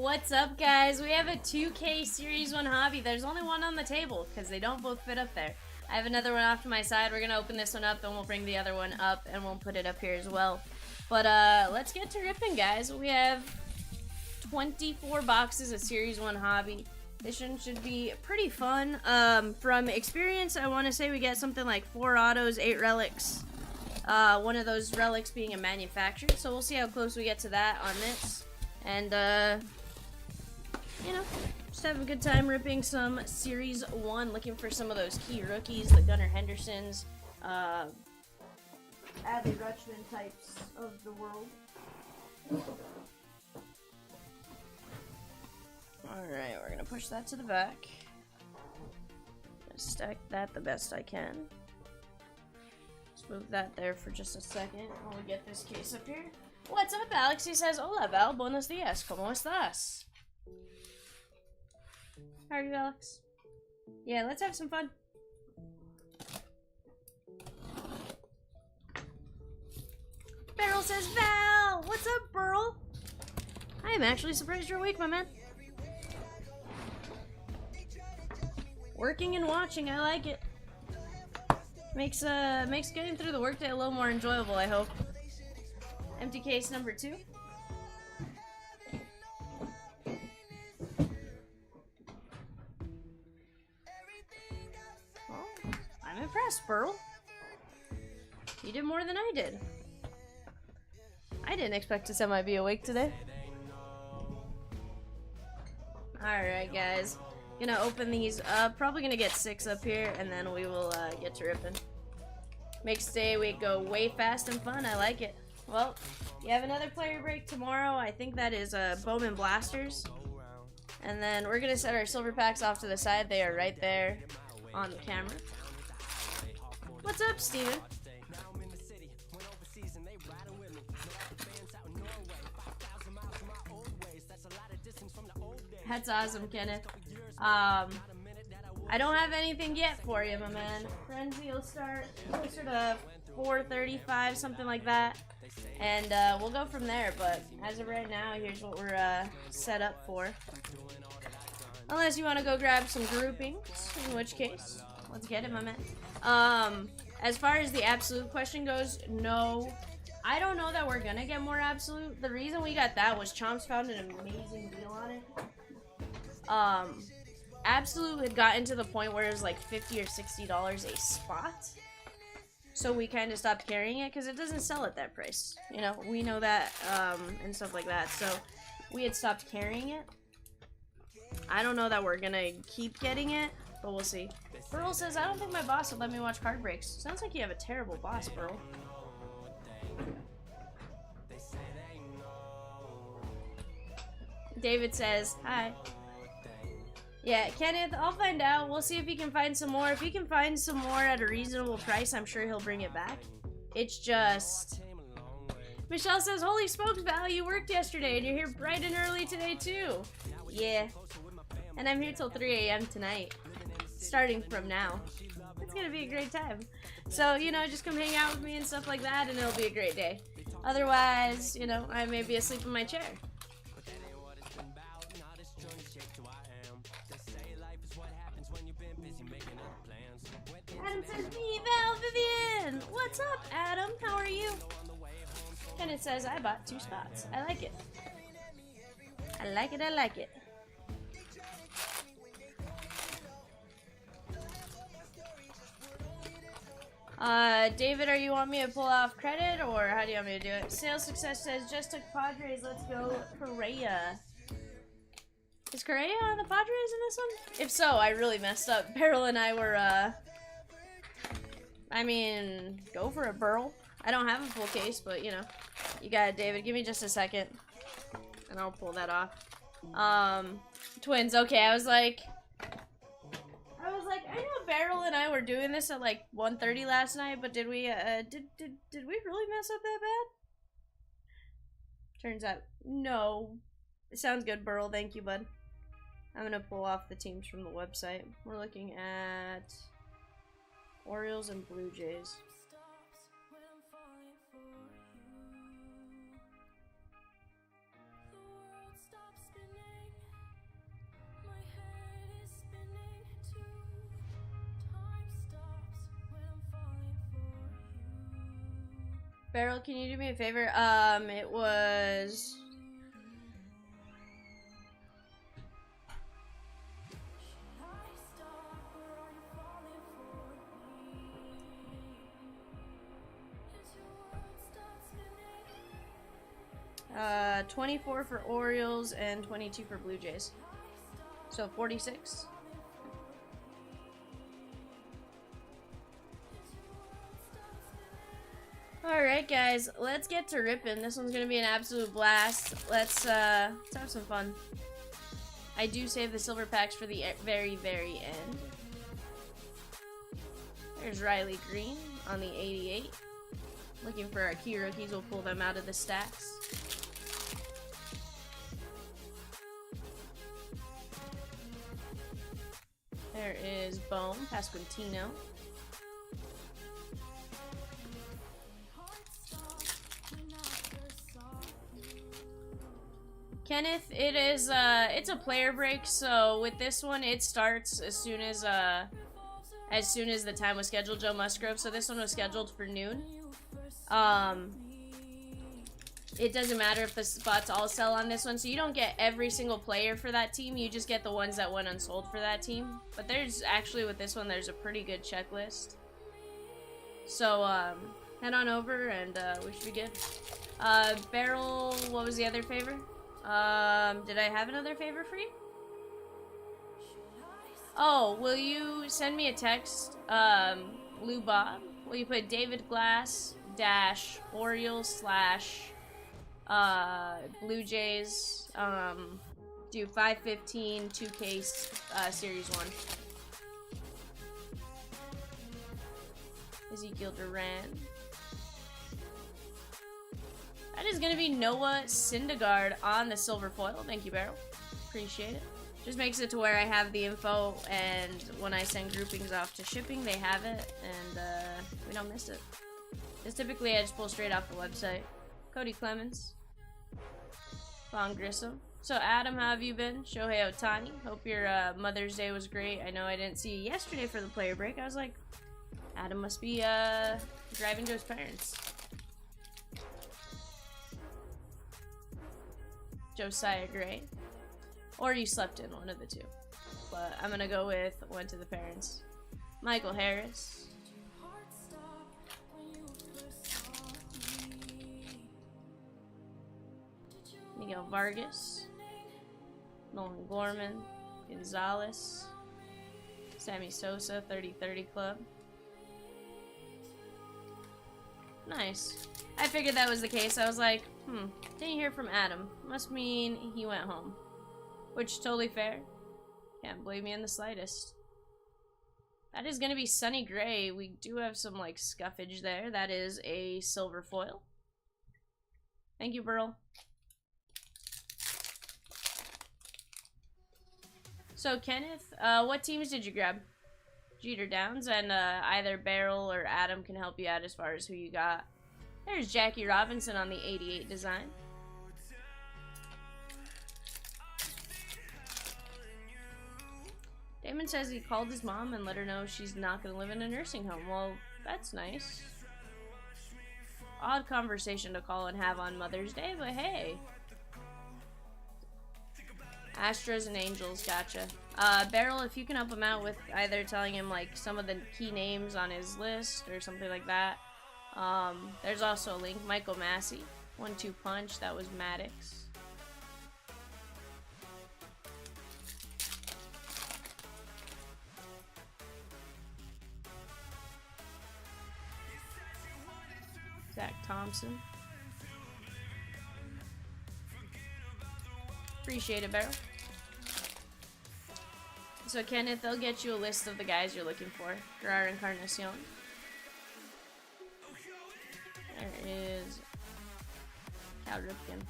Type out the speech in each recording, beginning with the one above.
What's up, guys? We have a 2K Series 1 hobby. There's only one on the table because they don't both fit up there. I have another one off to my side. We're going to open this one up, and we'll bring the other one up, and we'll put it up here as well. But let's get to ripping, guys. We have 24 boxes of Series 1 hobby. This one should be pretty fun. From experience, I want to say we get something like 4 autos, 8 relics. One of those relics being a manufacturer. So we'll see how close we get to that on this. And, you know, just having a good time ripping some Series 1, looking for some of those key rookies, the Gunnar Hendersons, Adley Rutschman types of the world. Alright, we're gonna push that to the back. Stack that the best I can. Let's move that there for just a second while we get this case up here. What's up, Alex? He says, hola, Val. Buenos dias. ¿Cómo estás? How are you, Alex? Yeah, let's have some fun. Beryl says, Val! What's up, Beryl? I am actually surprised you're awake, my man. Working and watching, I like it. Makes getting through the workday a little more enjoyable, I hope. Empty case number 2. Oh, I'm impressed, Pearl. You did more than I did. I didn't expect to semi be awake today. Alright, guys. Gonna open these up. Probably gonna get 6 up here, and then we will get to ripping. Makes day we go way fast and fun. I like it. Well, you have another player break tomorrow. I think that is Bowman Blasters. And then we're going to set our silver packs off to the side. They are right there on the camera. What's up, Steven? That's awesome, Kenneth. I don't have anything yet for you, my man. Frenzy will start closer to 4:35, something like that. And we'll go from there, but as of right now, here's what we're set up for. Unless you want to go grab some groupings, in which case, let's get it, my man. As far as the absolute question goes, no. I don't know that we're gonna get more absolute. The reason we got that was Chomps found an amazing deal on it. Absolute had gotten to the point where it was like $50 or $60 a spot. So we kind of stopped carrying it because it doesn't sell at that price. You know, we know that and stuff like that. So we had stopped carrying it. I don't know that we're going to keep getting it, but we'll see. Burl says, I don't think my boss would let me watch card breaks. Sounds like you have a terrible boss, Burl. David says, hi. Yeah, Kenneth, I'll find out. We'll see if he can find some more. If he can find some more at a reasonable price, I'm sure he'll bring it back. It's just... Michelle says, holy smokes, Val, you worked yesterday, and you're here bright and early today, too. Yeah. And I'm here till 3 a.m. tonight. Starting from now. It's gonna be a great time. So, you know, just come hang out with me and stuff like that, and it'll be a great day. Otherwise, you know, I may be asleep in my chair. Adam says, me, Val, Vivian! What's up, Adam? How are you? And it says, I bought 2 spots. I like it. I like it, I like it. David, are you want me to pull off credit, or how do you want me to do it? Sales Success says, just took Padres, let's go Correa. Is Correa on the Padres in this one? If so, I really messed up. Beryl and I were, I mean, go for it, Burl. I don't have a full case, but, you know. You got it, David. Give me just a second. And I'll pull that off. Twins. Okay, I was like, I know Beryl and I were doing this at, like, 1:30 last night, but did we, did we really mess up that bad? Turns out, no. It sounds good, Burl. Thank you, bud. I'm gonna pull off the teams from the website. We're looking at Orioles and Blue Jays. Beryl, can you do me a favor? It was... Uh, 24 for Orioles and 22 for Blue Jays. So 46. Alright guys, let's get to ripping. This one's gonna be an absolute blast. Let's have some fun. I do save the silver packs for the very, very end. There's Riley Green on the 88. Looking for our key rookies, we'll pull them out of the stacks. There is Bone, Pasquantino. Kenneth, it is it's a player break, so with this one it starts as soon as the time was scheduled. Joe Musgrove, so this one was scheduled for noon. It doesn't matter if the spots all sell on this one, so you don't get every single player for that team, you just get the ones that went unsold for that team. But there's actually, with this one, there's a pretty good checklist. So, head on over and we should be good. Beryl, what was the other favor? Did I have another favor for you? Oh, will you send me a text, Lou Bob? Will you put David Glass - Orioles / Blue Jays, do 515 2K Series 1. Ezekiel Duran. That is going to be Noah Syndergaard on the silver foil. Thank you, Beryl. Appreciate it. Just makes it to where I have the info, and when I send groupings off to shipping, they have it, and we don't miss it. Because typically I just pull straight off the website. Cody Clemens. Vaughn Grissom. So Adam, how have you been? Shohei Ohtani. Hope your Mother's Day was great. I know I didn't see you yesterday for the player break. I was like, Adam must be driving to his parents. Josiah Gray. Or you slept in, one of the two. But I'm gonna go with went to the parents. Michael Harris. Miguel Vargas. Nolan Gorman. Gonzalez. Sammy Sosa, 30-30 club. Nice. I figured that was the case. I was like, didn't hear from Adam. Must mean he went home. Which is totally fair. Can't blame me in the slightest. That is going to be Sonny Gray. We do have some, like, scuffage there. That is a silver foil. Thank you, Burl. So, Kenneth, what teams did you grab? Jeter Downs, and either Beryl or Adam can help you out as far as who you got. There's Jackie Robinson on the 88 design. Damon says he called his mom and let her know she's not going to live in a nursing home. Well, that's nice. Odd conversation to call and have on Mother's Day, but hey. Astros and Angels, gotcha. Beryl, if you can help him out with either telling him like some of the key names on his list or something like that. There's also a link. Michael Massey, 1-2 punch. That was Maddox. Zach Thompson. Appreciate it, Beryl. So, Kenneth, they'll get you a list of the guys you're looking for. Gerard Encarnacion. There is Cal Ripken.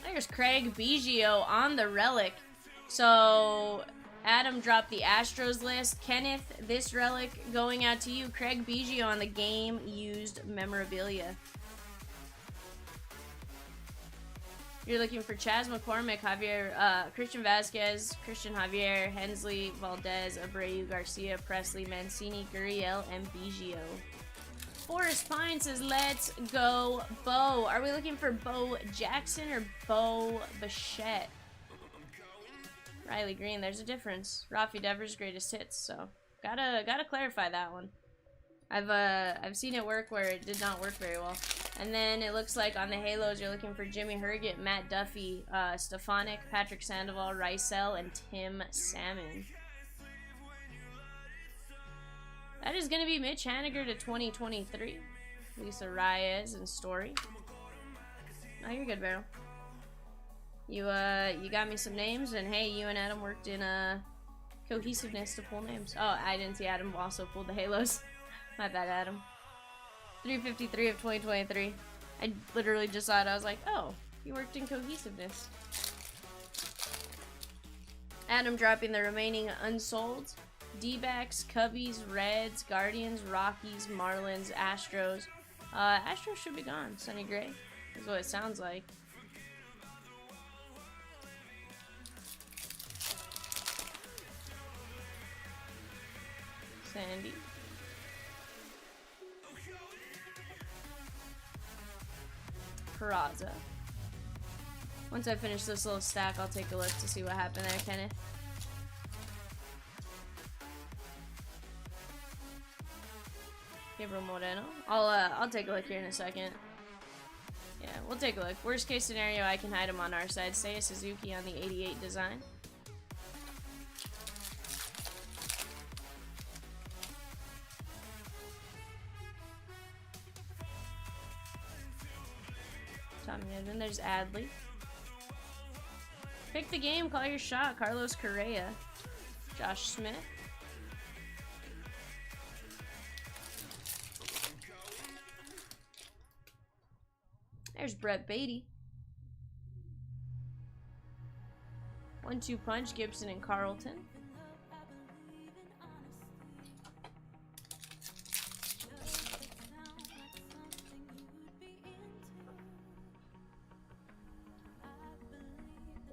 There's Craig Biggio on the relic. So, Adam dropped the Astros list. Kenneth, this relic going out to you. Craig Biggio on the game used memorabilia. You're looking for Chaz McCormick, Javier, Christian Vasquez, Christian Javier, Hensley, Valdez, Abreu, Garcia, Presley, Mancini, Gurriel, and Biggio. Forest Pine says, let's go, Bo. Are we looking for Bo Jackson or Bo Bichette? Riley Green, there's a difference. Rafi Devers greatest hits, so gotta clarify that one. I've seen it work where it did not work very well. And then it looks like on the Halos you're looking for Jimmy Herget, Matt Duffy, Stefanik, Patrick Sandoval, Rysel, and Tim Salmon. That is gonna be Mitch Haniger to 2023. Lisa Reyes and Story. Oh, you're good, Barrel. You got me some names, and hey, you and Adam worked in cohesiveness to pull names. Oh, I didn't see Adam also pulled the Halos. My bad, Adam. 353 of 2023. I literally just saw it. I was like, oh, you worked in cohesiveness. Adam dropping the remaining unsold. D-backs, Cubbies, Reds, Guardians, Rockies, Marlins, Astros. Astros should be gone. Sonny Gray is what it sounds like. Sandy. Peraza. Once I finish this little stack, I'll take a look to see what happened there, Kenneth. Gabriel Moreno. I'll take a look here in a second. Yeah, we'll take a look. Worst case scenario, I can hide him on our side. Seiya Suzuki on the 88 design. Tommy Edman. There's Adley. Pick the game. Call your shot. Carlos Correa. Josh Smith. There's Brett Beatty. 1-2 punch. Gibson and Carlton.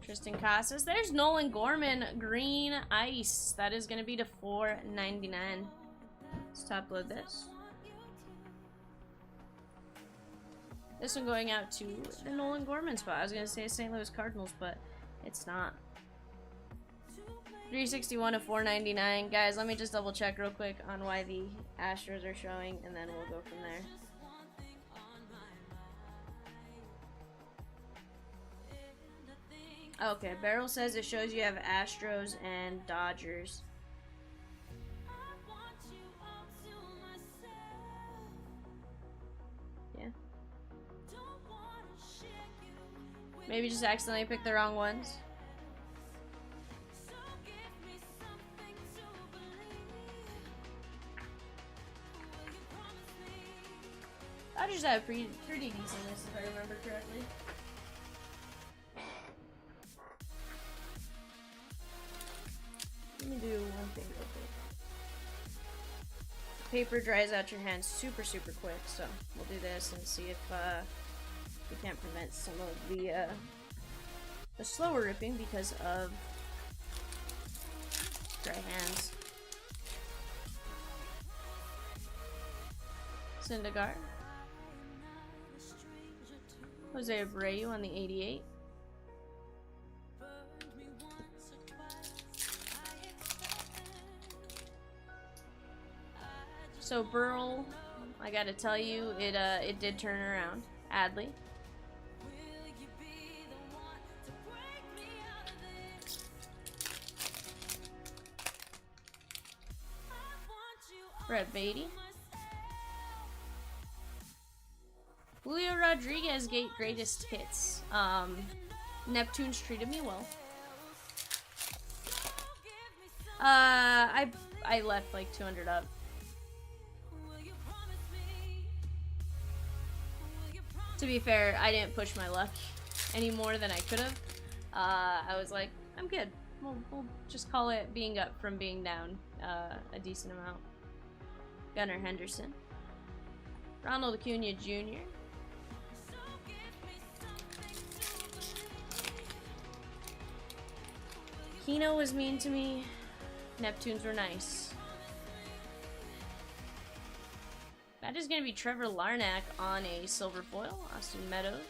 Tristan Casas. There's Nolan Gorman, green ice. That is going to be to $4.99. Let's top load this. This one going out to the Nolan Gorman spot. I was going to say St. Louis Cardinals, but it's not. 361 to $4.99. Guys, let me just double check real quick on why the Astros are showing, and then we'll go from there. Okay, Beryl says it shows you have Astros and Dodgers. Yeah. Maybe just accidentally picked the wrong ones. Dodgers have a pretty decent list if I remember correctly. Let me do one thing real quick. Paper dries out your hands super quick, so we'll do this and see if we can't prevent some of the slower ripping because of dry hands. Syndergaard. Jose Abreu on the 88. So Burl, I gotta tell you, it did turn around. Adley. Brett Beatty. Julio Rodriguez greatest hits. Neptune's treated me well. I left like 200 up. To be fair, I didn't push my luck any more than I could have. I was like, I'm good. We'll just call it being up from being down a decent amount. Gunnar Henderson. Ronald Acuna Jr. Kino was mean to me. Neptunes were nice. That is going to be Trevor Larnack on a silver foil. Austin Meadows.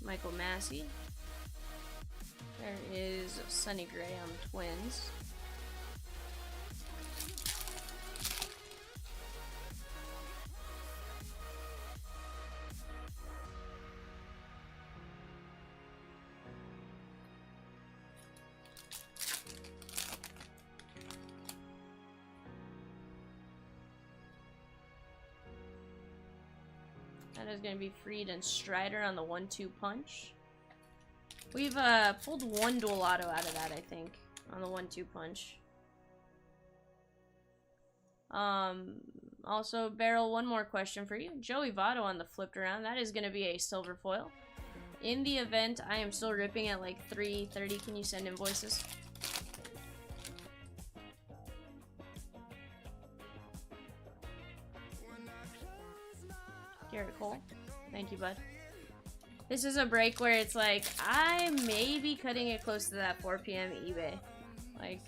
Michael Massey. There is Sonny Gray on the Twins. That is going to be Fried and Strider on the 1-2 punch. We've pulled one dual auto out of that, I think, on the 1-2 punch. Also, Barrel, one more question for you. Joey Votto on the flipped around. That is going to be a silver foil. In the event, I am still ripping at like 330. Can you send invoices? Garrett Cole. Thank you, bud. This is a break where it's like, I may be cutting it close to that 4 p.m. eBay. Like,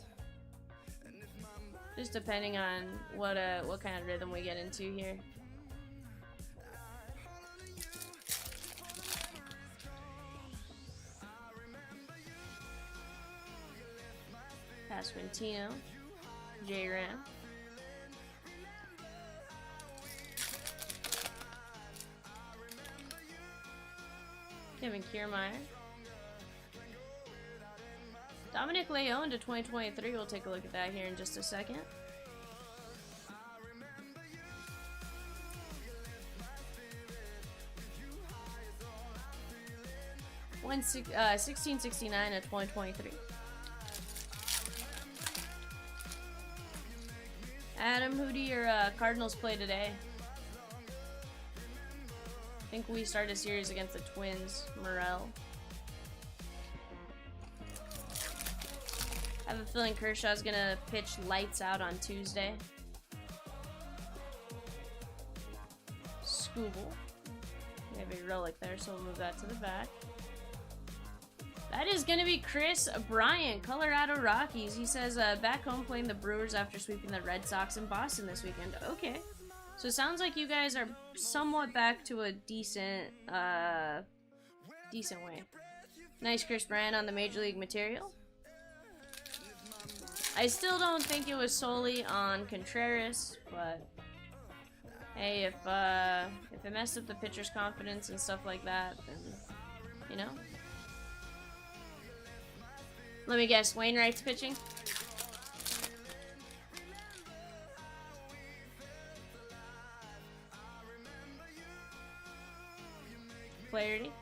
just depending on what kind of rhythm we get into here. Pasquantino. J-Ram. Kevin Kiermaier. Dominic Leone to 2023. We'll take a look at that here in just a second. One 1669 of 2023. Adam, who do your Cardinals play today? I think we start a series against the Twins. Morel. I have a feeling Kershaw's gonna pitch lights out on Tuesday. Scooble. We have a relic there, so we'll move that to the back. That is gonna be Chris Bryant, Colorado Rockies. He says, back home playing the Brewers after sweeping the Red Sox in Boston this weekend. Okay. So it sounds like you guys are somewhat back to a decent way. Nice Chris Bryant on the Major League material. I still don't think it was solely on Contreras, but hey, if it messed up the pitcher's confidence and stuff like that, then, you know. Let me guess, Wainwright's pitching? Clarity?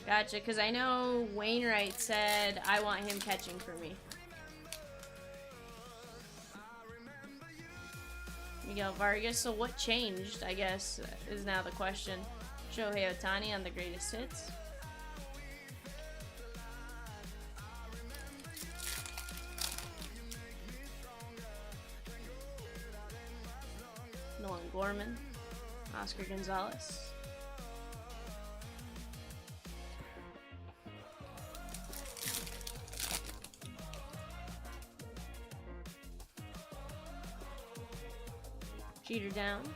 Gotcha, because I know Wainwright said, I want him catching for me. Miguel Vargas, so what changed, I guess, is now the question. Shohei Ohtani on the greatest hits. Nolan Gorman. Oscar Gonzalez. Jeter Downs.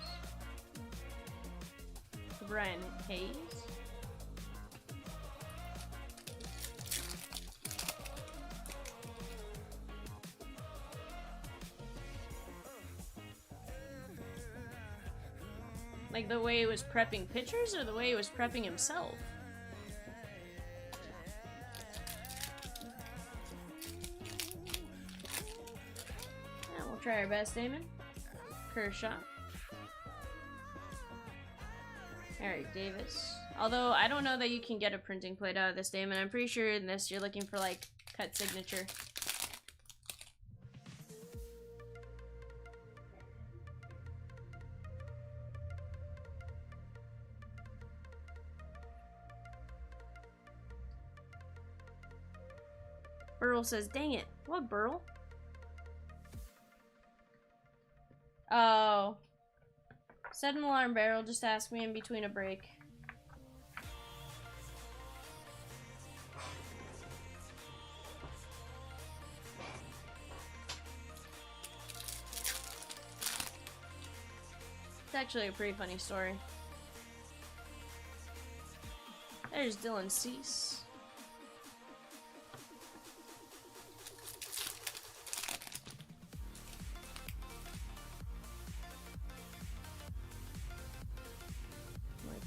Brian Hayes. Like the way he was prepping pitchers or the way he was prepping himself? Yeah, we'll try our best, Damon. Kershaw. Eric Davis. Although, I don't know that you can get a printing plate out of this, Damon. I'm pretty sure in this you're looking for, like, cut signature. Burl says, dang it. What, Burl? Set an alarm, Barrel. Just ask me in between a break. It's actually a pretty funny story. There's Dylan Cease.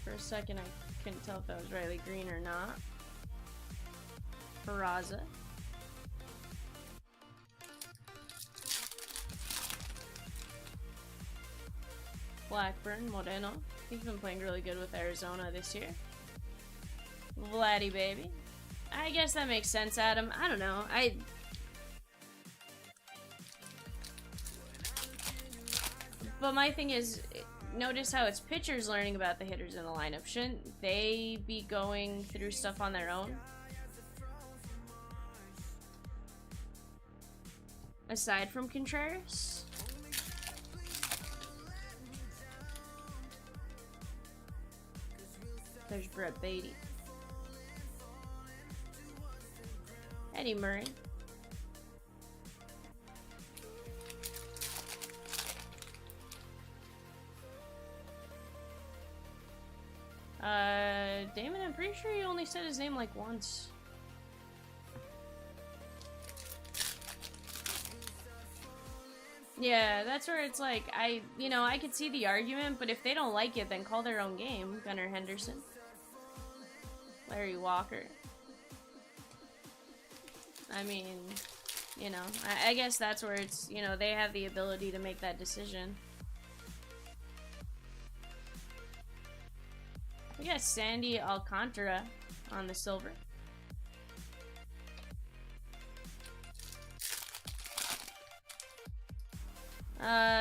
For a second, I couldn't tell if that was Riley Green or not. Peraza. Blackburn, Moreno. He's been playing really good with Arizona this year. Vladdy, baby. I guess that makes sense, Adam. I don't know. But my thing is, notice how it's pitchers learning about the hitters in the lineup. Shouldn't they be going through stuff on their own? Aside from Contreras? There's Brett Beatty. Eddie Murray. Damon, I'm pretty sure you only said his name like once. Yeah, that's where it's like, I could see the argument, but if they don't like it, then call their own game. Gunnar Henderson. Larry Walker. I mean, I guess that's where it's, they have the ability to make that decision. We got Sandy Alcantara on the silver.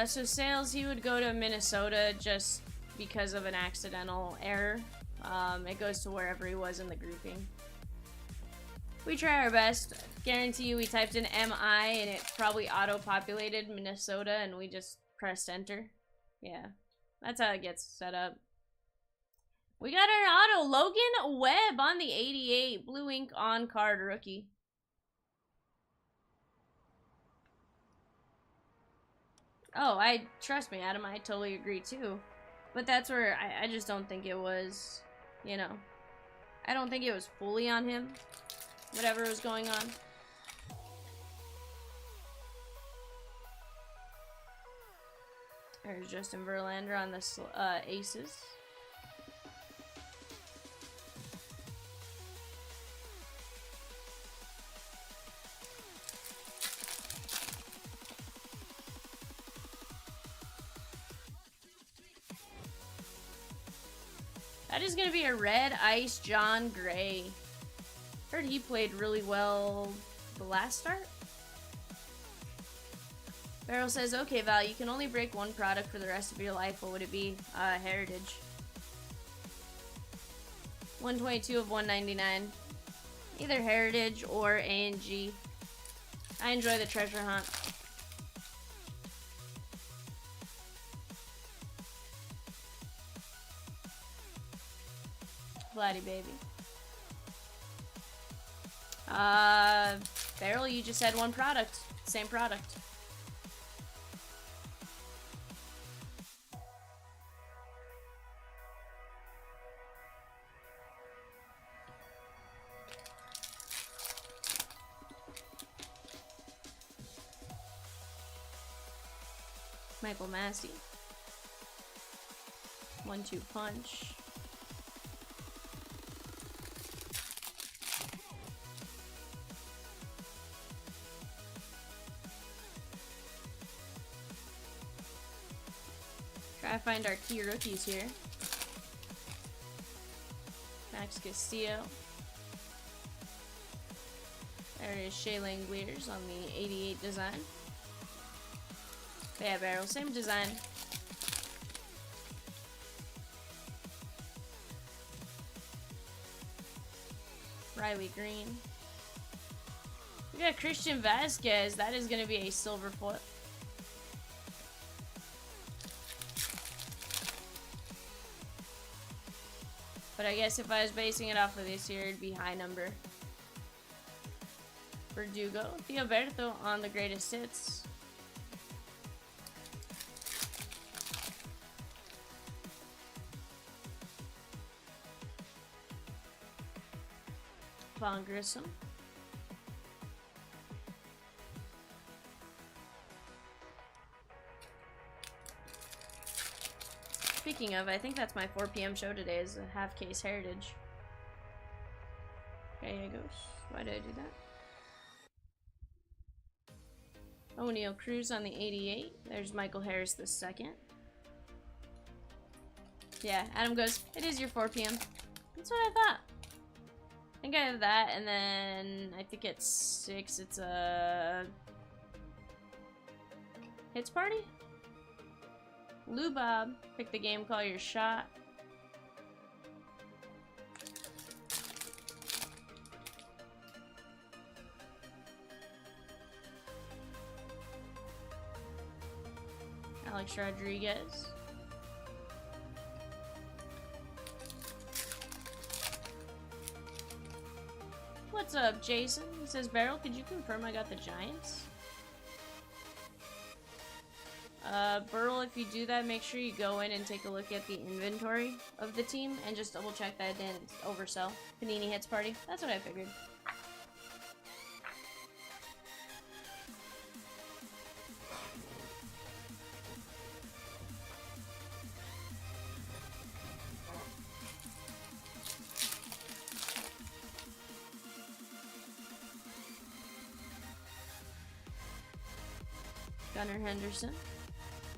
So Sales, he would go to Minnesota just because of an accidental error. It goes to wherever he was in the grouping. We try our best. Guarantee you we typed in MI and it probably auto-populated Minnesota and we just pressed enter. Yeah, that's how it gets set up. We got our auto, Logan Webb on the 88, blue ink on card rookie. Oh, trust me, Adam, I totally agree too. But that's where I just don't think it was, I don't think it was fully on him, whatever was going on. There's Justin Verlander on the aces. That is going to be a red ice John Gray. Heard he played really well the last start. Barrel says, okay, Val, you can only break one product for the rest of your life. What would it be? Heritage. 122 of 199. Either Heritage or A&G. I enjoy the treasure hunt. Vladdy, baby. Barrel, you just had one product. Same product. Michael Massey. 1-2 punch. Try to find our key rookies here. Max Castillo. There is Shea Langeliers on the 88 design. Yeah, Barrel, same design. Riley Green. We got Christian Vasquez. That is going to be a silver foot. But I guess if I was basing it off of this year, it'd be high number. Verdugo. Theoberto on the greatest hits. Von Grissom. Speaking of, I think that's my 4 p.m. show today is a half case heritage. Gallegos. Why did I do that? O'Neal Cruz on the 88. There's Michael Harris the second. Yeah, Adam goes, it is your 4 p.m. That's what I thought. I think I have that, and then I think at 6 it's a hits party? Lou Bob, pick the game, call your shot. Alex Rodriguez. What's up, Jason? He says, Beryl, could you confirm I got the Giants? Burl, if you do that, make sure you go in and take a look at the inventory of the team and just double check that it didn't oversell. Panini hits party. That's what I figured. Gunnar Henderson.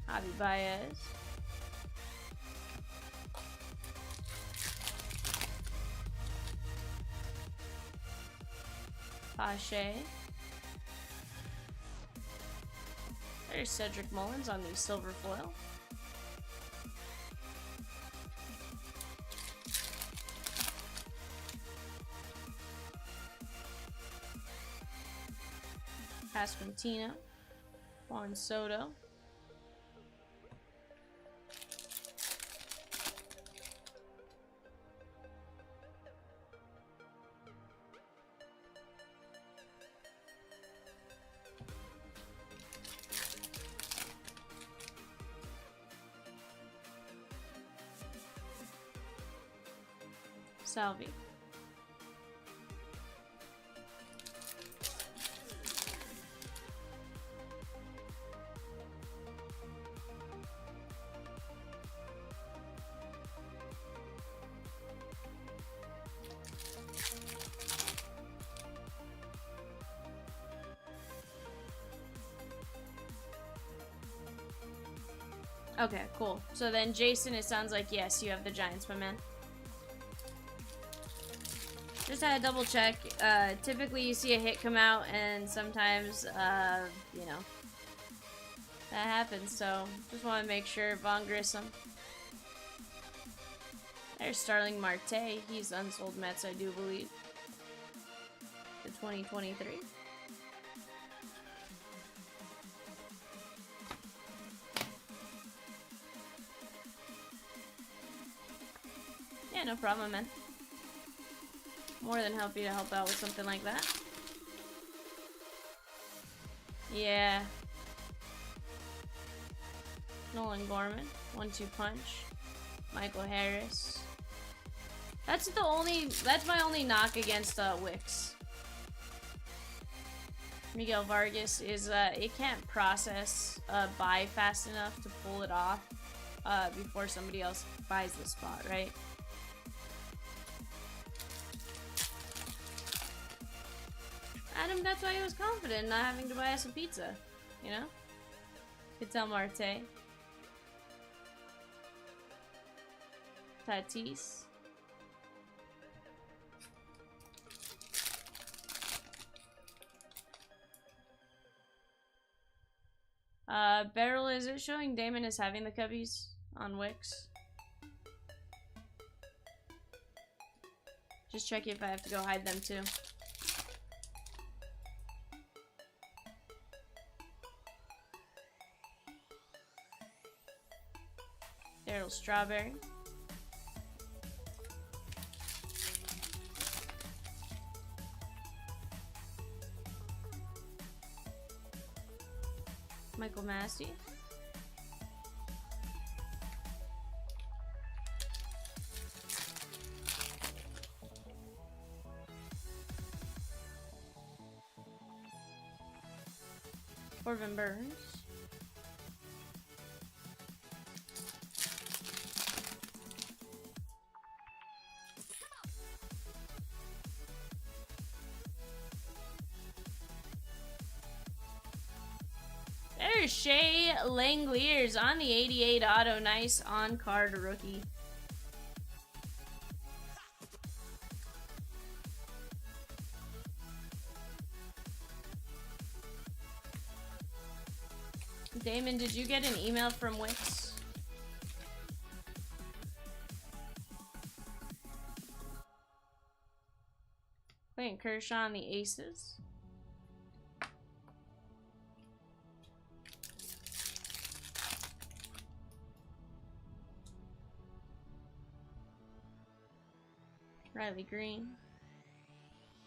Javi Baez. Pache. There's Cedric Mullins on the silver foil. Pasquantino. Juan Soto. Salvi. Okay, cool. So then, Jason, it sounds like, yes, you have the Giants, my man. Just had to double check. Typically, you see a hit come out, and sometimes, you know, that happens. So, just want to make sure. Von Grissom. There's Starling Marte. He's unsold Mets, I do believe. The 2023. Yeah, no problem, man. More than happy to help out with something like that. Yeah. Nolan Gorman. 1-2 punch. Michael Harris. That's my only knock against Wicks. Miguel Vargas is it can't process buy fast enough to pull it off before somebody else buys the spot, right? Adam, that's why he was confident not having to buy us a pizza, you know? Ketel Marte. Tatis. Beryl, is it showing Damon is having the Cubbies on Wix? Just check if I have to go hide them too. Daryl Strawberry. Michael Massey. Corbin Burns. There's Shea Langeliers on the 88 auto. Nice on-card rookie. Damon, did you get an email from Wix? Clayton Kershaw on the Aces. Riley Green.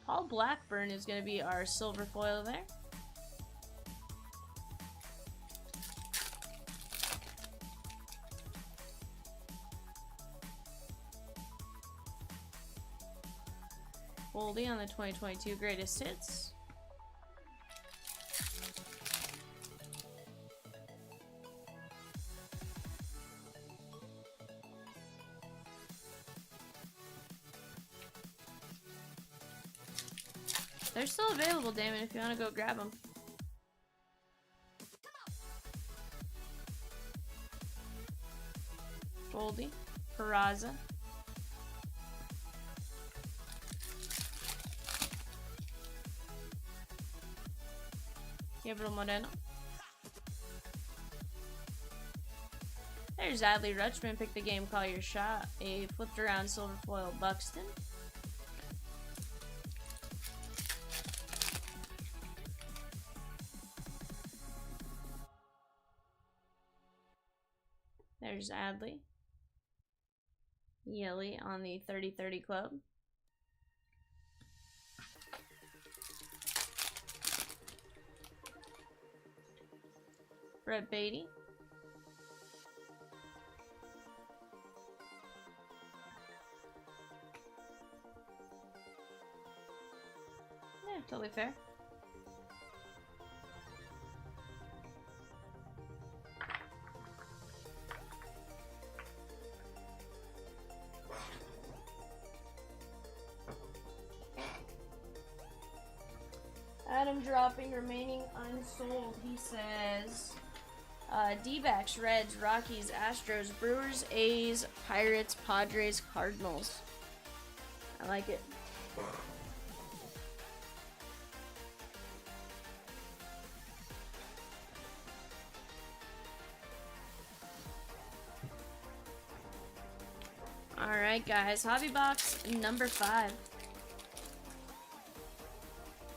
Paul Blackburn is going to be our silver foil there. Boldy on the 2022 greatest hits. They're still available, Damon, if you want to go grab them. Boldy, Peraza. Gabriel Moreno. There's Adley Rutschman. Pick the game, call your shot. A flipped around silver foil Buxton. There's Adley. Yelly on the 30-30 club. Brett Beatty. Yeah, totally fair. Adam dropping remaining unsold. He says D-backs, Reds, Rockies, Astros, Brewers, A's, Pirates, Padres, Cardinals. I like it. Alright guys, hobby box number 5.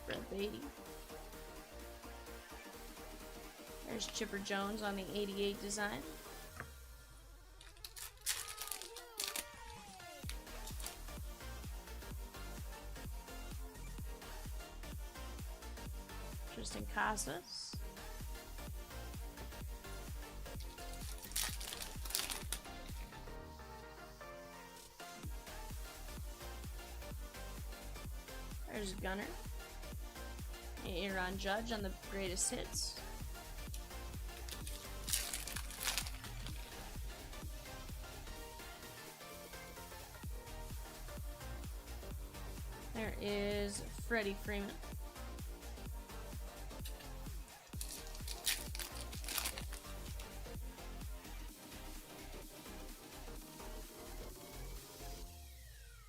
Brett Beatty. There's Chipper Jones on the 88 design. Tristan Casas. There's Gunner. Aaron Judge on the greatest hits. There is Freddie Freeman.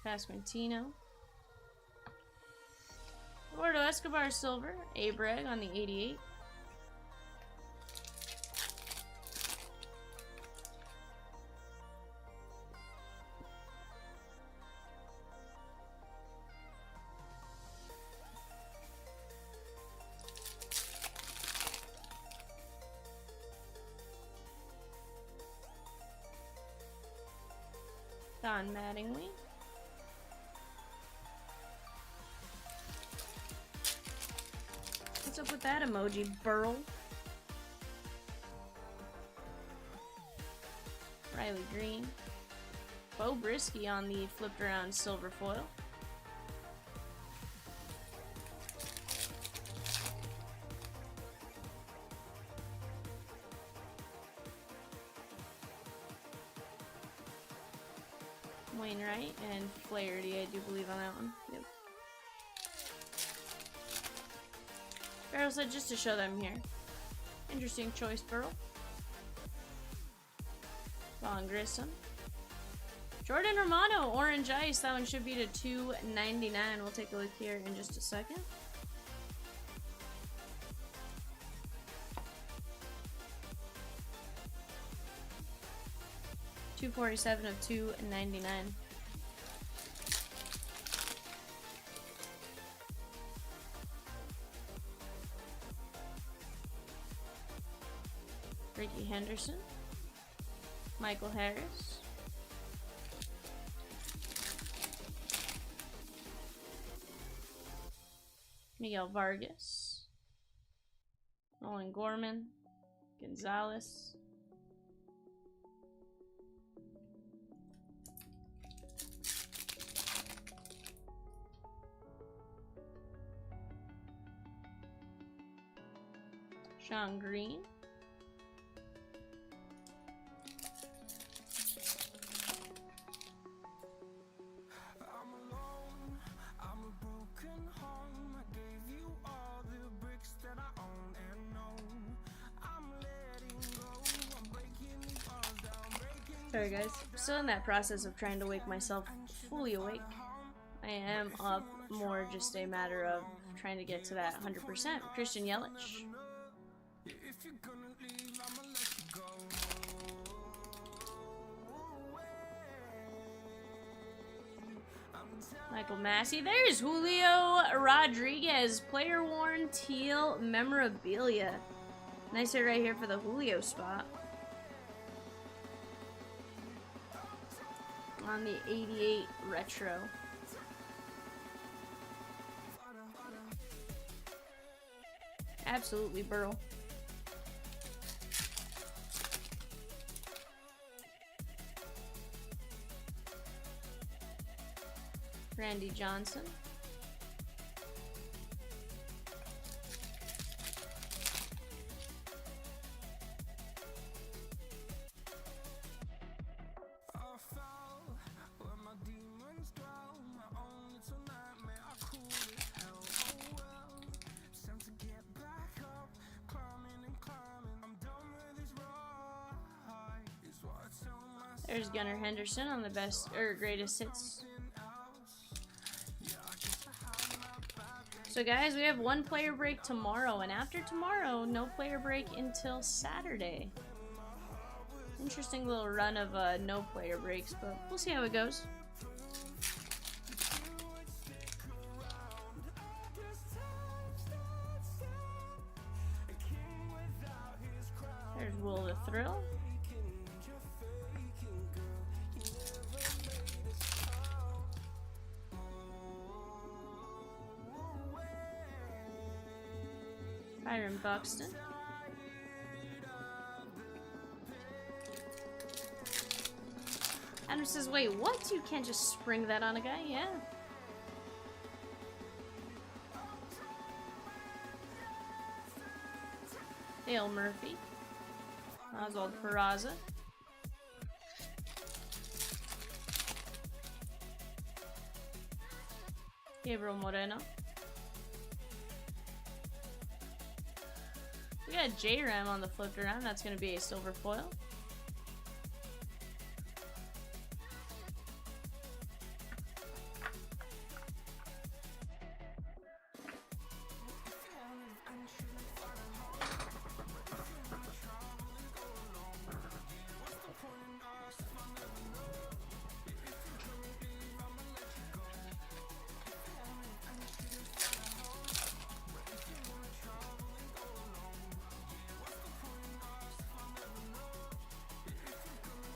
Pasquantino. Eduardo Escobar silver. Abreg on the 88. Don Mattingly. What's up with that emoji, Burl? Riley Green. Bo Brisky on the flipped around silver foil. Wainwright and Flaherty, I do believe on that one. Yep. Barrel said just to show them here. Interesting choice, Burl. Vaughn Grissom. Jordan Romano, Orange Ice. That one should be to $2.99. We'll take a look here in just a second. $247 of $2.99. Ricky Henderson. Michael Harris. Miguel Vargas. Nolan Gorman. Gonzalez. Sean Green. Sorry guys, still in that process of trying to wake myself fully awake. I am up, more just a matter of trying to get to that 100%. Christian Yelich. Michael Massey. There's Julio Rodriguez. Player worn teal memorabilia. Nice hit right here for the Julio spot. On the 88 retro. Absolutely, Burl. Randy Johnson. There's Gunnar Henderson on the best or greatest hits. So guys, we have one player break tomorrow, and after tomorrow, no player break until Saturday. Interesting little run of no player breaks, but we'll see how it goes. There's Will the Thrill. Byron Buxton. Adam says, wait, what? You can't just spring that on a guy? Yeah. Dale Murphy. Oswald Peraza. Gabriel Moreno. We got J-Ram on the flipped around. That's going to be a silver foil.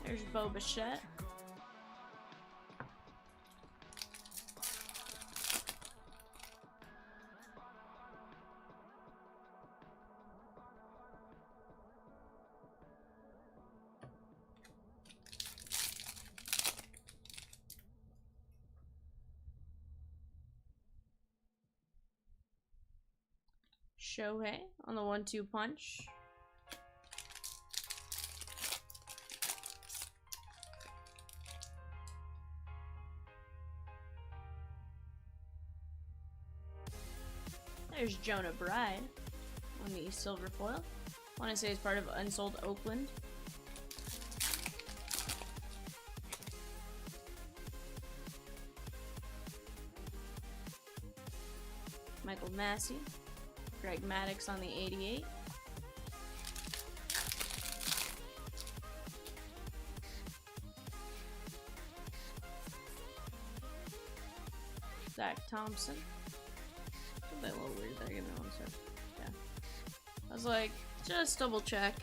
There's Bo Bichette. Shohei on the 1-2 punch. There's Jonah Bride on the silver foil. I want to say it's part of Unsold Oakland. Michael Massey, Greg Maddux on the 88. Zach Thompson. A little weird there, give me one sec. Yeah. I was like, just double check.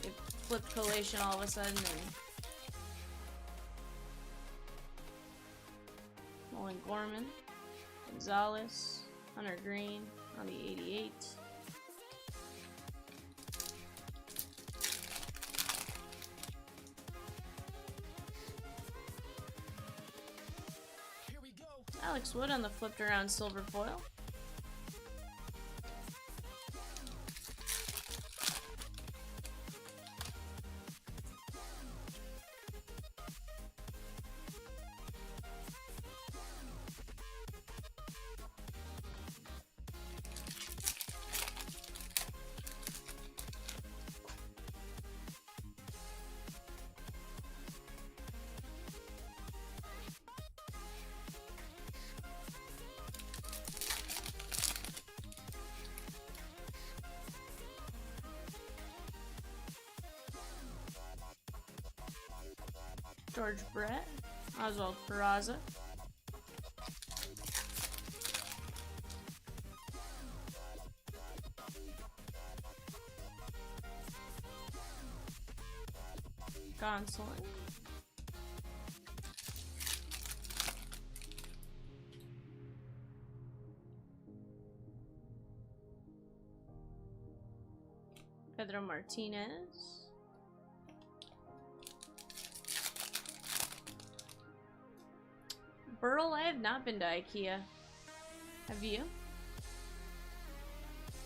It flipped collation all of a sudden and Nolan Gorman, Gonzalez, Hunter Green on the 88. Alex Wood on the flipped around silver foil. George Brett, Oswald Peraza. Gonsolin. Pedro Martinez. Burl, I have not been to IKEA. Have you?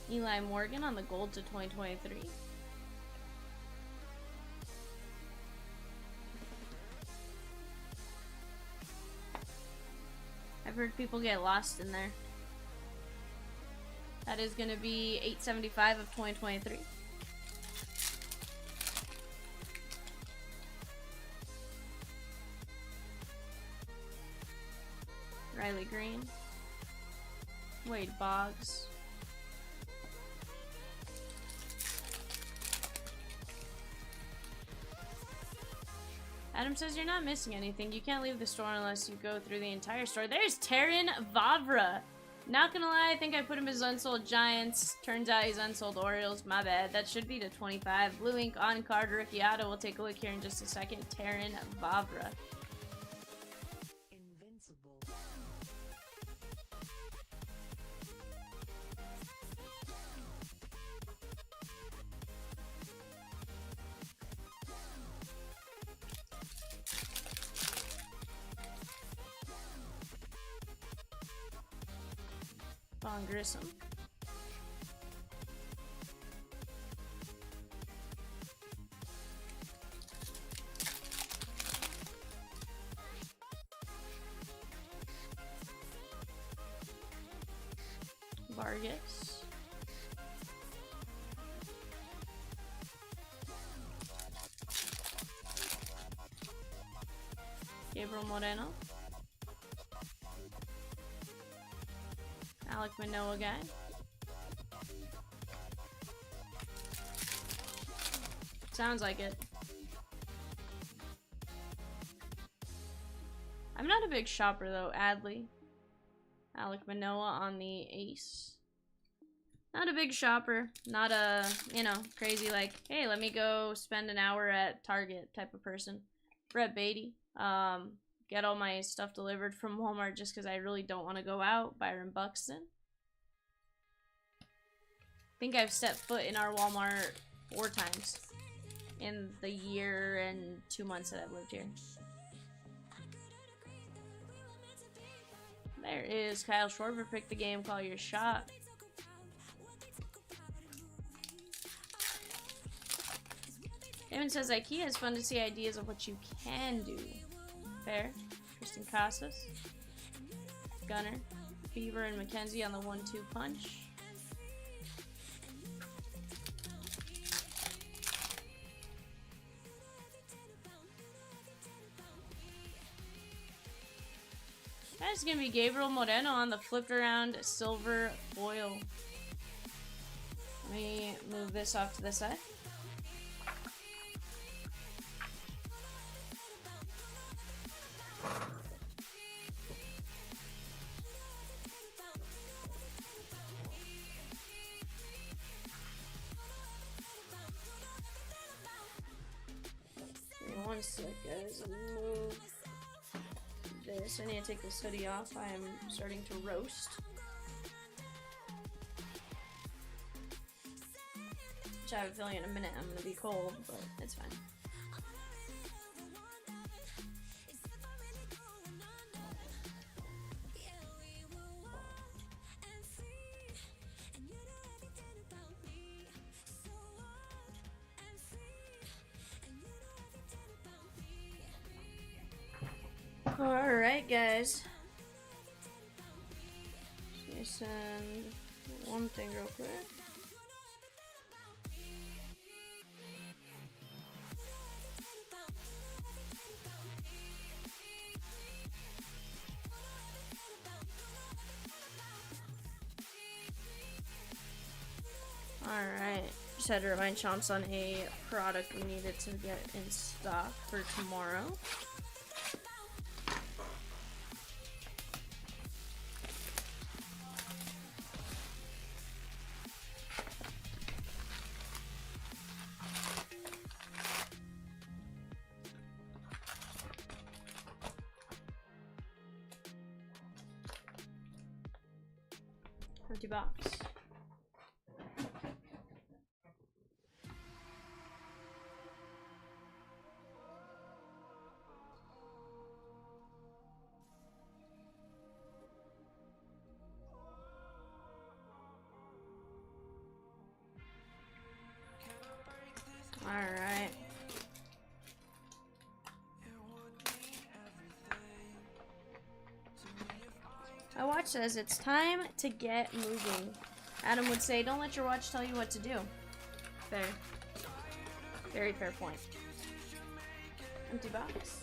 Eli Morgan on the gold to 2023. I've heard people get lost in there. That is going to be 875 of 2023. Riley Green, Wade Boggs, Adam says you're not missing anything. You can't leave the store unless you go through the entire store. There's Terran Vavra. Not gonna lie, I think I put him as Unsold Giants. Turns out he's Unsold Orioles. My bad. That should be to 25. Blue ink on card rookie auto. We'll take a look here in just a second. Terran Vavra. Von Grissom. Vargas. Gabriel Moreno. Alec Manoah guy. Sounds like it. I'm not a big shopper though. Adley. Alec Manoah on the ace. Not a big shopper. Not a, you know, crazy like, hey, let me go spend an hour at Target type of person. Brett Beatty. Get all my stuff delivered from Walmart just because I really don't want to go out. Byron Buxton. I think I've stepped foot in our Walmart 4 times in the year and 2 months that I've lived here. There is Kyle Schwarber. Pick the game, call your shot. Damon says IKEA is fun to see ideas of what you can do. Fair. Kristen Casas. Gunner. Beaver and Mackenzie on the 1-2 punch. That's gonna be Gabriel Moreno on the flipped around silver foil. Let me move this off to the side. Give me 1 sec, guys. Move this. I need to take this hoodie off. I am starting to roast. Which I have a feeling in a minute I'm gonna be cold, but it's fine. Alright, guys. Let me send one thing real quick. Alright. Just had to remind Chomps on a product we needed to get in stock for tomorrow. Empty box. All right. My watch says it's time to get moving. Adam would say, don't let your watch tell you what to do. Fair. Very fair point. Empty box.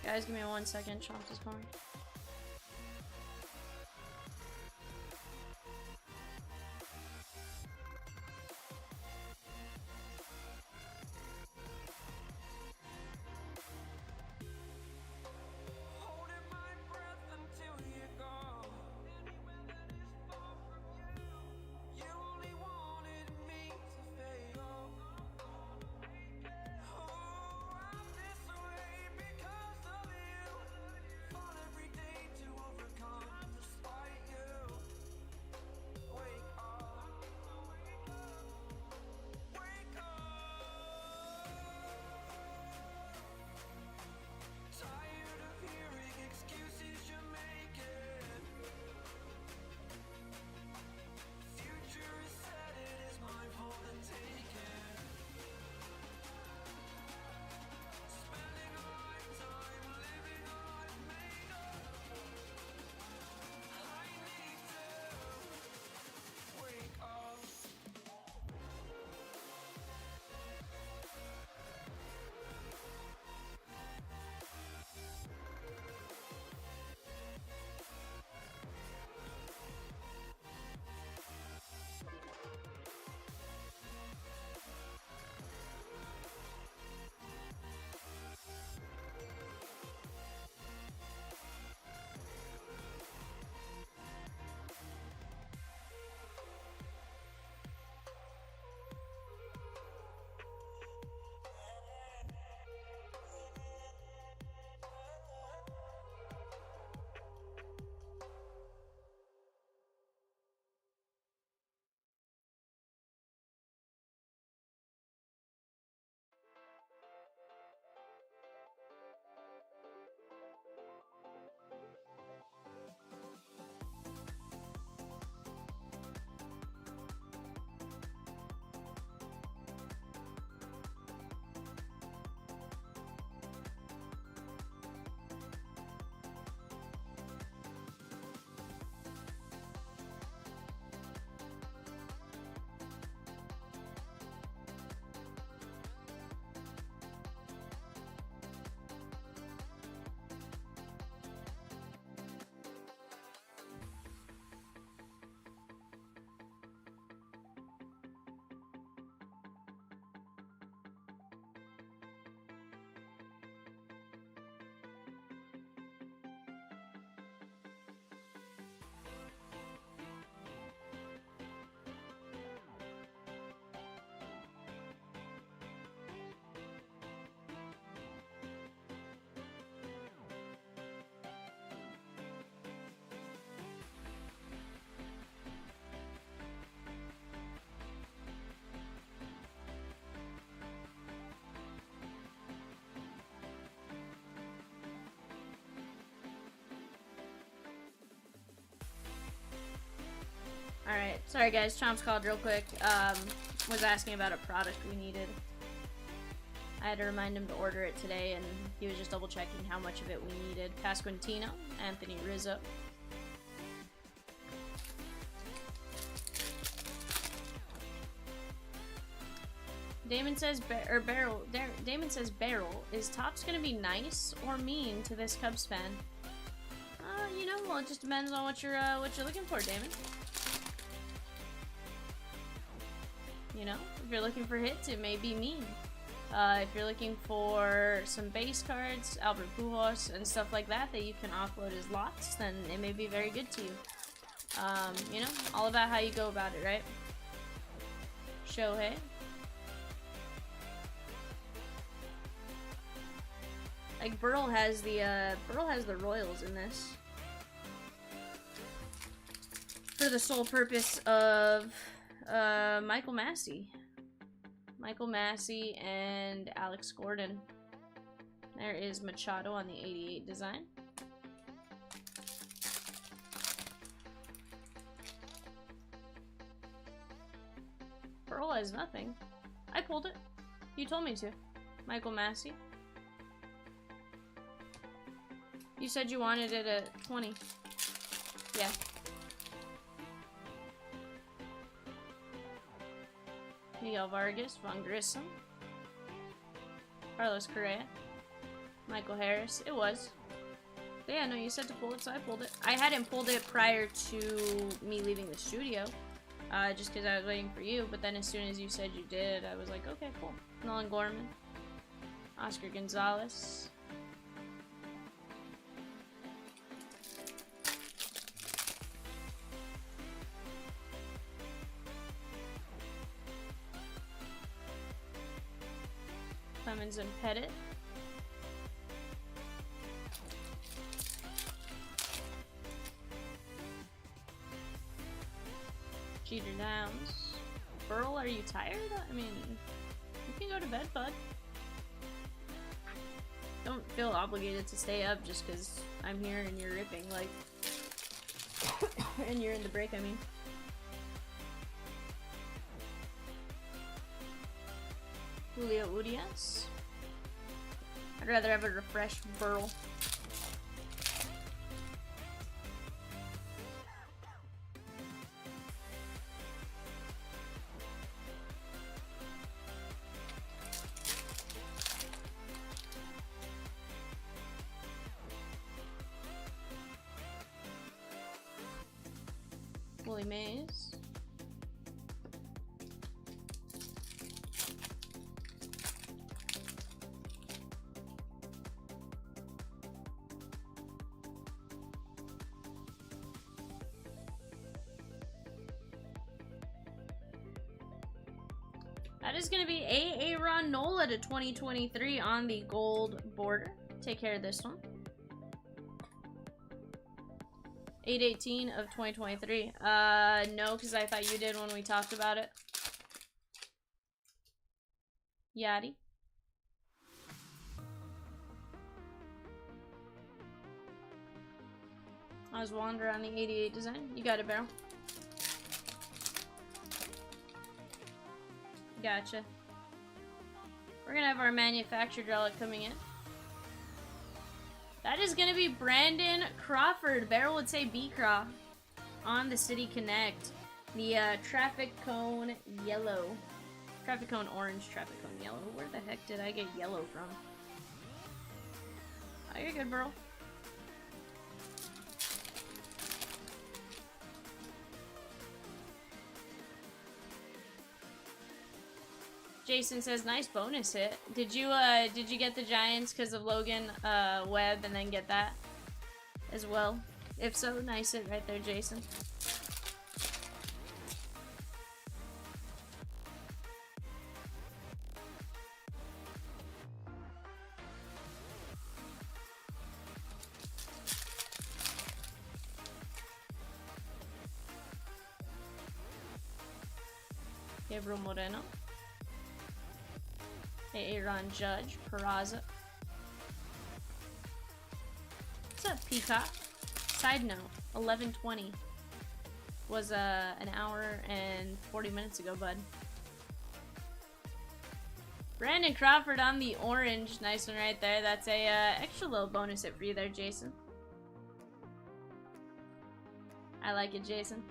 Guys, give me 1 second. Chomp is calling. Sorry guys, Chomps called real quick. Was asking about a product we needed. I had to remind him to order it today, and he was just double checking how much of it we needed. Pasquantino, Anthony Rizzo. Damon says Damon says Barrel. Is Topps gonna be nice or mean to this Cubs fan? You know, well, it just depends on what you're looking for, Damon. You know, if you're looking for hits, it may be mean. If you're looking for some base cards, Albert Pujols, and stuff like that you can offload as lots, then it may be very good to you. You know, all about how you go about it, right? Shohei. Like Burrell has the Royals in this for the sole purpose of Michael Massey and Alex Gordon. There is Machado on the 88 design. Burrell has nothing. I pulled it. You told me to. Michael Massey. You said you wanted it at 20. Yeah. Miguel Vargas, Von Grissom, Carlos Correa, Michael Harris. It was. But yeah, no, you said to pull it, so I pulled it. I hadn't pulled it prior to me leaving the studio, just because I was waiting for you. But then as soon as you said you did, I was like, okay, cool. Nolan Gorman, Oscar Gonzalez. Clemens and Pettit. Jeter Downs. Burl, are you tired? I mean, you can go to bed, bud. Don't feel obligated to stay up just because I'm here and you're ripping, like, and you're in the break, I mean. Julio Urias. I'd rather have a refreshed Burl. Willie Mays. That is going to be Aaron Nola to 2023 on the gold border. Take care of this one. 8/18 of 2023. No, because I thought you did when we talked about it. Yachty. Oswander on the 88 design. You got it, Barrel. Gotcha. We're gonna have our manufactured relic coming in. That is gonna be Brandon Crawford. Barrel would say B-Craw on the City Connect. The traffic cone yellow. Traffic cone orange, traffic cone yellow. Where the heck did I get yellow from? Oh, you're good, Burl. Jason says, nice bonus hit. Did you get the Giants because of Logan Webb and then get that as well? If so, nice hit right there, Jason. Gabriel Moreno. Aaron Judge, Peraza. What's up, Peacock? Side note, 1120. was an hour and 40 minutes ago, bud. Brandon Crawford on the orange. Nice one right there. That's a extra little bonus hit for you there, Jason. I like it, Jason.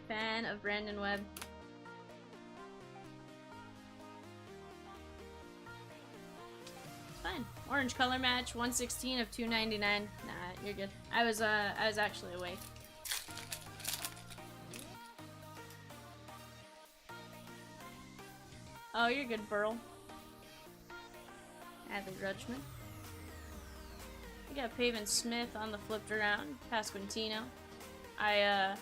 Fan of Brandon Webb. It's fine. Orange color match, 116 of 299. Nah, you're good. I was actually awake. Oh, you're good, Burl. Adley Rutschman. We got Pavin Smith on the flipped around. Pasquantino. I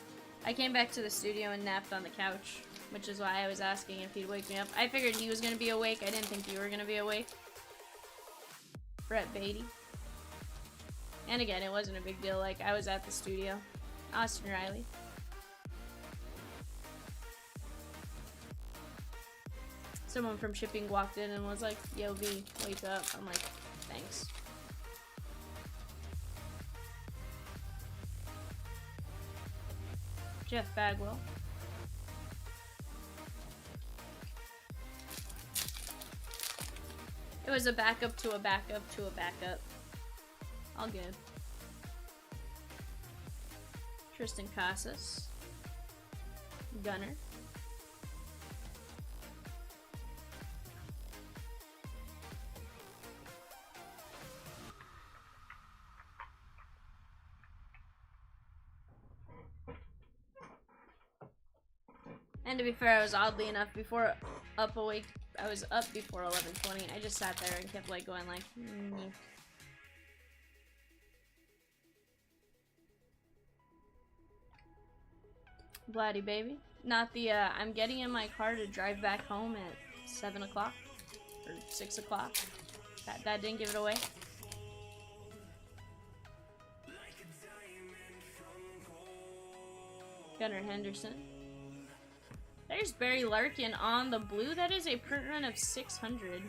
came back to the studio and napped on the couch, which is why I was asking if he'd wake me up. I figured he was gonna be awake. I didn't think you were gonna be awake. Brett Beatty. And again, it wasn't a big deal. Like, I was at the studio. Austin Riley. Someone from shipping walked in and was like, "Yo, V, wake up." I'm like, thanks. Jeff Bagwell. It was a backup to a backup to a backup. All good. Tristan Casas. Gunner. And to be fair, I was oddly enough awake. I was up before 11:20. I just sat there and kept like going like. Blatty baby. Not the I'm getting in my car to drive back home at 7 o'clock or 6 o'clock. That didn't give it away. Gunnar Henderson. There's Barry Larkin on the blue. That is a print run of 600.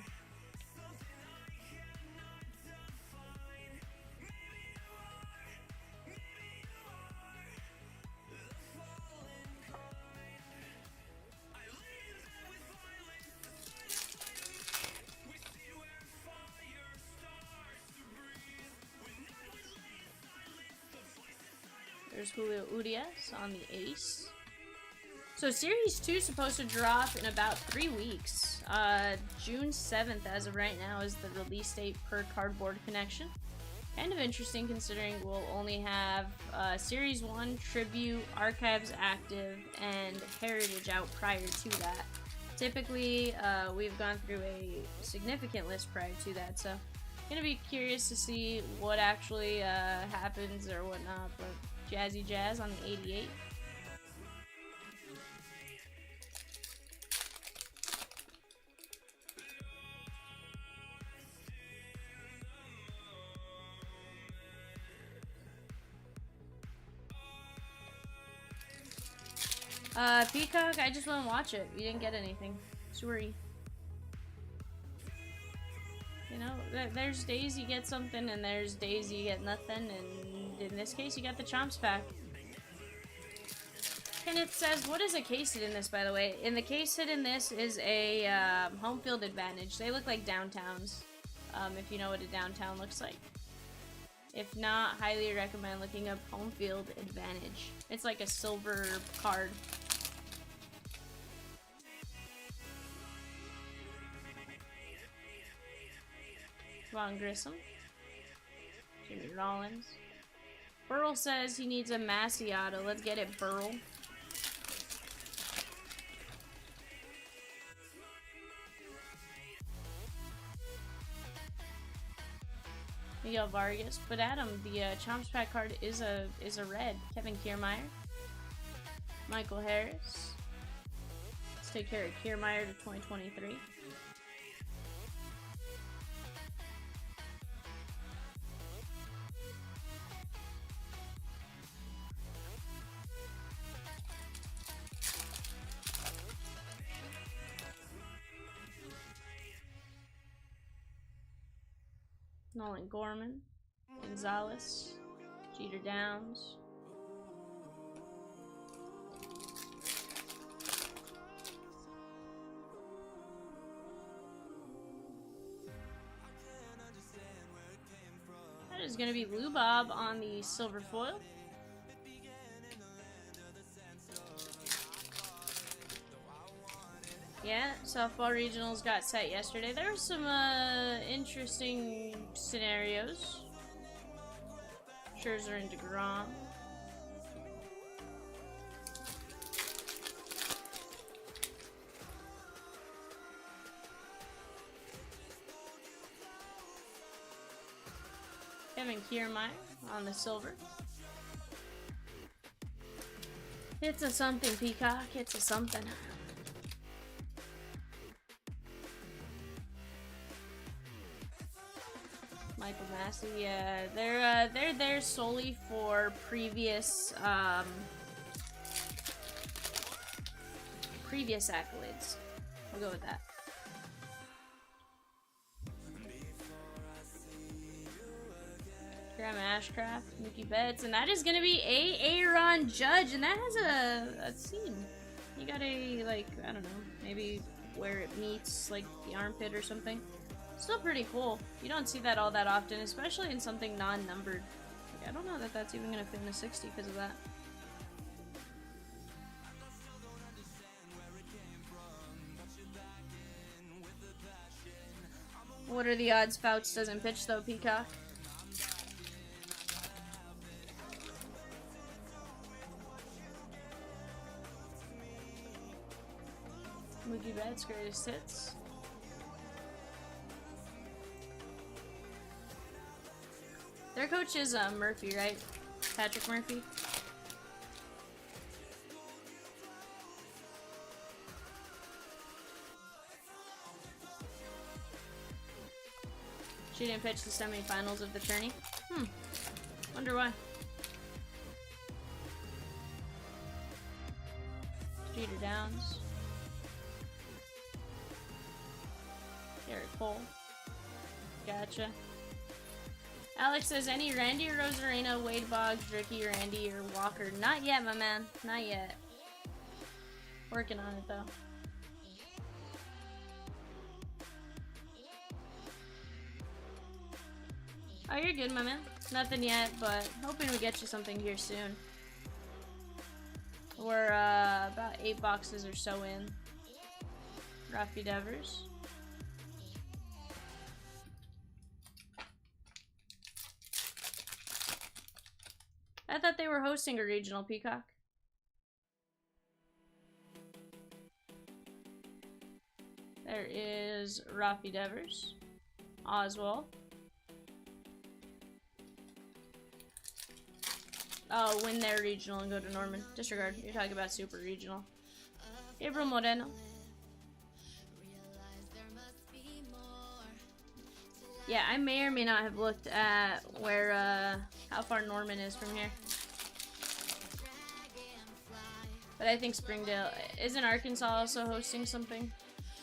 There's Julio Urias on the ace. So Series 2 is supposed to drop in about 3 weeks. June 7th, as of right now, is the release date per Cardboard Connection. Kind of interesting considering we'll only have Series 1, Tribute, Archives active, and Heritage out prior to that. Typically, we've gone through a significant list prior to that, so gonna be curious to see what actually happens or whatnot, but Jazzy Jazz on the 88. Peacock, I just wouldn't watch it. You didn't get anything. Sorry. You know, there's days you get something and there's days you get nothing, and in this case you got the Chomps pack. And it says, what is a case hit in this, by the way? In the case hit in this is a home field advantage. They look like downtowns, if you know what a downtown looks like. If not, highly recommend looking up home field advantage. It's like a silver card. Ron Grissom. Jimmy Rollins. Burl says he needs a Massey auto. Let's get it, Burl. Miguel Vargas, but Adam, the Chomps pack card is a red. Kevin Kiermaier, Michael Harris. Let's take care of Kiermaier to 2023. Nolan Gorman, Gonzalez, Jeter Downs, is going to be Lou Bob on the silver foil. Yeah, softball regionals got set yesterday. There were some interesting scenarios. Scherzer and DeGrom. Kevin Kiermaier on the silver. It's a something, Peacock. It's a something. Michael Massey, yeah, they're there solely for previous accolades. We'll go with that. Graham Ashcraft, Mookie Betts, and that is gonna be Aaron Judge, and that has a seam. You got a, like, I don't know, maybe where it meets like the armpit or something. Still pretty cool. You don't see that all that often, especially in something non-numbered. Like, I don't know that that's even gonna fit in a 60 because of that. What are the odds Fouts doesn't pitch though, Peacock? Mookie Betts, greatest hits. Their coach is Murphy, right? Patrick Murphy. She didn't pitch the semifinals of the tourney. Wonder why. Jeter Downs. Garrett Cole. Gotcha. Alex says, any Randy Rosarena, Wade Boggs, Ricky, Randy, or Walker? Not yet, my man. Not yet. Working on it, though. Oh, you're good, my man. Nothing yet, but hoping we get you something here soon. We're about 8 boxes or so in. Rafi Devers. I thought they were hosting a regional, Peacock. There is Rafi Devers. Oswald. Oh, win their regional and go to Norman. Disregard. You're talking about super regional. Gabriel Moreno. Yeah, I may or may not have looked at where, how far Norman is from here. But I think Springdale, isn't Arkansas also hosting something?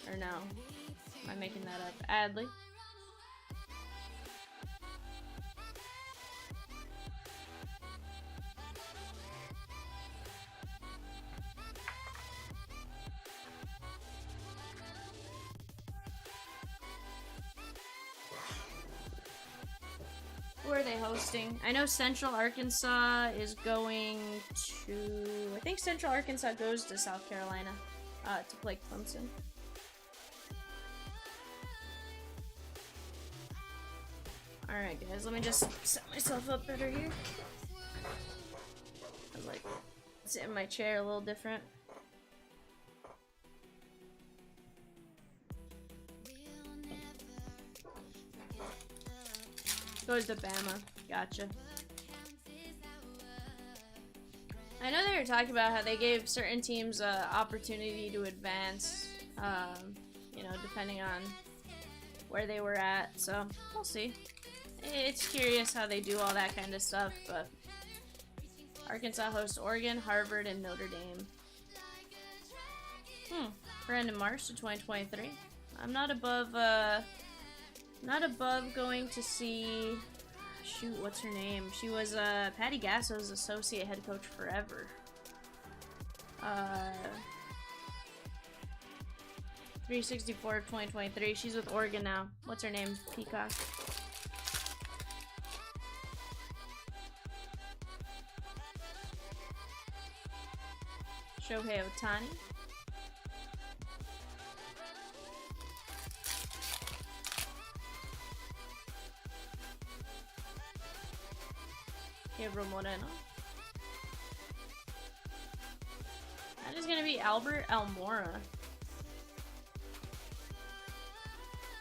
Or no? Am I making that up? Adley. Where are they hosting? I know Central Arkansas is going to... I think Central Arkansas goes to South Carolina to play Clemson. Alright guys, let me just set myself up better here. I like sit in my chair a little different. Goes to Bama. Gotcha. I know they were talking about how they gave certain teams an opportunity to advance, you know, depending on where they were at, so we'll see. It's curious how they do all that kind of stuff, but Arkansas hosts Oregon, Harvard, and Notre Dame. Brandon Marsh to 2023. I'm not above going to see, shoot, what's her name? She was Patty Gasso's associate head coach forever. 364 of 2023. She's with Oregon now. What's her name? Peacock. Shohei Ohtani. Gabriel Moreno. That is gonna be Albert Almora.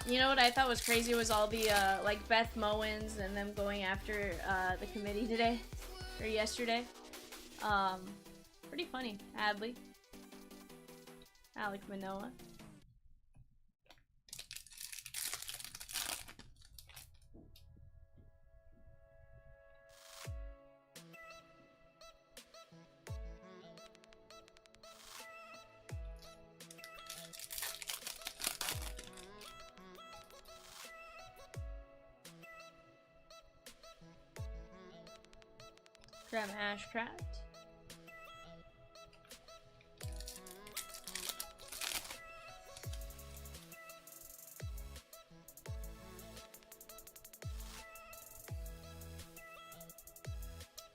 You know what I thought was crazy was all the like Beth Mowins and them going after the committee today or yesterday. Pretty funny. Adley, Alek Manoah. Graham Ashcraft.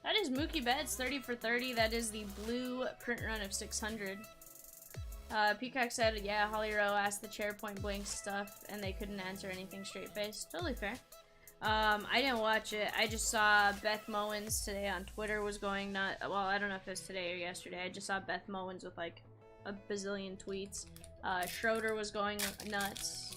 That is Mookie Betts, 30 for 30. That is the blue print run of 600. Peacock said, yeah, Holly Rowe asked the chair point blank stuff, and they couldn't answer anything straight-faced. Totally fair. I didn't watch it. I just saw Beth Mowins today on Twitter was going nuts. Well, I don't know if it was today or yesterday. I just saw Beth Mowins with like a bazillion tweets. Schroeder was going nuts.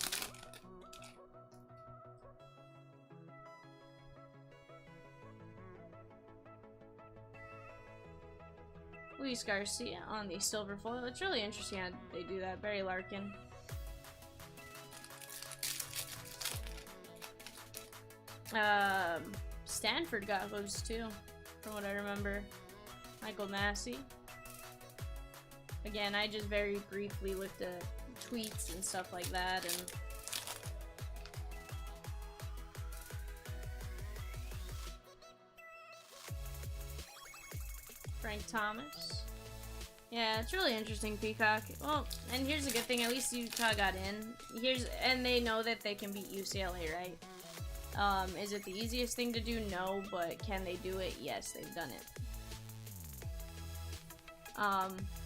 Luis Garcia on the silver foil. It's really interesting how they do that. Barry Larkin. Stanford got those too, from what I remember. Michael Massey. Again, I just very briefly looked at tweets and stuff like that, and Frank Thomas. Yeah, it's really interesting, Peacock. Well, and here's a good thing, at least Utah got in. And they know that they can beat UCLA, right? Is it the easiest thing to do? No, but can they do it? Yes, they've done it.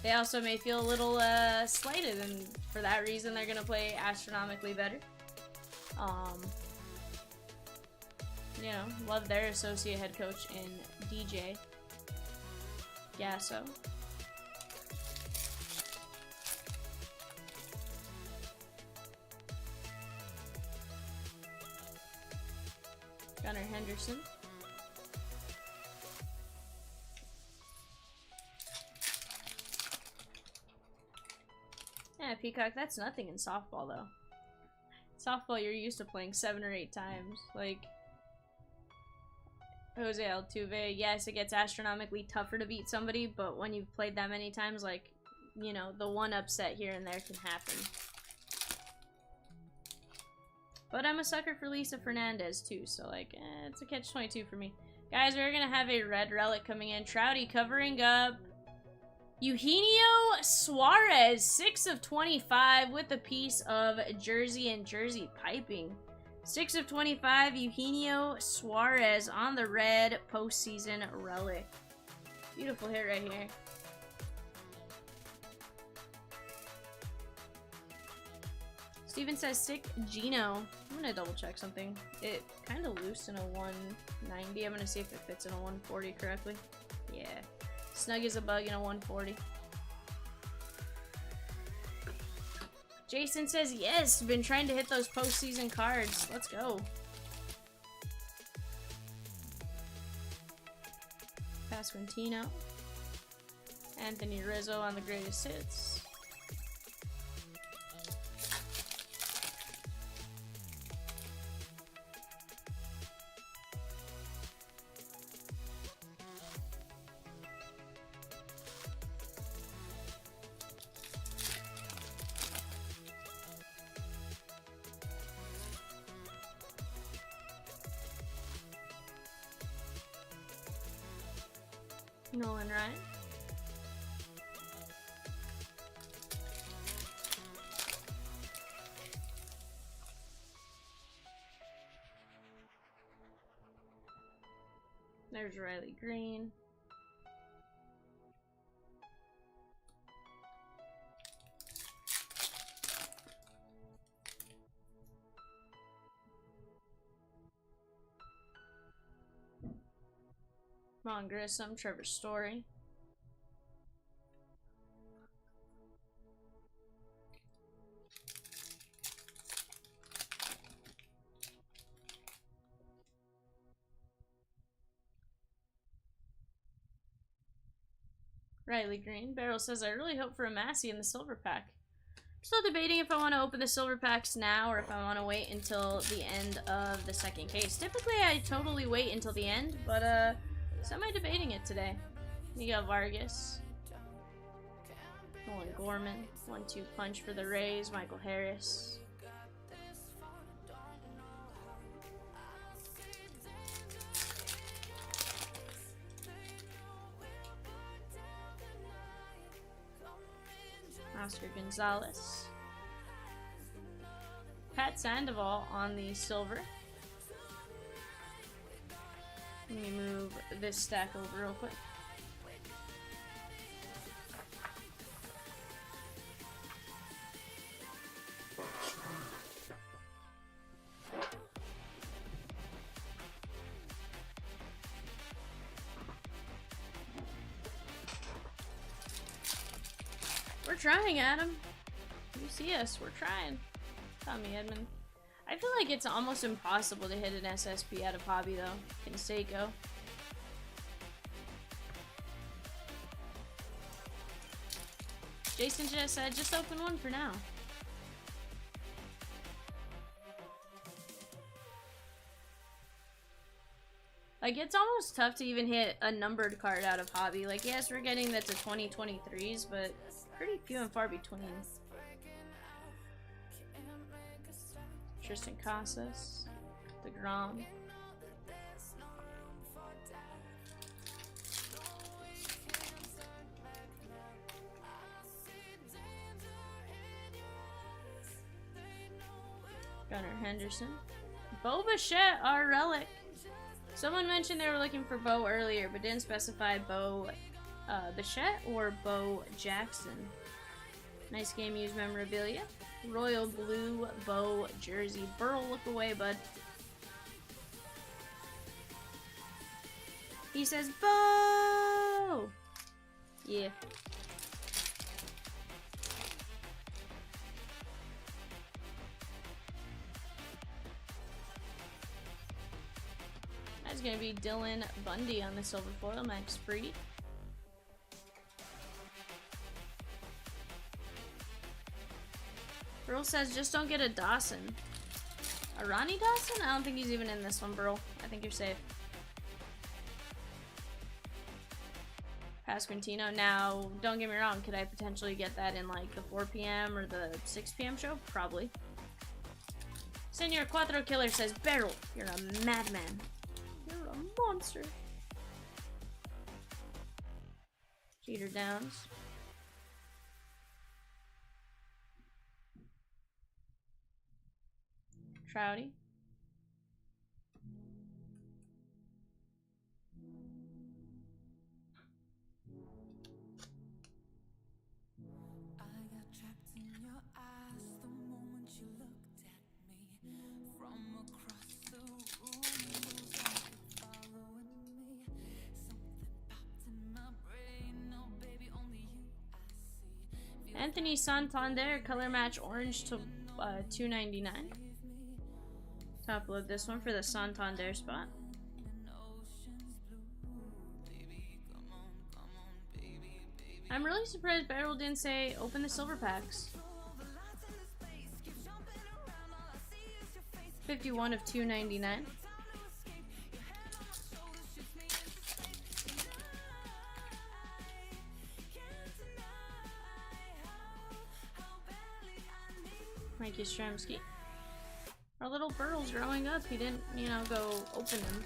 They also may feel a little slighted, and for that reason they're gonna play astronomically better. You know, love their associate head coach in DJ Gasso. Gunnar Henderson. Yeah, Peacock, that's nothing in softball, though. Softball, you're used to playing 7 or 8 times. Like, Jose Altuve, yes, it gets astronomically tougher to beat somebody, but when you've played that many times, like, you know, the one upset here and there can happen. But I'm a sucker for Lisa Fernandez, too, so, like, it's a catch-22 for me. Guys, we're gonna have a red relic coming in. Trouty covering up Eugenio Suarez, 6 of 25 with a piece of jersey and jersey piping. 6 of 25, Eugenio Suarez on the red postseason relic. Beautiful hit right here. Steven says, sick Gino. I'm gonna double check something. It kind of loose in a 190. I'm gonna see if it fits in a 140 correctly. Yeah. Snug as a bug in a 140. Jason says, yes, been trying to hit those postseason cards. Let's go. Pasquantino. Anthony Rizzo on the greatest hits. Nolan Ryan. There's Riley Green. Come on, Grissom, Trevor Story. Riley Green. Barrel says, I really hope for a Massey in the silver pack. I'm still debating if I want to open the silver packs now or if I want to wait until the end of the second case. Typically, I totally wait until the end, but semi-debating it today. Miguel Vargas. Nolan Gorman. 1-2 punch for the Rays. Michael Harris. Oscar Gonzalez. Pat Sandoval on the silver. Let me move this stack over real quick. We're trying, Adam. You see us, we're trying. Tommy Edmond. I feel like it's almost impossible to hit an SSP out of hobby though. Canseco. Jason just said, just open one for now. Like, it's almost tough to even hit a numbered card out of hobby. Like, yes, we're getting that to 2023s, but pretty few and far between. Tristan Casas, DeGrom. Gunnar Henderson. Bo Bichette, our relic. Someone mentioned they were looking for Bo earlier, but didn't specify Bo Bichette or Bo Jackson. Nice game used memorabilia. Royal blue Bo jersey. Burl, look away, bud. He says, Bo! Yeah. That's gonna be Dylan Bundy on the silver foil. Max Fried. Burl says, just don't get a Dawson. A Ronnie Dawson? I don't think he's even in this one, Burl. I think you're safe. Pasquantino. Now, don't get me wrong, could I potentially get that in like the 4 p.m. or the 6 p.m. show? Probably. Senor Cuatro Killer says, Barrel, you're a madman. You're a monster. Jeter Downs. Trouty. I got trapped in your eyes the moment you looked at me from across the room. Following me, something popped in my brain. No, baby, only you I see. Anthony Santander, color match orange to $2.99. Top load this one for the Santander spot. I'm really surprised Barrel didn't say open the silver packs. 51 of 299. Mikey Yastrzemski. Our little Burl's growing up. He didn't, you know, go open them.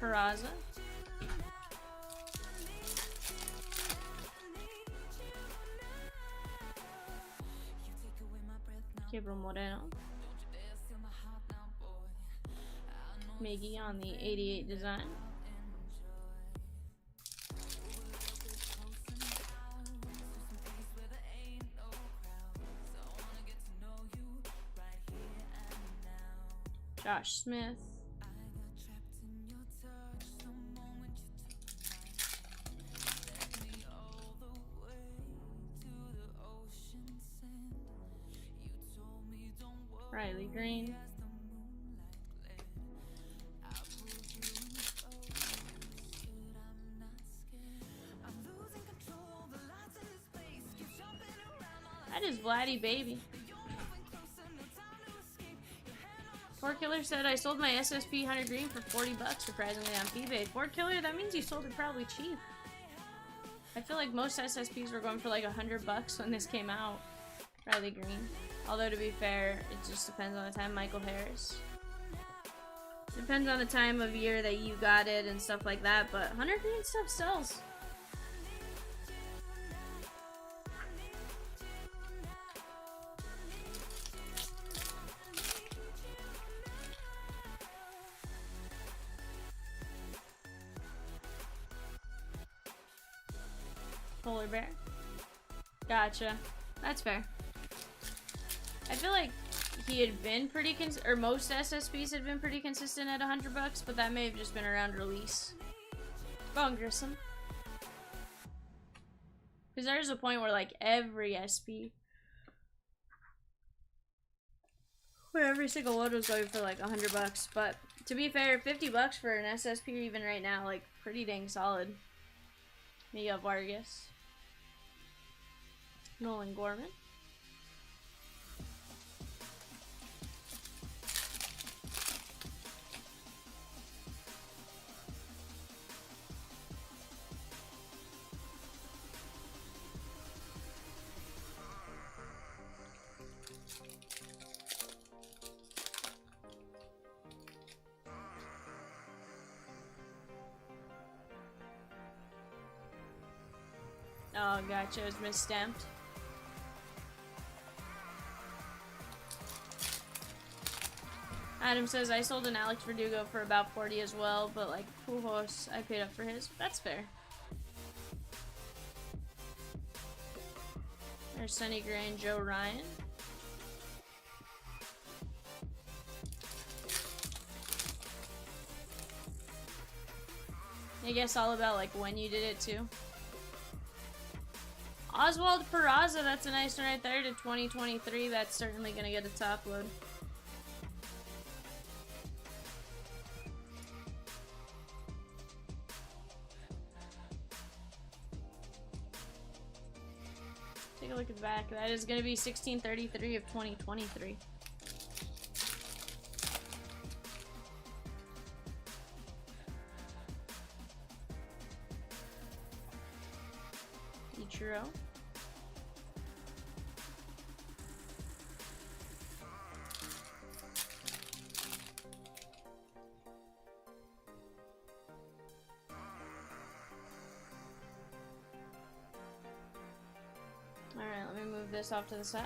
Peraza. Gabriel Moreno. Miggy on the 88 design. Josh Smith. Riley Green. That is Vladdy Baby. Ford Killer said I sold my SSP 100 green for 40 bucks surprisingly on eBay. Ford Killer, that means you sold it probably cheap. I feel like most SSPs were going for like 100 bucks when this came out. Riley Green. Although to be fair, it just depends on the time. Michael Harris. Depends on the time of year that you got it and stuff like that, but 100 green stuff sells. Polar bear. Gotcha. That's fair. I feel like he had been pretty or most SSPs had been pretty consistent at 100 bucks, but that may have just been around release. Go on, Grissom. Because there's a point where like every SP, where every single one was going for like 100 bucks. But to be fair, 50 bucks for an SSP even right now, like pretty dang solid. Miguel Vargas. Nolan Gorman. Oh, gotcha. It was misstamped. Adam says, I sold an Alex Verdugo for about 40 as well, but like Pujols, I paid up for his. That's fair. There's Sonny Gray and Joe Ryan. I guess all about like when you did it too. Oswald Peraza, that's a nice one right there to 2023. That's certainly gonna get a top load. Take a look at the back. That is gonna be 1633 of 2023. Ichiro. Alright, let me move this off to the side.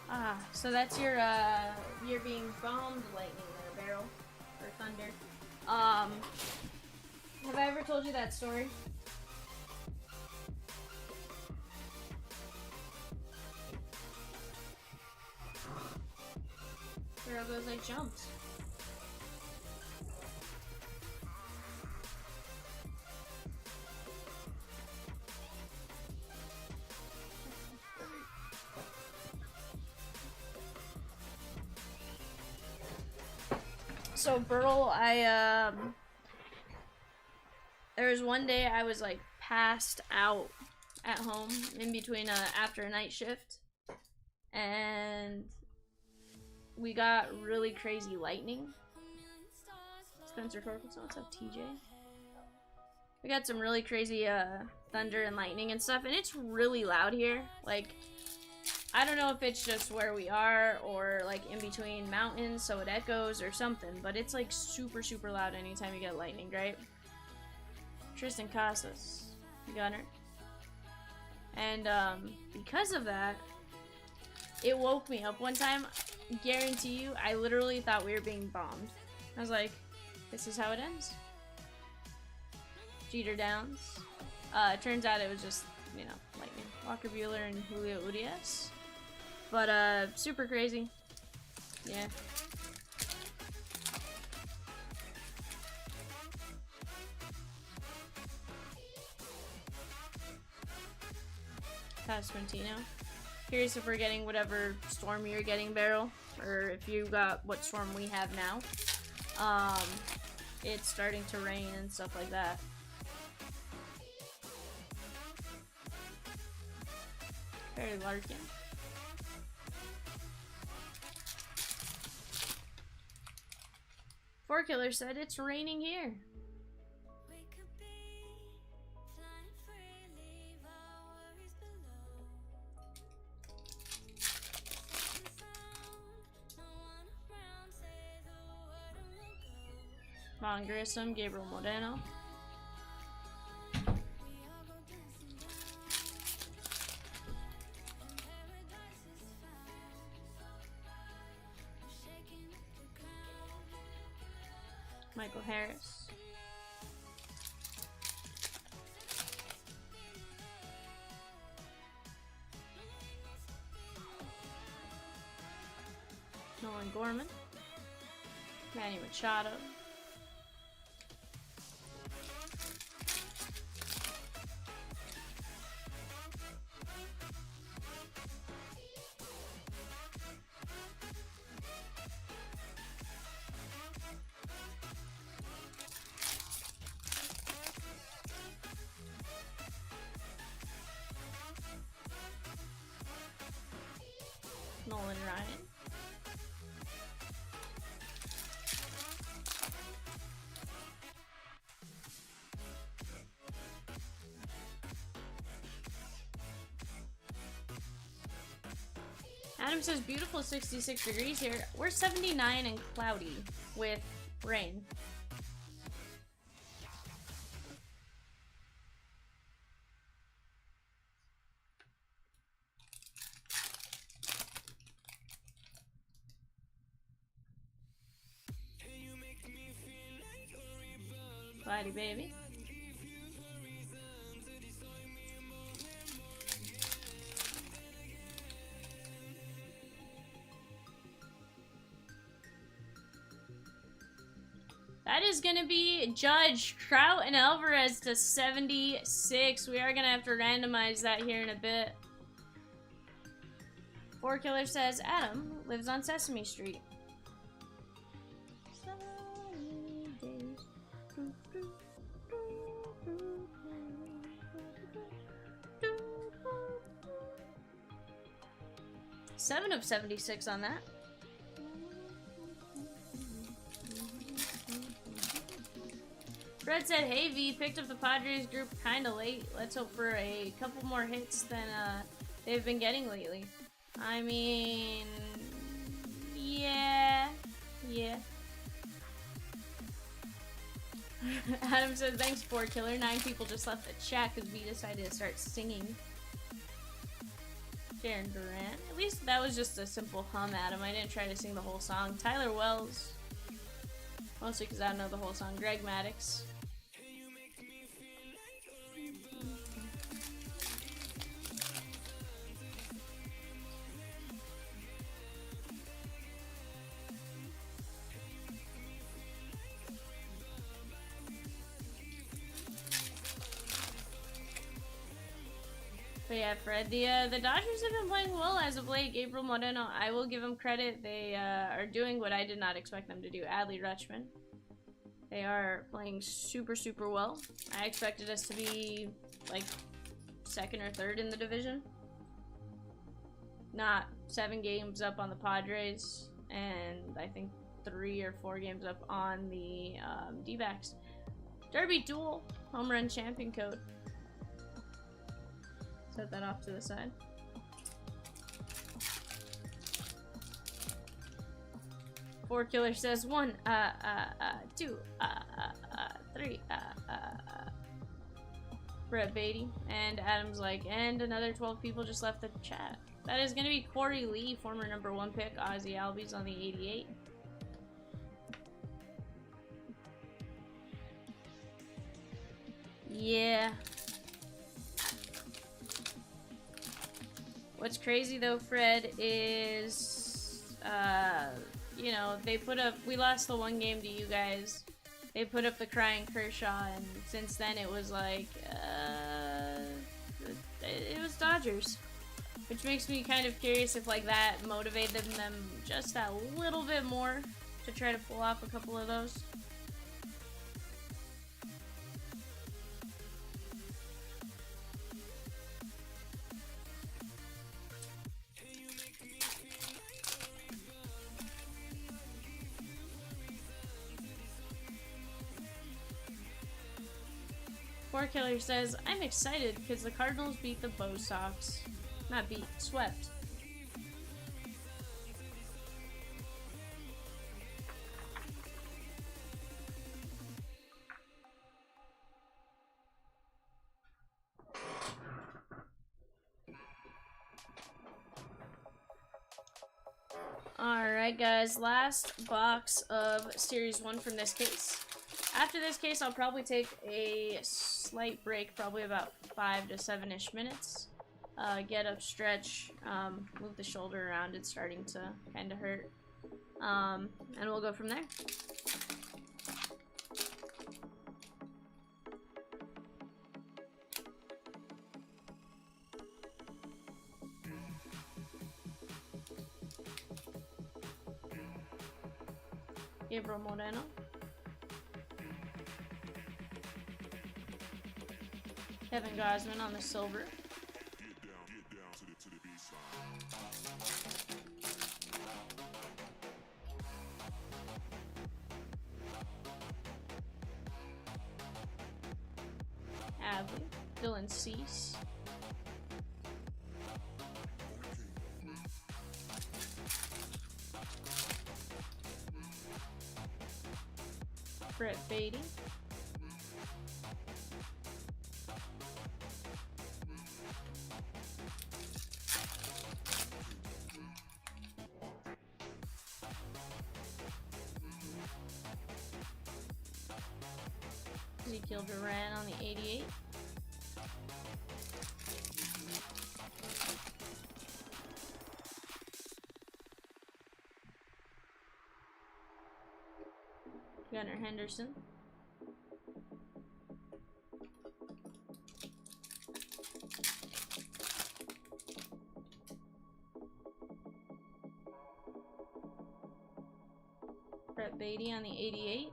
Ah, so that's your you're being bombed lightning there, Barrel. Or thunder. Have I ever told you that story? Barrel goes like jumped. So Burl, there was one day I was like passed out at home in between after a night shift, and we got really crazy lightning. Spencer Torkelson, what's up, TJ? We got some really crazy thunder and lightning and stuff, and it's really loud here. Like, I don't know if it's just where we are or like in between mountains so it echoes or something, but it's like super, super loud anytime you get lightning, right? Tristan Casas, Gunner. And because of that, it woke me up one time. Guarantee you, I literally thought we were being bombed. I was like, this is how it ends. Jeter Downs. It turns out it was just, you know, lightning. Walker Buehler and Julio Urias. But, super crazy. Yeah. Pasquantino. Curious if we're getting whatever storm you're getting, Barrel, or if you got what storm we have now. It's starting to rain and stuff like that. Very Larkin. Four Killer said it's raining here. We could be flying free, leave our worries below. Safe and sound, no one around, say the word and we'll go. Von Grissom, Gabriel Moreno. We all go dancing down, and paradise is found. We're shaking up the ground. Michael Harris. Nolan Gorman. Manny Machado. Nolan Ryan. Adam says beautiful 66 degrees here. We're 79 and cloudy with rain. Cloudy baby. That is going to be Judge Trout and Alvarez to 76. We are going to have to randomize that here in a bit. Four Killer says Adam lives on Sesame Street. Sunny days. 7 of 76 on that. Fred said, hey V, picked up the Padres group kinda late. Let's hope for a couple more hits than they've been getting lately. I mean, yeah. Adam said, thanks, Four Killer. 9 people just left the chat because V decided to start singing. Darren Durant. At least that was just a simple hum, Adam. I didn't try to sing the whole song. Tyler Wells. Mostly because I don't know the whole song. Greg Maddux. But yeah, Fred, the Dodgers have been playing well as of late. Gabriel Moreno, I will give them credit. They are doing what I did not expect them to do. Adley Rutschman. They are playing super, super well. I expected us to be, like, 2nd or 3rd in the division. Not 7 games up on the Padres, and I think 3 or 4 games up on the D-backs. Derby Duel, home run champion code. Set that off to the side. Four Killer says 1, 2, 3, Brett Beatty. And Adam's like, and another 12 people just left the chat. That is going to be Corey Lee, former #1 pick. Ozzy Albies on the 88. Yeah. What's crazy though, Fred, is you know, they put up, we lost the one game to you guys. They put up the crying Kershaw, and since then it was like it was Dodgers. Which makes me kind of curious if like that motivated them just that little bit more to try to pull off a couple of those. Poor Killer says, I'm excited because the Cardinals beat the Bo Sox. Not beat, swept. Alright guys, last box of Series 1 from this case. After this case, I'll probably take a slight break, probably about 5 to 7-ish minutes. Get up, stretch, move the shoulder around, it's starting to kind of hurt. And we'll go from there. Gabriel Moreno. Kevin Gausman on the silver. Adley, Dylan Cease. Brett Beatty. Ezekiel Duran on the 88. Gunnar Henderson. Brett Beatty on the 88.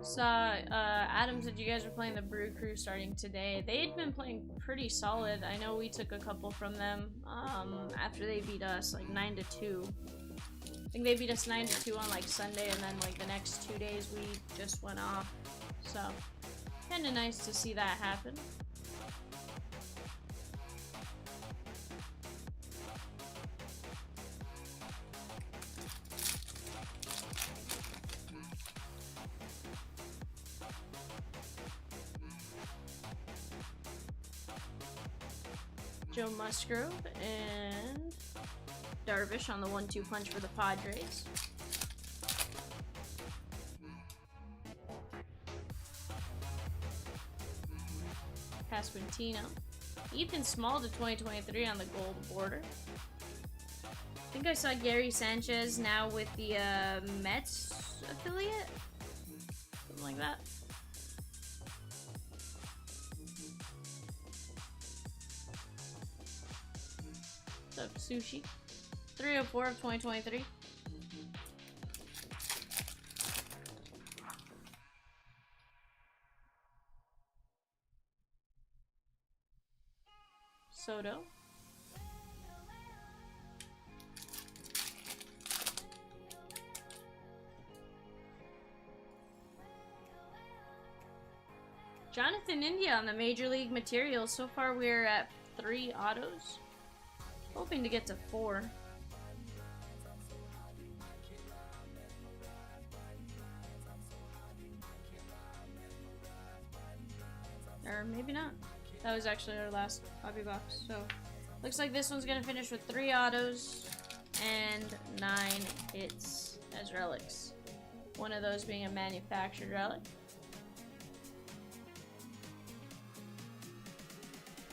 Saw Adam said you guys were playing the Brew Crew starting today. They'd been playing pretty solid. I know we took a couple from them after they beat us like 9-2. I think they beat us 9-2 on like Sunday, and then like the next 2 days we just went off. So kind of nice to see that happen. Joe Musgrove and Darvish on the 1-2 punch for the Padres. Pasquantino. Ethan Small to 2023 on the gold border. I think I saw Gary Sanchez now with the Mets affiliate. Something like that. Sushi. 304 of 2023. Soto. Jonathan India on the Major League materials. So far we're at 3 autos. Hoping to get to 4. Or maybe not. That was actually our last hobby box. So looks like this one's gonna finish with 3 autos and 9 hits as relics. One of those being a manufactured relic.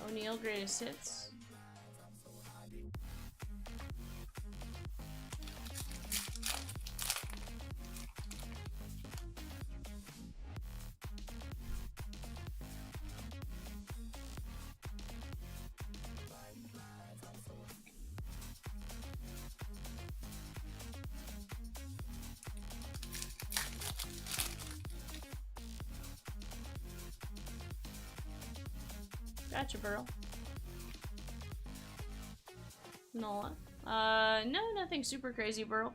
O'Neal greatest hits. Gotcha, Burl. Nola. No, nothing super crazy, Burl.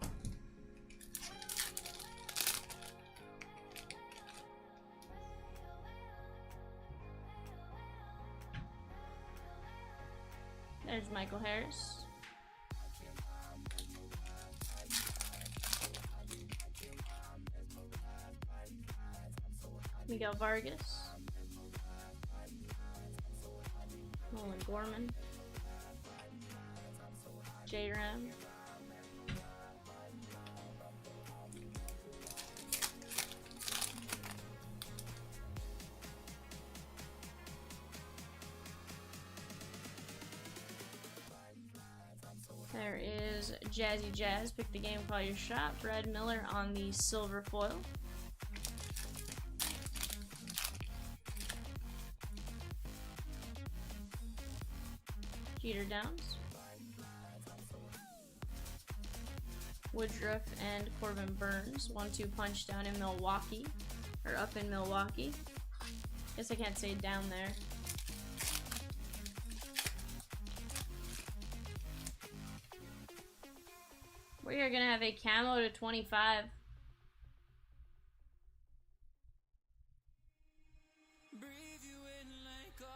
There's Michael Harris. Miguel Vargas. Nolan Gorman. J-Ram. There is Jazzy Jazz. Pick the game, call your shot. Brad Miller on the silver foil. Jeter Downs. Woodruff and Corbin Burns. 1-2 punch down in Milwaukee. Or up in Milwaukee. Guess I can't say down there. We are gonna have a camo to 25.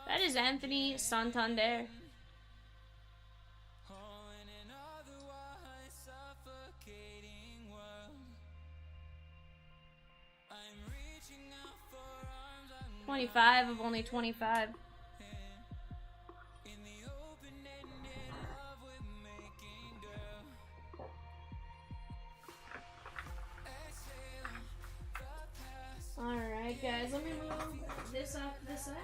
That is Anthony Santander. $25 of only 25. Alright guys, let me move this off to the side.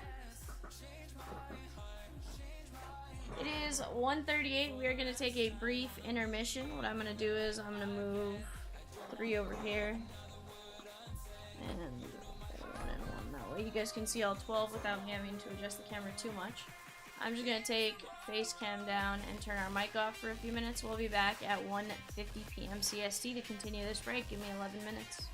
It is 1:38. We are going to take a brief intermission. What I'm going to do is I'm going to move 3 over here. And 1 and 1. That way you guys can see all 12 without me having to adjust the camera too much. I'm just going to take face cam down and turn our mic off for a few minutes. We'll be back at 1:50 p.m. CST to continue this break. Give me 11 minutes.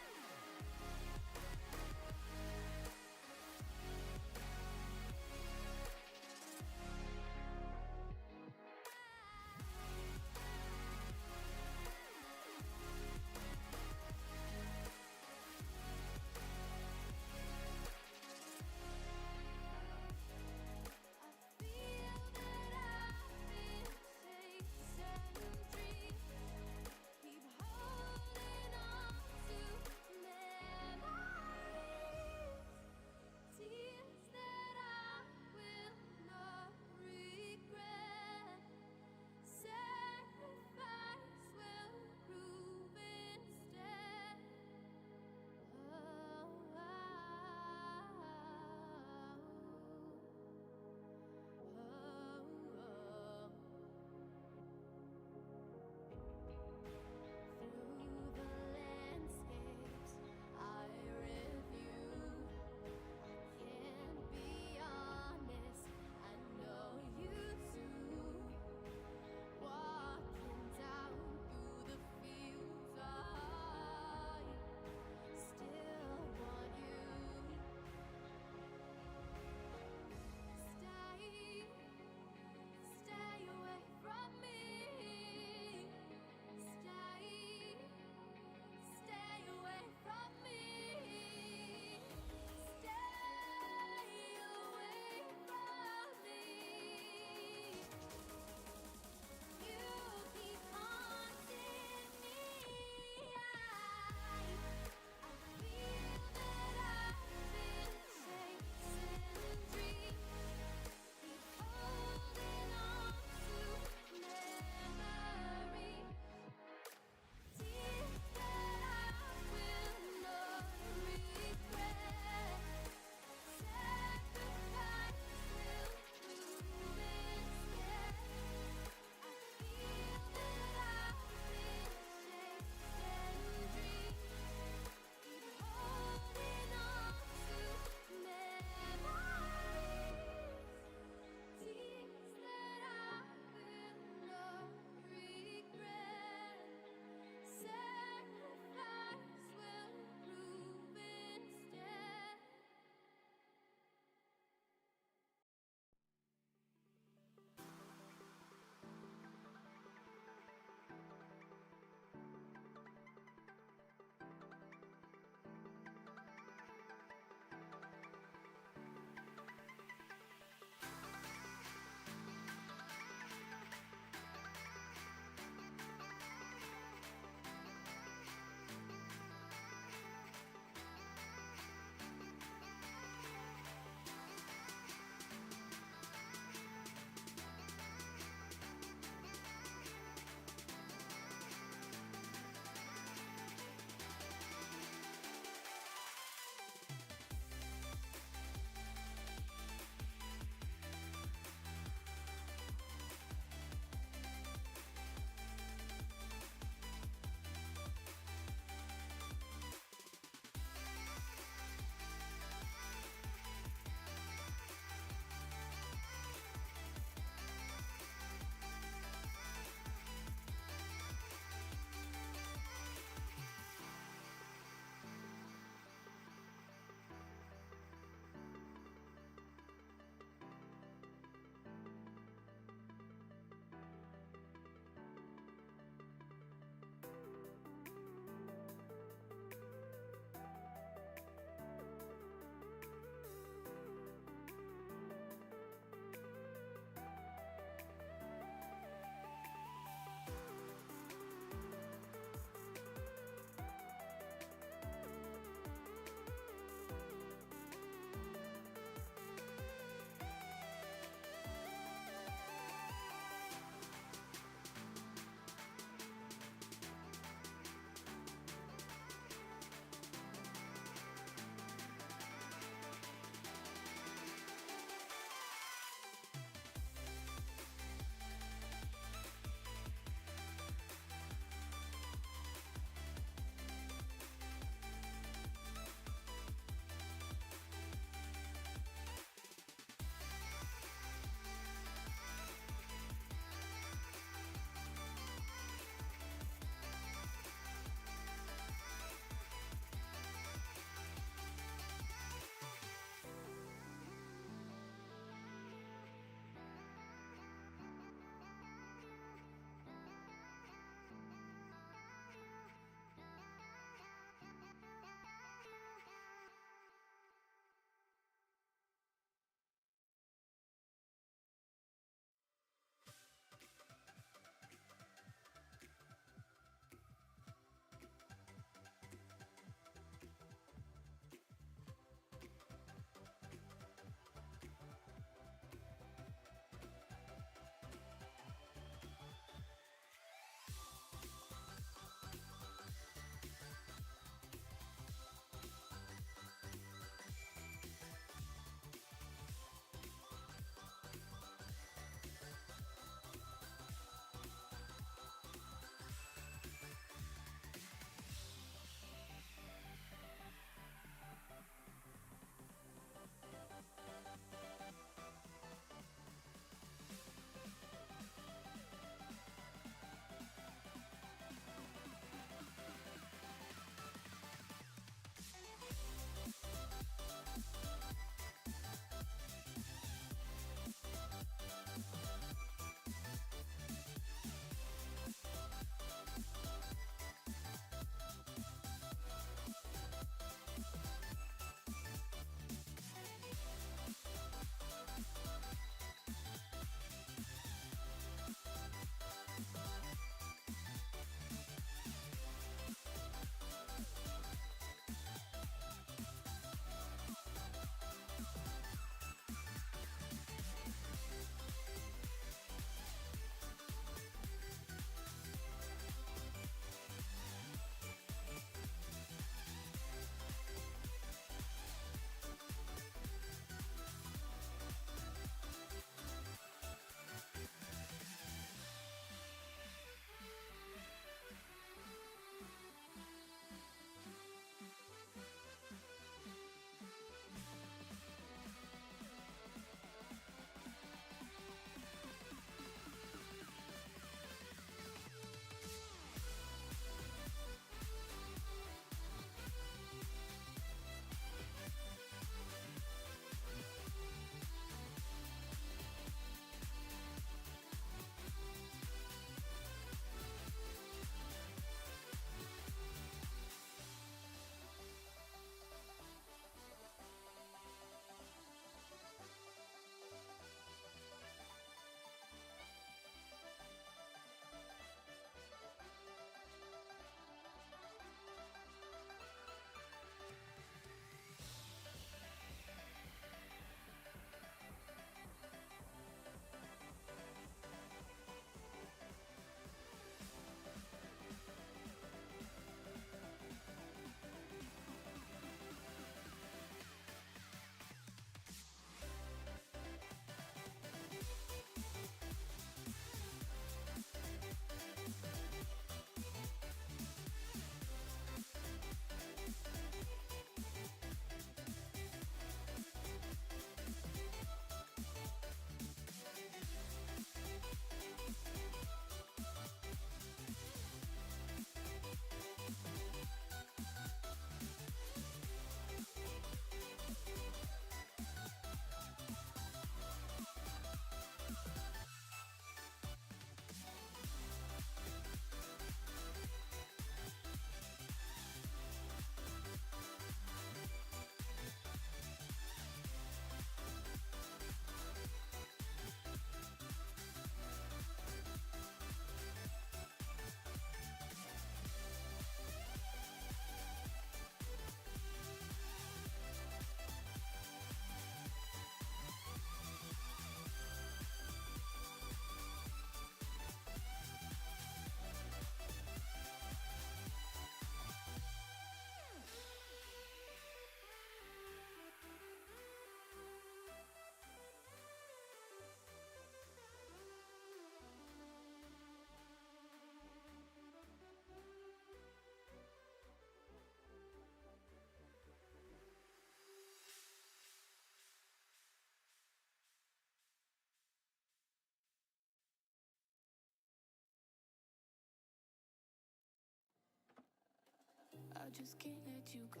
just can't let you go.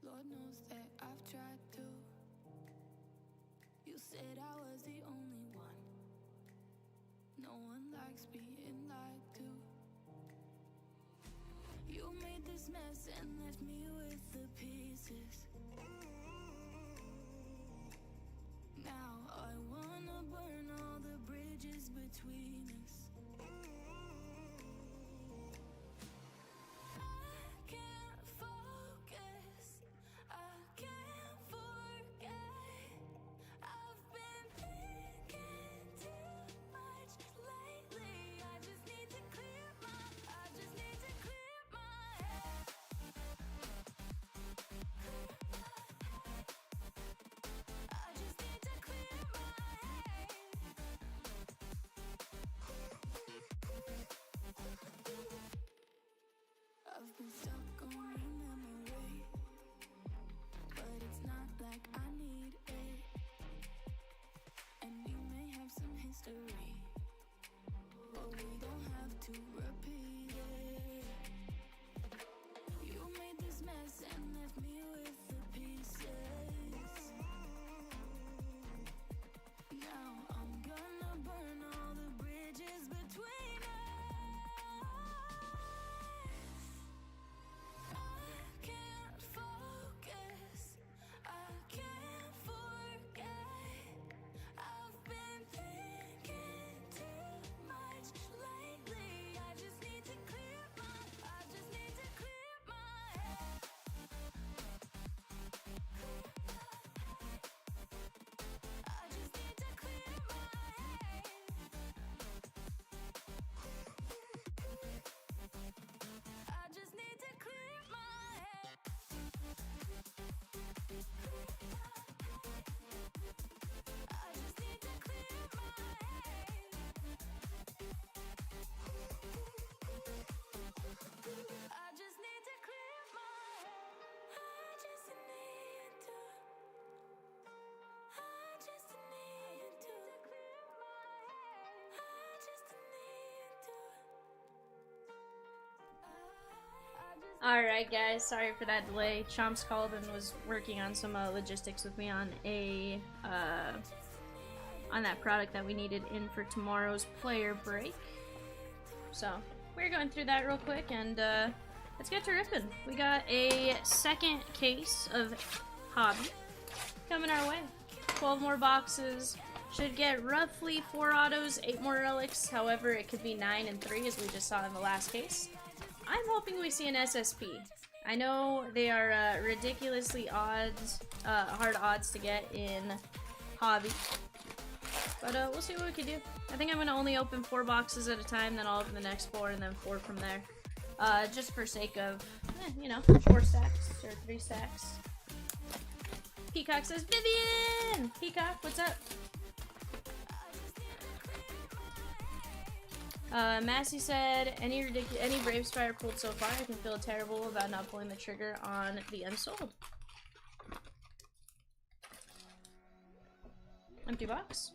Lord knows that I've tried to. You said I was the only one. No one likes being lied to. You made this mess and left me with the pieces. Now I wanna burn all the bridges between us. I can't focus, I can't forget. I've been thinking too much lately. I just need to clear my head. I just need to clear my head. I've been stuck on your memory, but it's not like I need it. And we may have some history, but we don't have to repeat it. You made this mess and left me with the pieces. Now I'm gonna burn all the bridges between us. I can't focus, I can't forget. I've been thinking too much lately. I just need to clear my head. I just need to clear my head. I just need to clear my head. I just need to clear my head. I just need to clear my head. I just need to. I just need to clear my head. I just need to. Alright guys, sorry for that delay. Chomps called and was working on some logistics with me on a on that product that we needed in for tomorrow's player break. So we're going through that real quick and let's get to ripping. We got a second case of Hobby coming our way. 12 more boxes. Should get roughly 4 autos, 8 more relics. However, it could be 9 and 3 as we just saw in the last case. I'm hoping we see an SSP. I know they are ridiculously hard odds to get in Hobby. But we'll see what we can do. I think I'm going to only open 4 boxes at a time, then I'll open the next 4 and then 4 from there. Just for sake of, you know, 4 stacks or 3 stacks. Peacock says, Vivian! Peacock, what's up? Massey said, any Bravespire pulled so far, I can feel terrible about not pulling the trigger on the unsold. Empty box.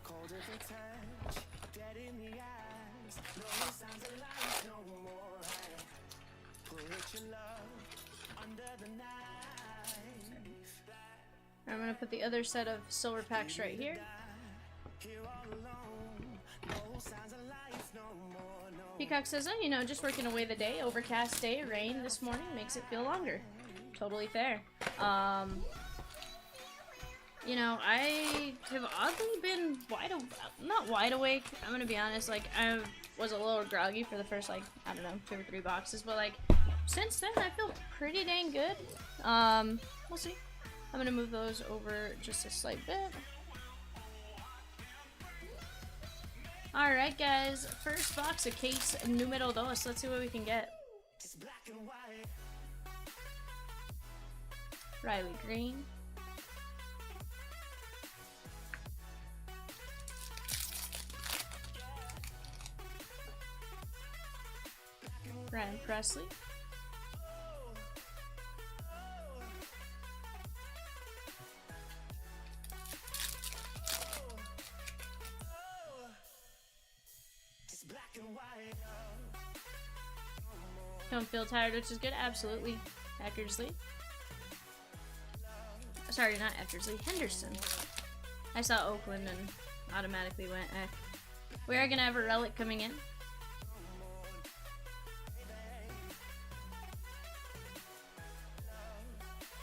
Cold as a touch, dead in the eyes. No signs of life no more. Put your love under the knife. I'm gonna put the other set of silver packs right here. Here all alone. No signs of life no more. No. Peacock says, oh, you know, just working away the day. Overcast day, rain this morning makes it feel longer. Totally fair. You know, I have oddly been not wide awake. I'm gonna be honest, like, I was a little groggy for the first, like, I don't know, 2 or 3 boxes, but, like, since then, I feel pretty dang good. We'll see. I'm gonna move those over just a slight bit. Alright, guys, first box of case numero dos. Let's see what we can get. It's black and white. Riley Green. Ryan Presley. Don't feel tired, which is good. Absolutely. Eckersley. Sorry, not Eckersley. Henderson. I saw Oakland and automatically went Eck. We are going to have a relic coming in.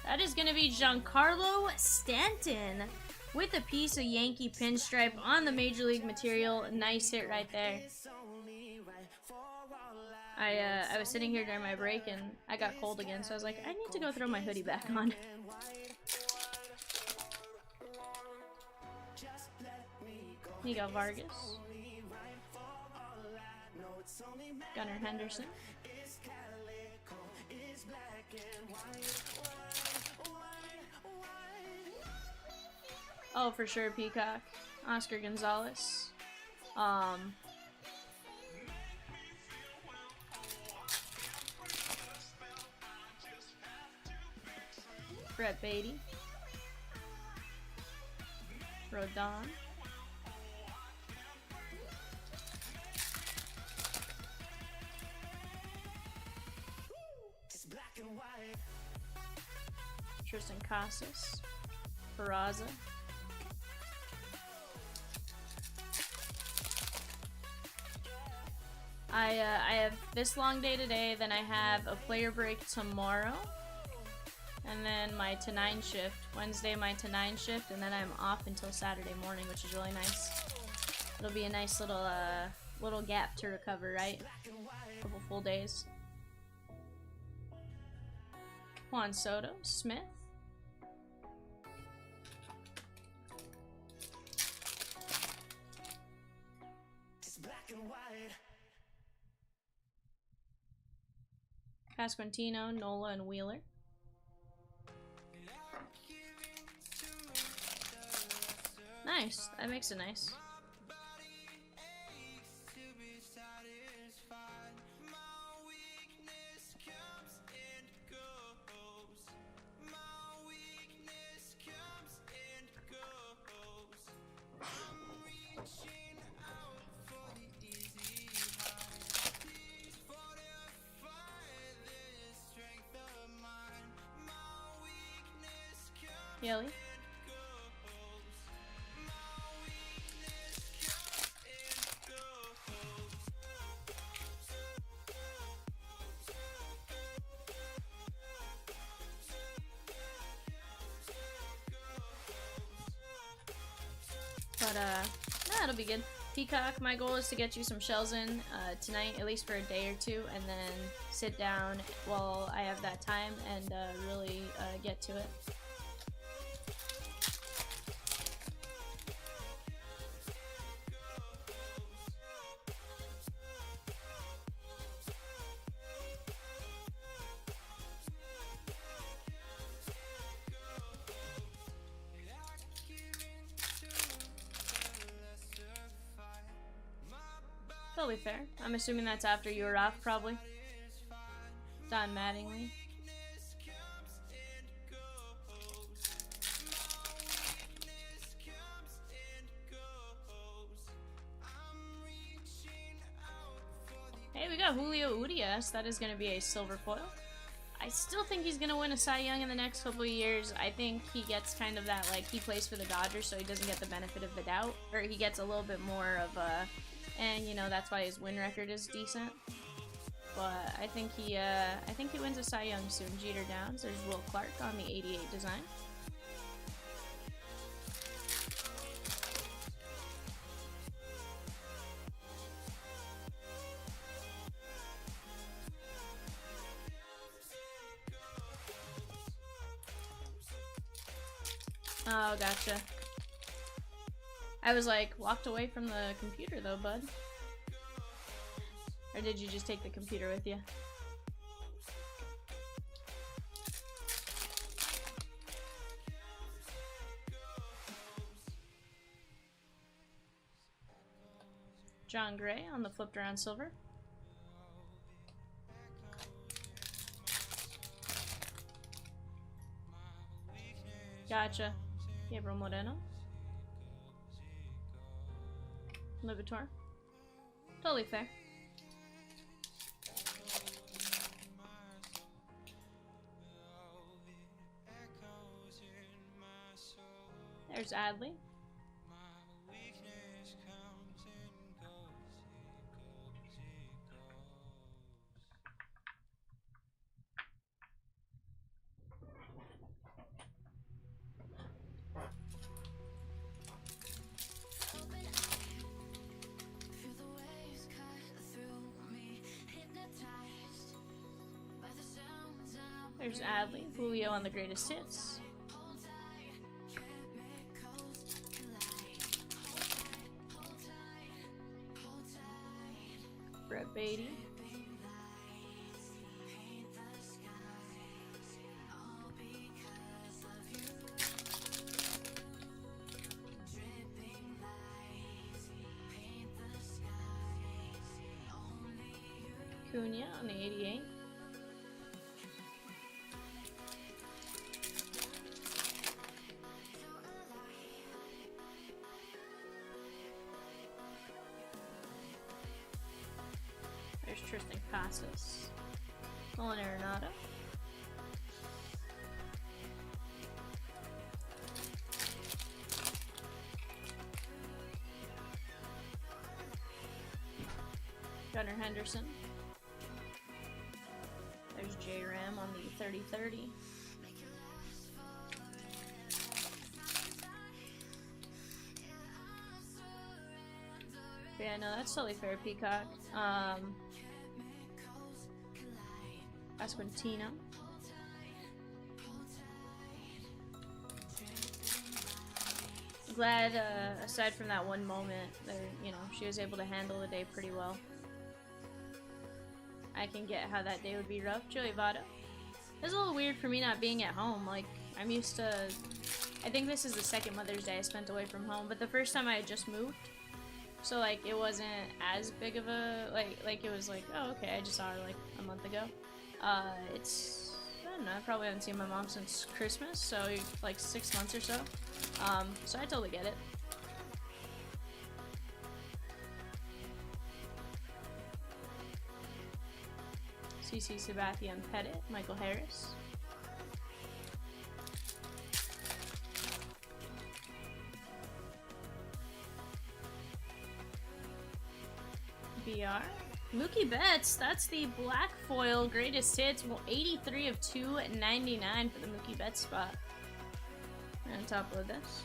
That is going to be Giancarlo Stanton with a piece of Yankee pinstripe on the Major League material. Nice hit right there. I was sitting here during my break and I got cold again, so I was like, I need to go throw my hoodie back on. Miguel Vargas. Gunnar Henderson. Oh, for sure, Peacock. Oscar Gonzalez. Brett Beatty. Rodon. Tristan Casas. Peraza. I have this long day today, then I have a player break tomorrow, and then my to 9 shift. Wednesday my to 9 shift, and then I'm off until Saturday morning, which is really nice. It'll be a nice little gap to recover, right? A couple full days. Juan Soto, Smith. Pasquantino, Nola, and Wheeler. Nice. That makes it nice. Yelly. But it'll be good. Peacock, my goal is to get you some shells in tonight, at least for a day or two, and then sit down while I have that time and really get to it. Totally fair. I'm assuming that's after you were off, probably. Don Mattingly. Hey, we got Julio Urias. That is going to be a silver foil. I still think he's going to win a Cy Young in the next couple of years. I think he gets kind of that, like, he plays for the Dodgers, so he doesn't get the benefit of the doubt. Or he gets a little bit more of a... And, you know, that's why his win record is decent. But I think he wins a Cy Young soon. Jeter Downs. There's Will Clark on the 88 design. Oh, gotcha. I was like, walked away from the computer though, bud. Or did you just take the computer with you? John Gray on the flipped around silver. Gotcha. Gabriel Moreno. Libitor. Totally fair. There's Adley. Feel the waves cut through me, hypnotized by the sounds I'm There's Adley. Julio on the greatest hits. hold tight, chemicals collide. Hold tight, hold tight. Brett Beatty. Dripping lights paint the skies, all because of you. Dripping lights paint the skies, only you. Cunha on the 88. There's Tristan Casas. Nolan Arenado. Gunnar Henderson. There's J Ram on the 30-30. Yeah, no, that's totally fair, Peacock. Esquintino. Glad, aside from that one moment, you know, she was able to handle the day pretty well. I can get how that day would be rough. Joey Votto. It's a little weird for me not being at home. Like, I'm used to... I think this is the second Mother's Day I spent away from home, but the first time I had just moved. So, like, it wasn't as big of a... Like, it was like, oh, okay, I just saw her, like, a month ago. It's... I don't know, I probably haven't seen my mom since Christmas, so, like, 6 months or so. So I totally get it. CC Sabathia Pettit, Michael Harris. BR. Mookie Betts, that's the black foil greatest hits. Well, 83 of 299 for the Mookie Betts spot. I'm gonna top load this.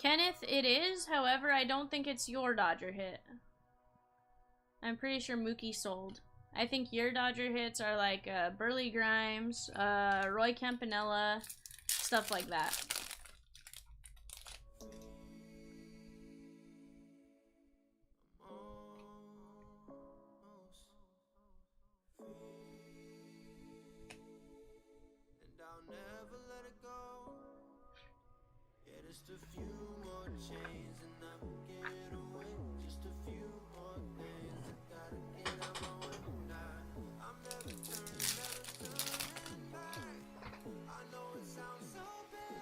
Kenneth, it is. However, I don't think it's your Dodger hit. I'm pretty sure Mookie sold. I think your Dodger hits are like Burley Grimes, Roy Campanella, stuff like that. And I'll never let it go. Yeah, just a few more chains and I will get away. Just a few more things I gotta get out my way. Nah, I'm never turning back. I know it sounds so bad,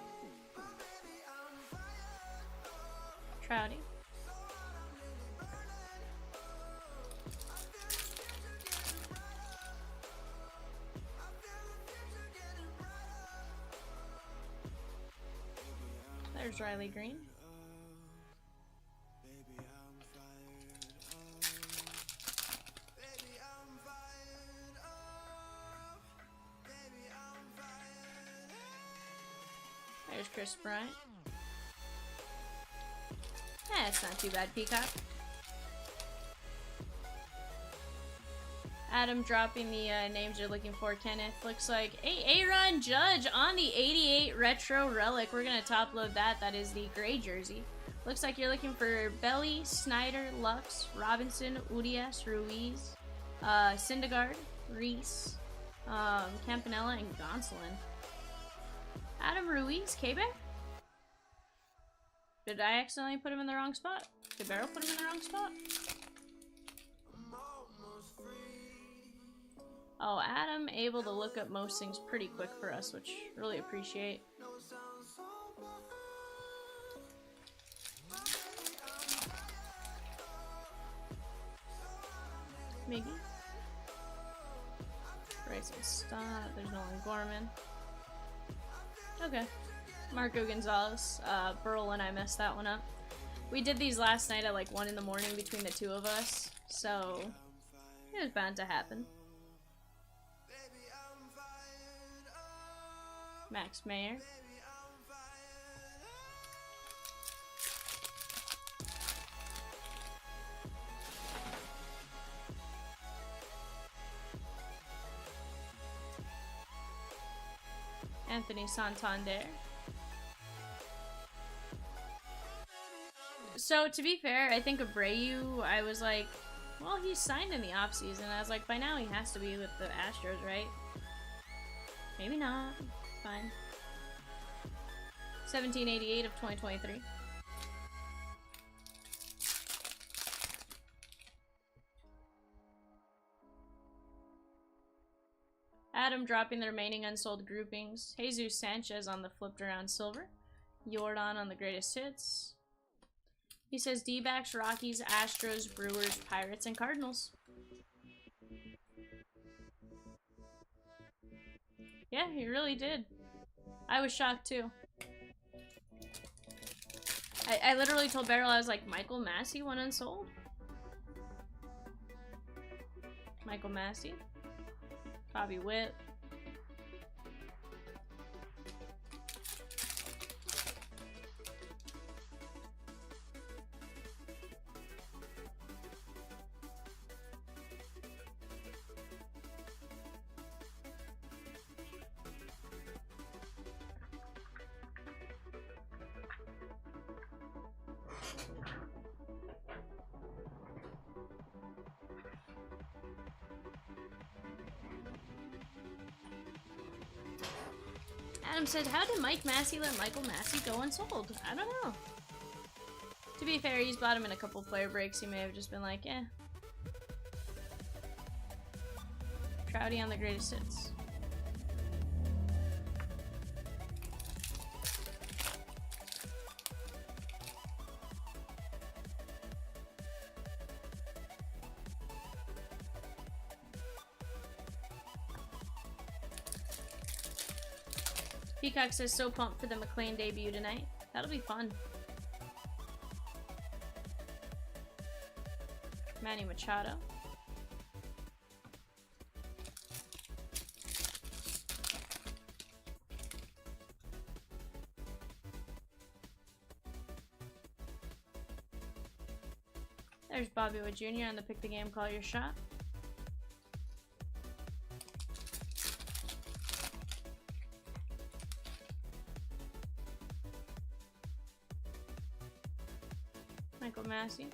but baby I'm fired. Oh, Trouty. so hot I'm really burning. Oh, I feel the future getting brighter. I feel the future getting brighter. There's Riley Green. Baby, I'm fired up. Baby, I'm fired up. Baby, I'm fired up. There's Chris Bryant. Eh, it's not too bad, Peacock. Adam dropping the names you're looking for, Kenneth. Looks like Aaron Judge on the 88 Retro Relic. We're going to top load that. That is the gray jersey. Looks like you're looking for Belly, Snyder, Lux, Robinson, Urias, Ruiz, Syndergaard, Reese, Campanella, and Gonsolin. Adam Ruiz, K-Bear? Did I accidentally put him in the wrong spot? Did Barrel put him in the wrong spot? I'm almost free. Oh, Adam able to look up most things pretty quick for us, which really appreciate. No, it sounds so bad. Miggy. Bryson Stott. There's Nolan Gorman. Okay. Marco Gonzalez. Burl and I messed that one up. We did these last night at like 1 in the morning between the two of us, so it was bound to happen. Max Mayer. Anthony Santander. So, to be fair, I think Abreu, I was like, well, he's signed in the offseason. I was like, by now he has to be with the Astros, right? Maybe not. Fine. 1788 of 2023. Adam dropping the remaining unsold groupings. Jesus Sanchez on the flipped around silver. Jordan on the greatest hits. He says D-backs, Rockies, Astros, Brewers, Pirates, and Cardinals. Yeah, he really did. I was shocked too. I literally told Beryl, I was like, Michael Massey went unsold? Michael Massey. Bobby Witt. Adam said, how did Mike Massey let Michael Massey go unsold? I don't know. To be fair, he's bought him in a couple player breaks. He may have just been like, eh. Trouty on the greatest hits. Peacock says, so pumped for the McLean debut tonight. That'll be fun. Manny Machado. There's Bobby Wood Jr. on the pick the game, call your shot. Michael Massey.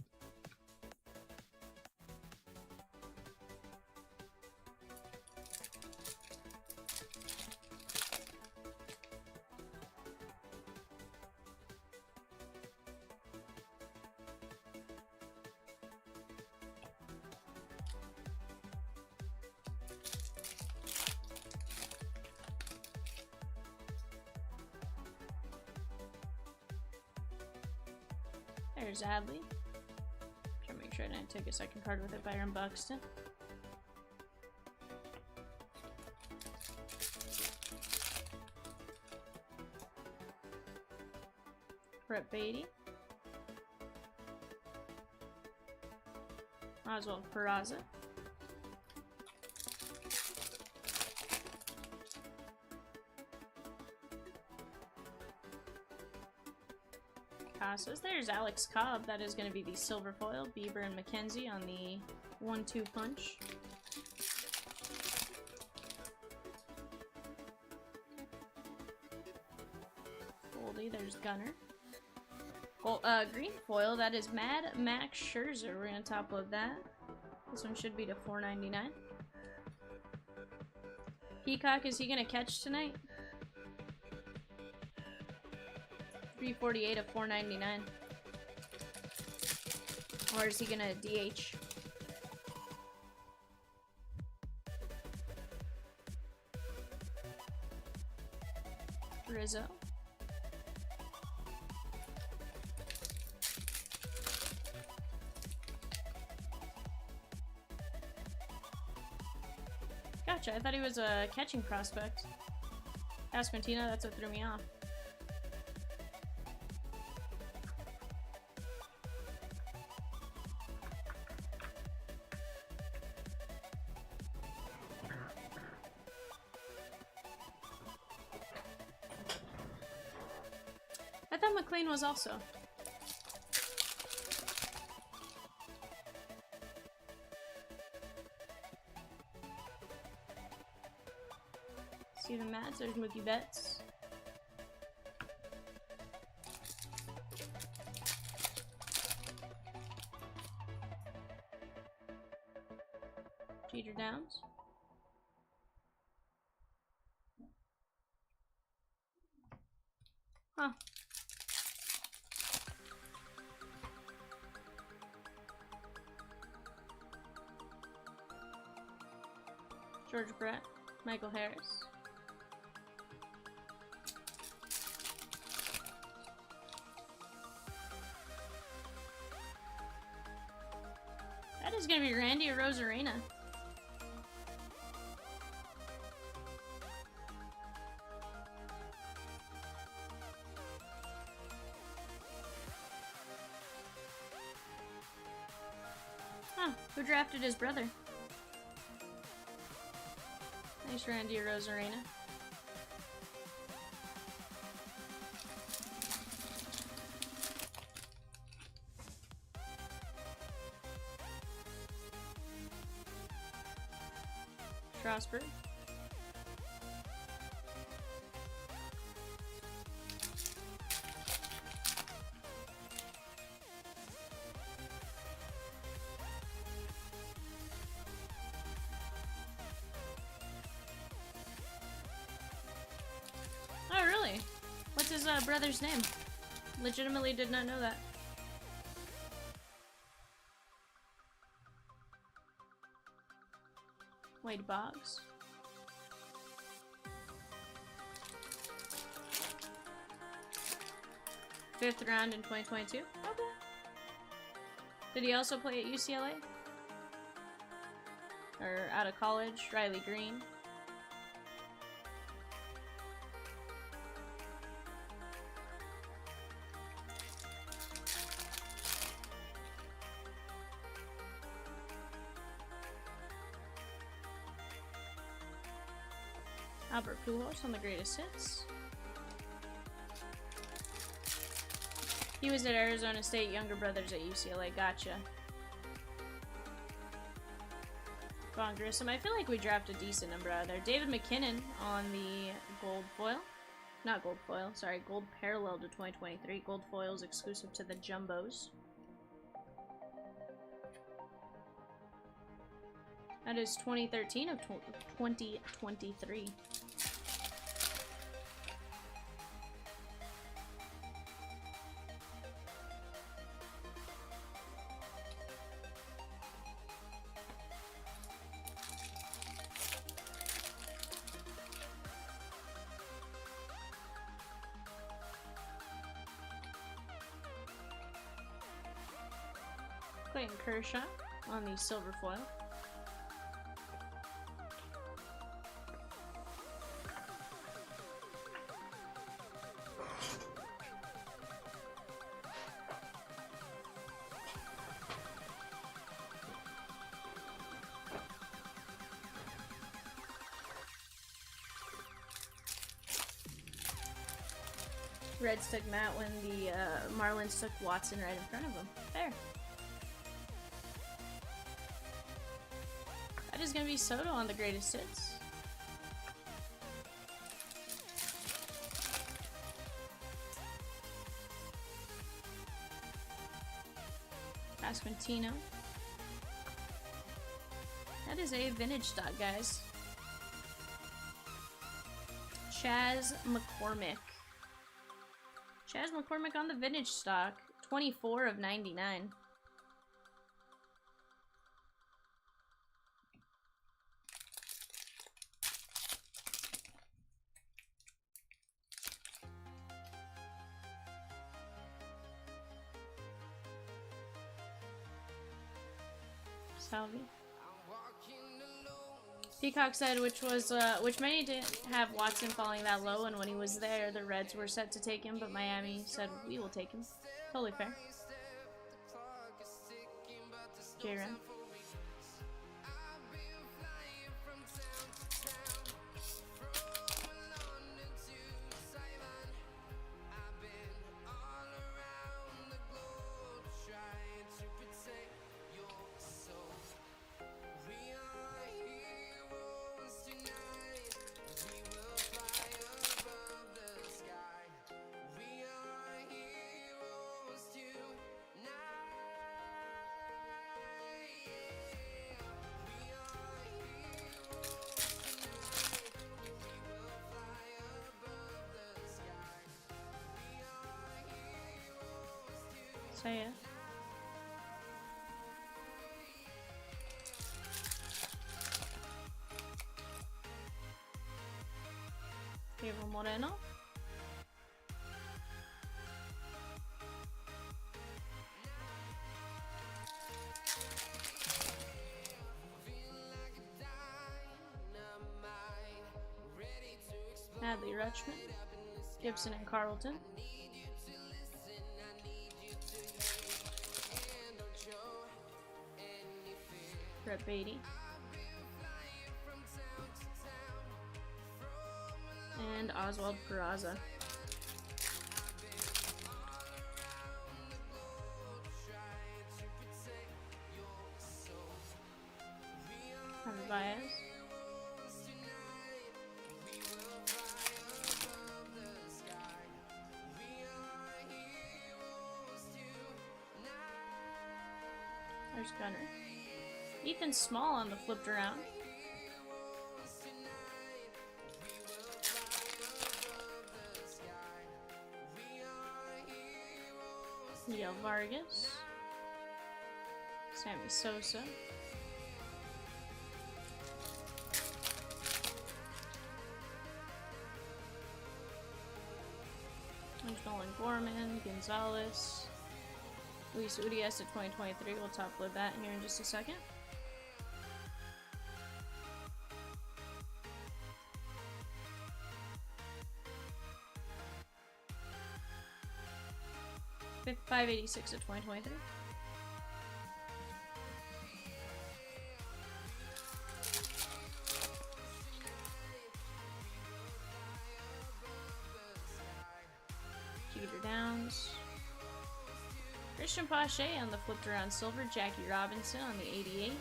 There's Adley. Try to make sure I didn't take a second card with it. Byron Buxton. Brett Beatty. Oswald Peraza. Casas. There's Alex Cobb. That is going to be the silver foil. Bieber and McKenzie on the 1-2 punch. Goldie. There's Gunner. Green foil. That is Mad Max Scherzer. We're going to top load that. This one should be to $4.99. Peacock. Is he going to catch tonight? 348 of 499. Or is he gonna DH? Rizzo. catcher. I thought he was a catching prospect. Pasquantino, that's what threw me off. I thought McLean was also. Steven Matz, there's Mookie Betts. Jeter Downs. Huh. George Brett, Michael Harris. That is gonna be Randy Arozarena. Huh, who drafted his brother? Nice Randy Arozarena. Strasburg. Oh, really? What's his brother's name? Legitimately did not know that. Wade Boggs. Fifth round in 2022. Okay. Did he also play at UCLA? Or out of college? Riley Green. Albert Pujols on the greatest hits. He was at Arizona State, younger brothers at UCLA. Gotcha. Vaughn Grissom. I feel like we drafted a decent number out of there. David McKinnon on the gold foil. Not gold foil, sorry. Gold parallel to 2023. Gold foils exclusive to the Jumbos. That is 2013 of 2023. Clayton Kershaw on the silver foil. Reds took Matt when the Marlins took Watson right in front of him. Fair. That is going to be Soto on the greatest hits. Pasquantino. That is a vintage stock, guys. Chas McCormick. Chas McCormick on the vintage stock. 24 of 99. Salvi. Peacock said which many didn't have Watson falling that low, and when he was there, the Reds were set to take him, but Miami said we will take him. Totally fair. J-Ren. So yeah. Diego Moreno. Adley Rutschman. Gibson and Carlton. Brett Beatty. And Oswald Peraza. Javi Baez. There's Gunner. Ethan Small on the flipped around. Miguel Vargas. Sammy Sosa. There's Nolan Gorman, Gonzalez. Luis Urias at 2023. We'll top load that here in just a second. $586 at 2023. Jeter Downs. Christian Pache on the flipped around silver. Jackie Robinson on the 88.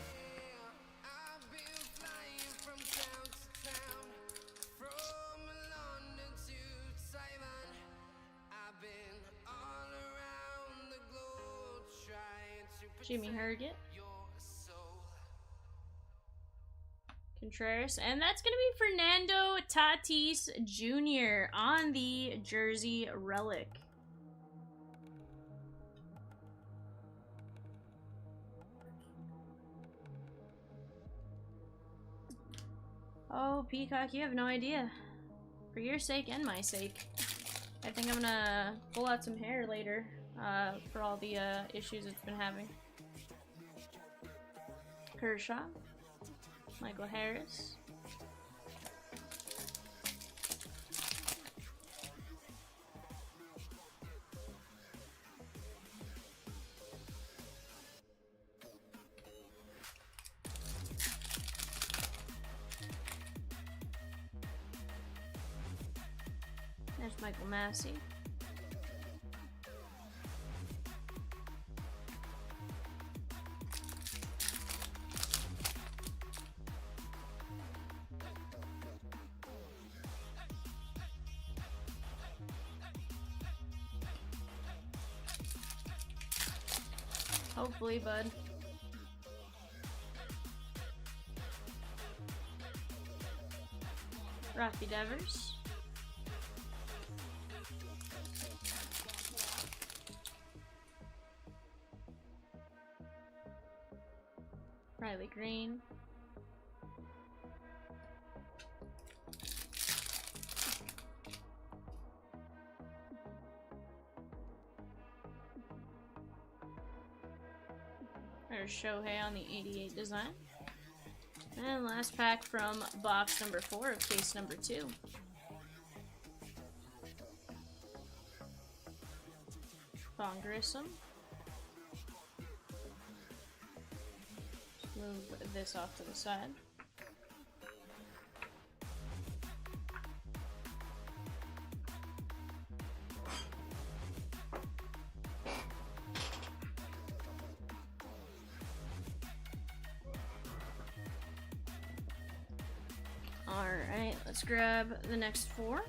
Jimmy Herget. Contreras. And that's going to be Fernando Tatis Jr. on the jersey relic. Oh, Peacock, you have no idea. For your sake and my sake. I think I'm gonna pull out some hair later for all the issues it's been having. Kershaw. Michael Harris. There's Michael Massey. Hopefully, bud. Rafi Devers. Riley Green. There's Shohei on the 88 design. And last pack from box number 4 of case number 2. Von Grissom. Move this off to the side. Alright, let's grab the next 4.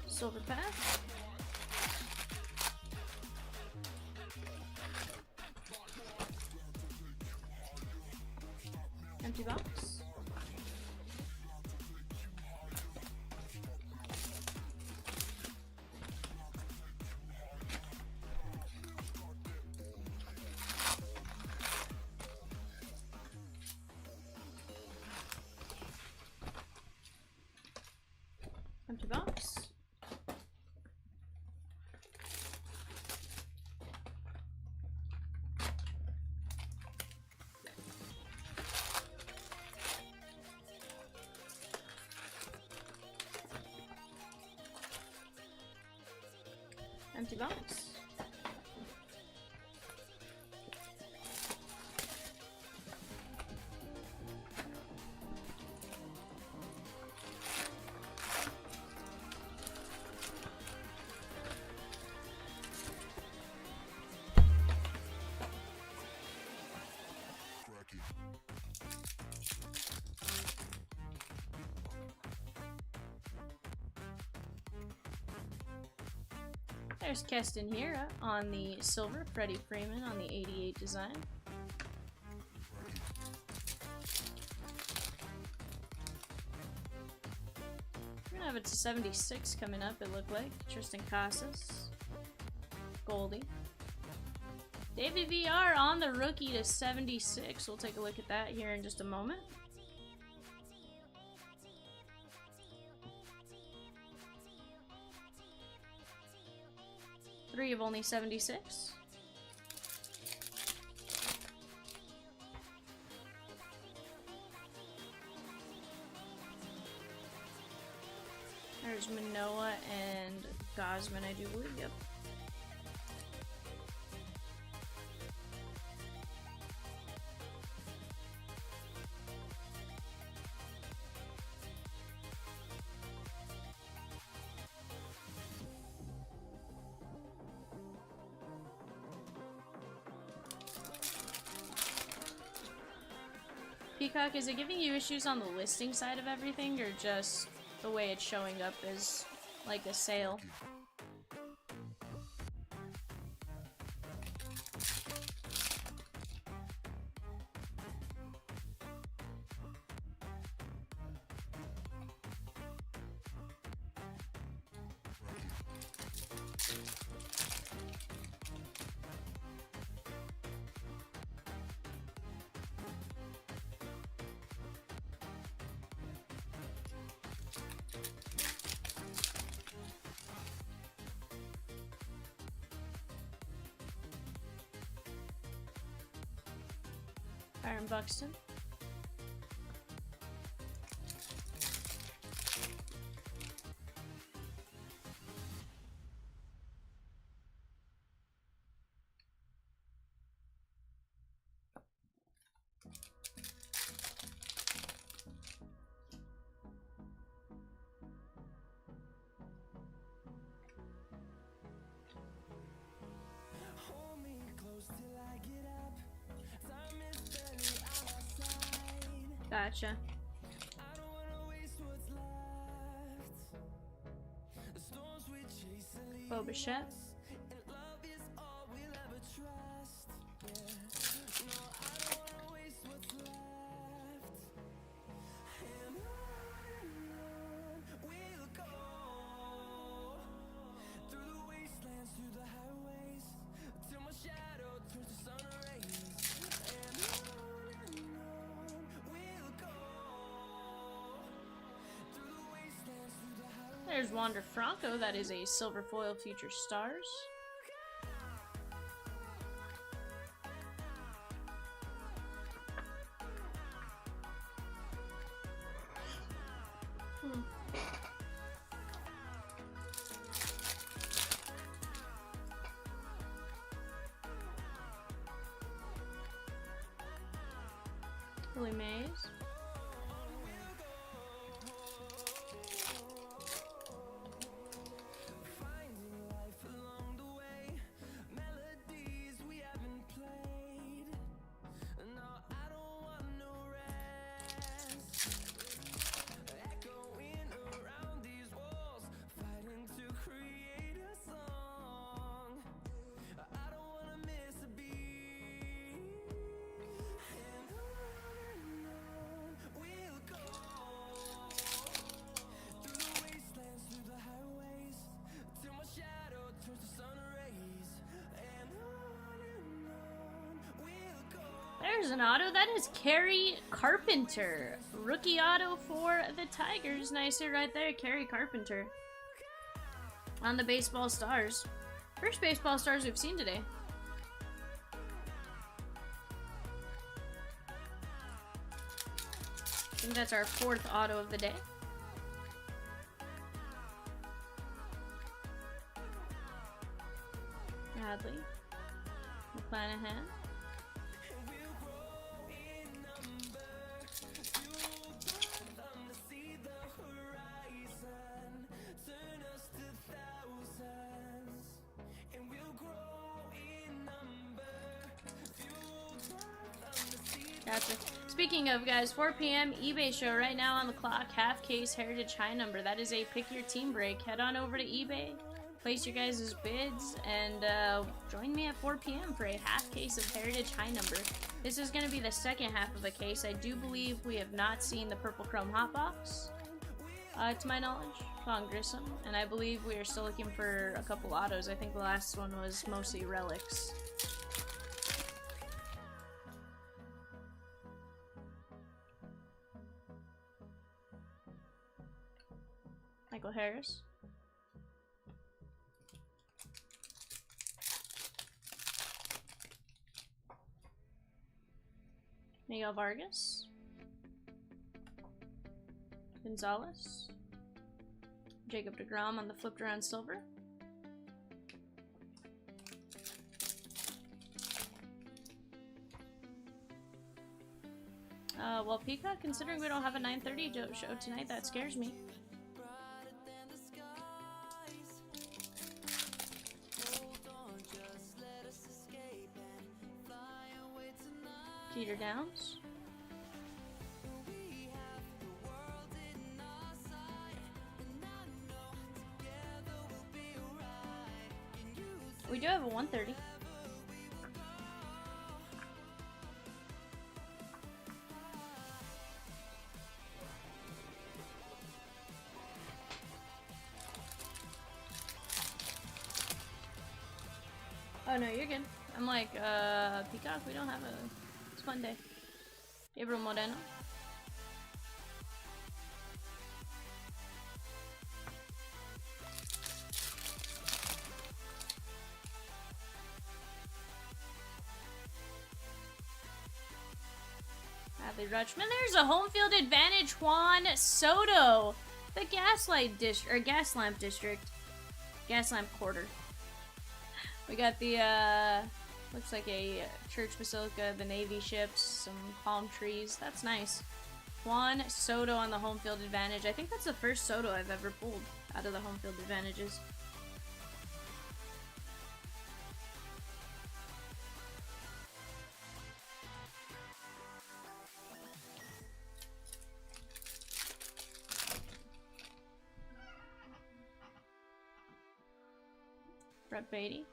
Silver pack. Empty box. Empty box. Empty box. There's Keston Hiura on the silver, Freddie Freeman on the 88 design. We're gonna have it to 76 coming up, it looked like. Tristan Casas. Goldie. David VR on the rookie to 76. We'll take a look at that here in just a moment. Three of only 76. There's Manoa and Gosman, I do believe, yep. Peacock, is it giving you issues on the listing side of everything, or just the way it's showing up as like a sale? Aaron Buxton. Hold me close till I get up. Time is barely on our side. Gotcha. I don't wanna waste what's left. The storms we chase are leading Bo Bichette. us, and love is all we'll ever trust. Yeah. No, I don't wanna waste what's left. And on we'll go through the wastelands, through the highways, till my shadow turns to sun rays. And on we'll go. There's Wander Franco. That is a silver foil Future Stars. Willie Mays. There's an auto. That is Kerry Carpenter. Rookie auto for the Tigers. Nice hit right there. Kerry Carpenter. On the Baseball Stars. First Baseball Stars we've seen today. I think that's our 4th auto of the day. Hadley. McClanahan. Gotcha. Speaking of, guys, 4 p.m. eBay show right now on the clock. Half case Heritage High Number. That is a pick your team break. Head on over to eBay, place your guys' bids, and join me at 4 p.m. for a half case of Heritage High Number. This is going to be the second half of a case. I do believe we have not seen the Purple Chrome Hot Box, to my knowledge, Von Grissom, and I believe we are still looking for a couple autos. I think the last one was mostly relics. Michael Harris. Miguel Vargas. Gonzalez. Jacob deGrom on the flipped around silver. Well, Peacock, considering we don't have a 9:30 show tonight, that scares me. Jeter Downs. We do have a 130. Oh no, you're good. I'm like, Peacock, we don't have a... It's Monday. Gabriel Moreno. Adley Rutschman. There's a home field advantage. Juan Soto. The Gaslamp District. Gaslamp Quarter. We got the, looks like a church basilica, the Navy ships, some palm trees. That's nice. Juan Soto on the home field advantage. I think that's the first Soto I've ever pulled out of the home field advantages. Brett Beatty.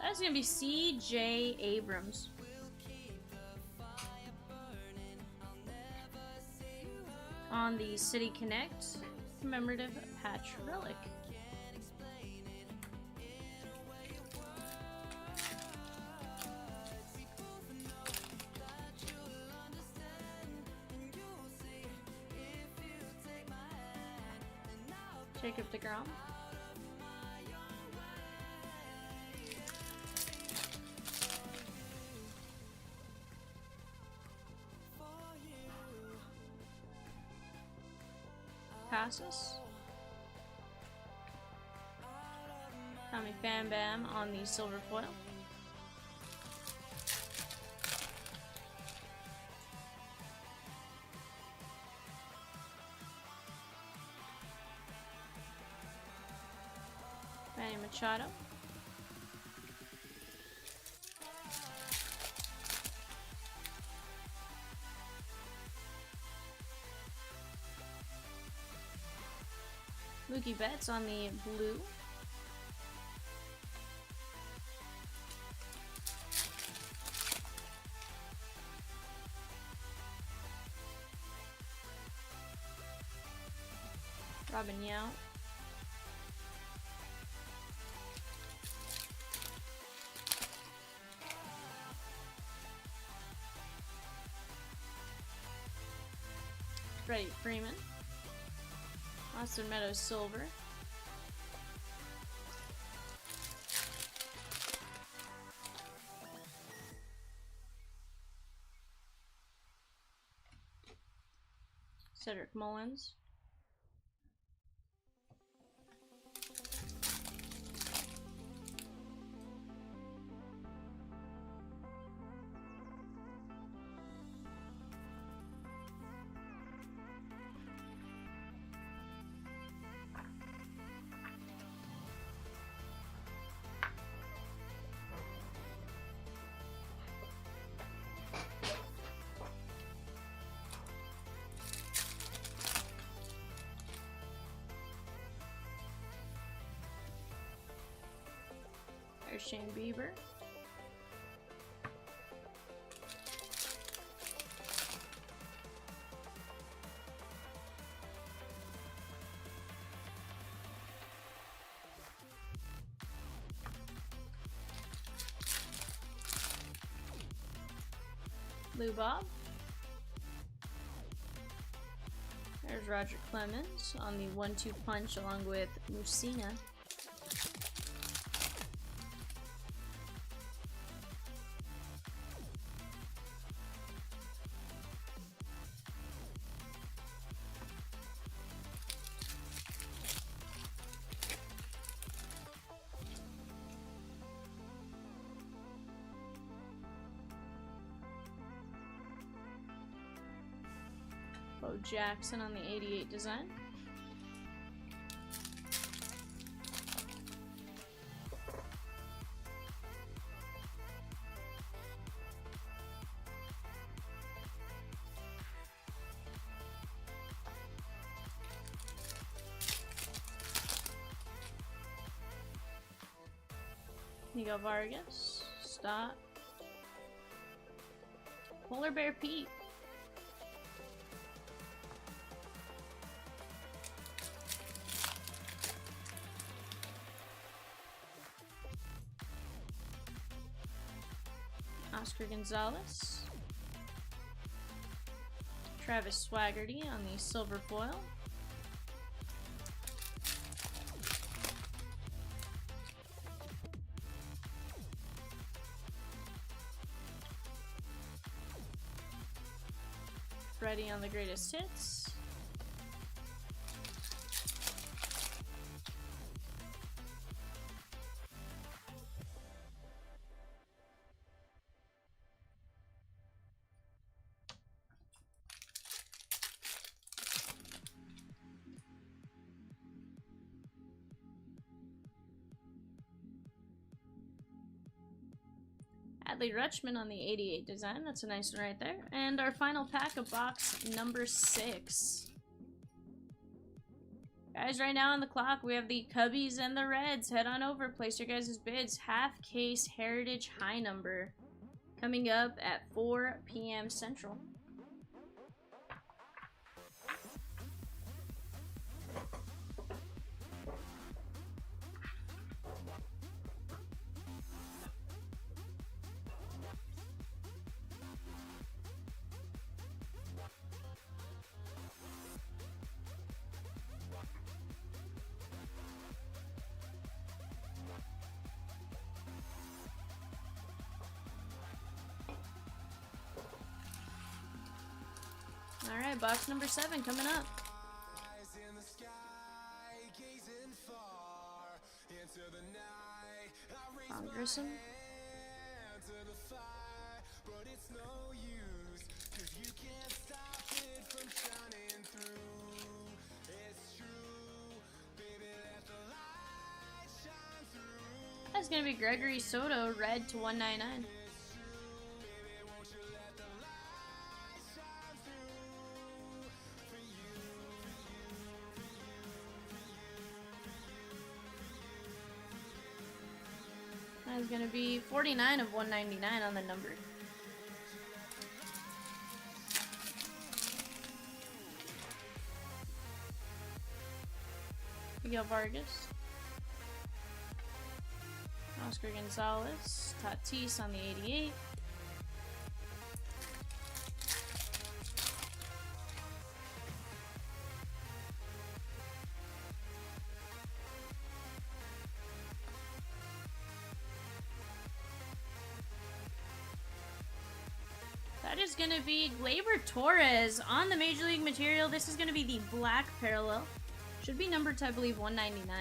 That's gonna be C.J. Abrams. on the City Connect commemorative patch relic. Jacob deGrom. Passes. Tommy Bam Bam on the silver foil. Manny Machado. Mookie Betts on the blue. Robin Yount. Freddie Freeman. Austin Meadows silver. Cedric Mullins. There's Shane Bieber. Lou Bob. There's Roger Clemens on the 1-2 punch along with Musina. Bo Jackson on the 88 design. Miguel Vargas. Stop. Polar Bear Pete. Oscar Gonzalez. Travis Swaggerty on the silver foil. Freddie on the greatest hits. Adley Rutschman on the 88 design. That's a nice one right there. And our final pack of box number 6. Guys, right now on the clock, we have the Cubbies and the Reds. Head on over, place your guys' bids. Half case Heritage High number coming up at 4 p.m. Central. Alright, box number 7 coming up. Grissom. That's gonna be Gregory Soto, red to 199. That's gonna be 49 of 199 on the number. Miguel Vargas. Oscar Gonzalez. Tatis on the 88. That is going to be Gleyber Torres on the Major League material. This is going to be the black parallel. Should be numbered to, I believe, 199.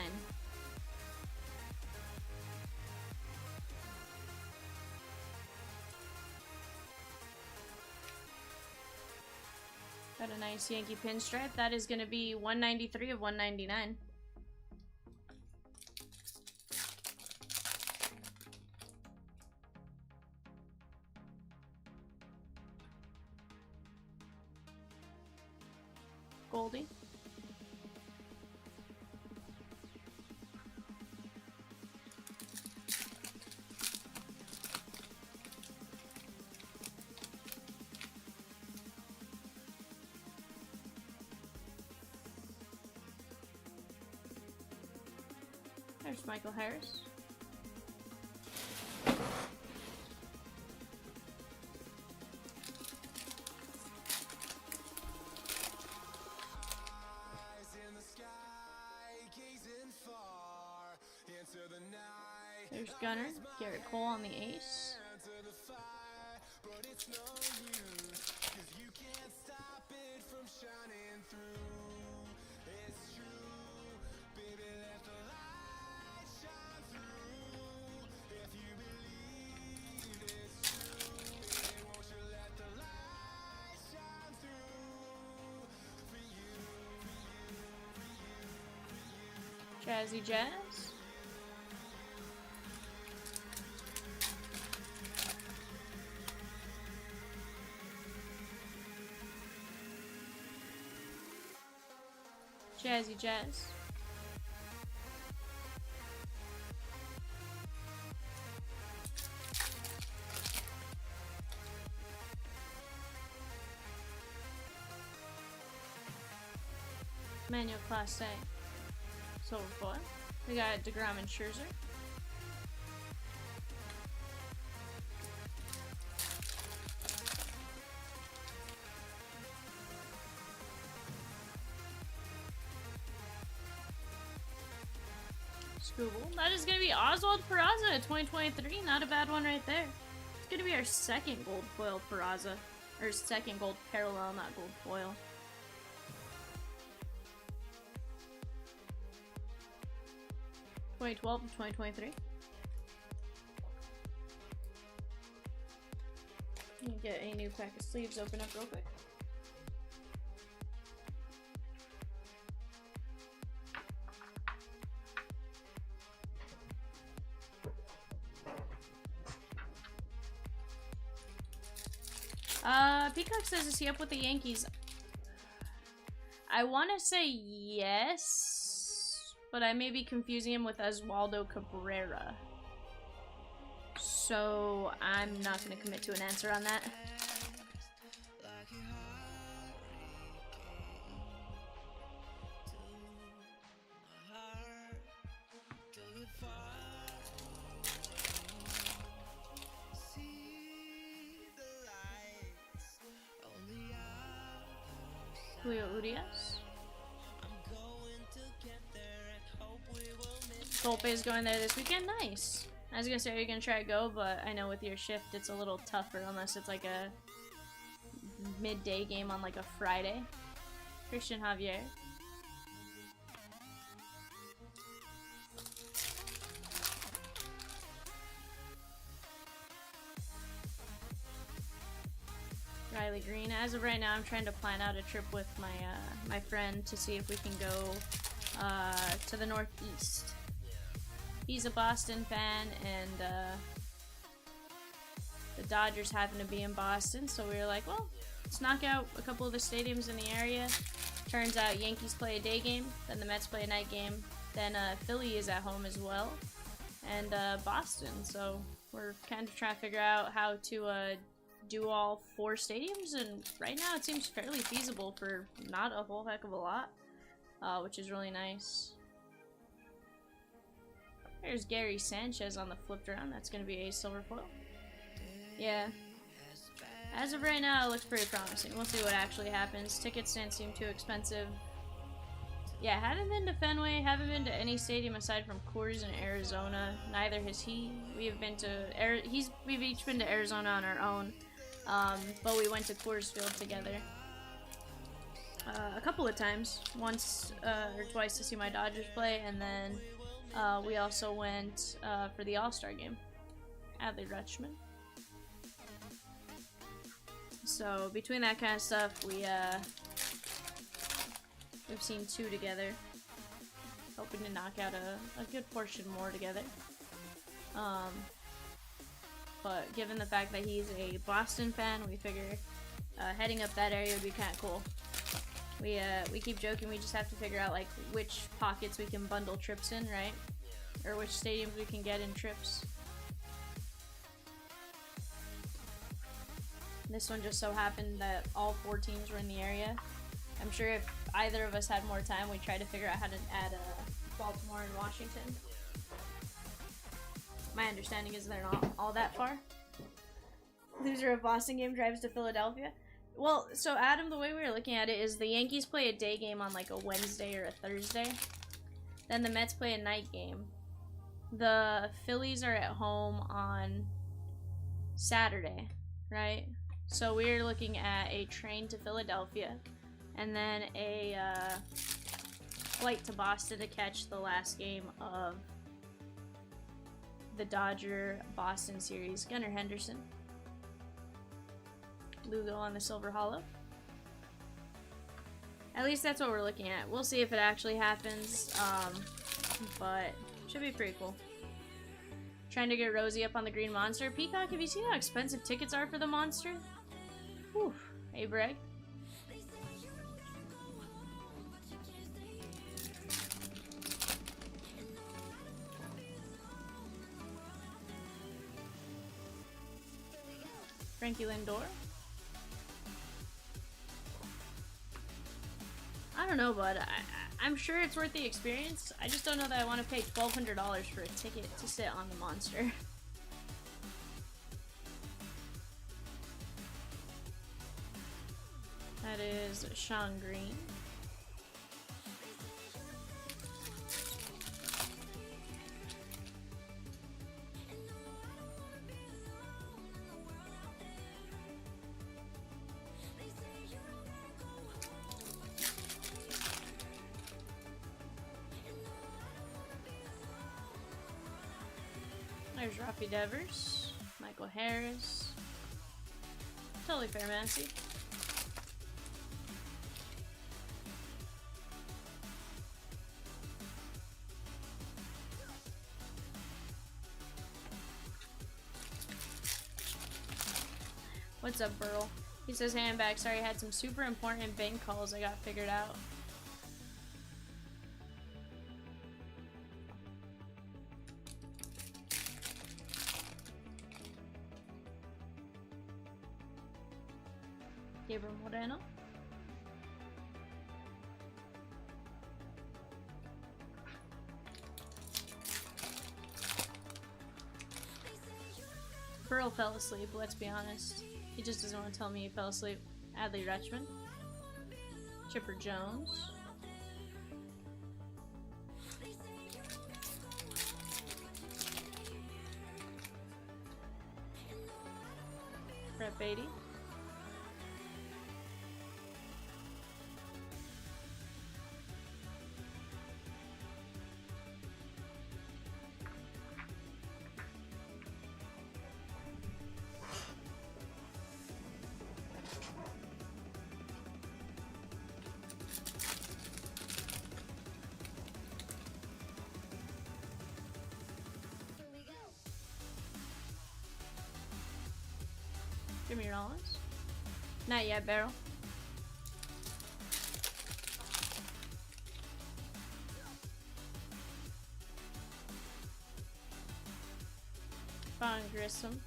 Got a nice Yankee pinstripe. That is going to be 193 of 199. Goldie. There's Michael Harris. There's Gunner, Garrett Cole on the ace. Jazzy Jazz. Jazzy Jazz. Manuel Clase. Silver foil. We got DeGrom and Scherzer. Scooble. That is going to be Oswald Peraza 2023. Not a bad one right there. It's going to be our second gold foil Peraza. Or second gold parallel, not gold foil. (2012 to 2023). Let me get a new pack of sleeves open up real quick. Peacock says, is he up with the Yankees? I want to say yes, but I may be confusing him with Oswaldo Cabrera. So I'm not going to commit to an answer on that. Julio Urias. Volpe is going there this weekend. Nice. I was gonna say, are you gonna try to go? But I know with your shift, it's a little tougher unless it's like a midday game on like a Friday. Christian Javier. Riley Green. As of right now, I'm trying to plan out a trip with my friend to see if we can go to the Northeast. He's a Boston fan, and the Dodgers happen to be in Boston, so we were like, well, let's knock out a couple of the stadiums in the area. Turns out Yankees play a day game, then the Mets play a night game, then Philly is at home as well, and Boston. So we're kind of trying to figure out how to do all 4 stadiums, and right now it seems fairly feasible for not a whole heck of a lot, which is really nice. There's Gary Sanchez on the flipped around. That's going to be a silver foil. Yeah. As of right now, it looks pretty promising. We'll see what actually happens. Tickets didn't seem too expensive. Yeah, haven't been to Fenway, haven't been to any stadium aside from Coors in Arizona. Neither has he. We've each been to Arizona on our own. But we went to Coors Field together a couple of times, once or twice to see my Dodgers play, and then we also went for the All-Star game, Adley Rutschman. So between that kind of stuff, we've seen 2 together, hoping to knock out a good portion more together. But given the fact that he's a Boston fan, we figure heading up that area would be kind of cool. We keep joking, we just have to figure out like which pockets we can bundle trips in, right? Or which stadiums we can get in trips. This one just so happened that all 4 teams were in the area. I'm sure if either of us had more time, we'd try to figure out how to add Baltimore and Washington. My understanding is they're not all that far. Loser of Boston game drives to Philadelphia. Well, so Adam, the way we were looking at it is the Yankees play a day game on like a Wednesday or a Thursday. Then the Mets play a night game. The Phillies are at home on Saturday, right? So we're looking at a train to Philadelphia and then a flight to Boston to catch the last game of the Dodger-Boston series. Gunnar Henderson. Lugo on the Silver Hollow. At least that's what we're looking at. We'll see if it actually happens, but should be pretty cool. Trying to get Rosie up on the Green Monster. Peacock, have you seen how expensive tickets are for the Monster? Whew. Hey, Breg. Frankie Lindor. I don't know, bud. I'm sure it's worth the experience. I just don't know that I want to pay $1,200 for a ticket to sit on the Monster. That is Sean Green. There's Rafi Devers, Michael Harris. Totally fair, Massey. What's up, Burl? He says, hey, I'm back. Sorry, I had some super important bank calls I got figured out. Gabriel Moreno. Burl fell asleep, let's be honest. He just doesn't want to tell me he fell asleep. Adley Rutschman. Chipper Jones. Brett Beatty. Jimmy Rollins. Not yet, Barrel. Von Grissom.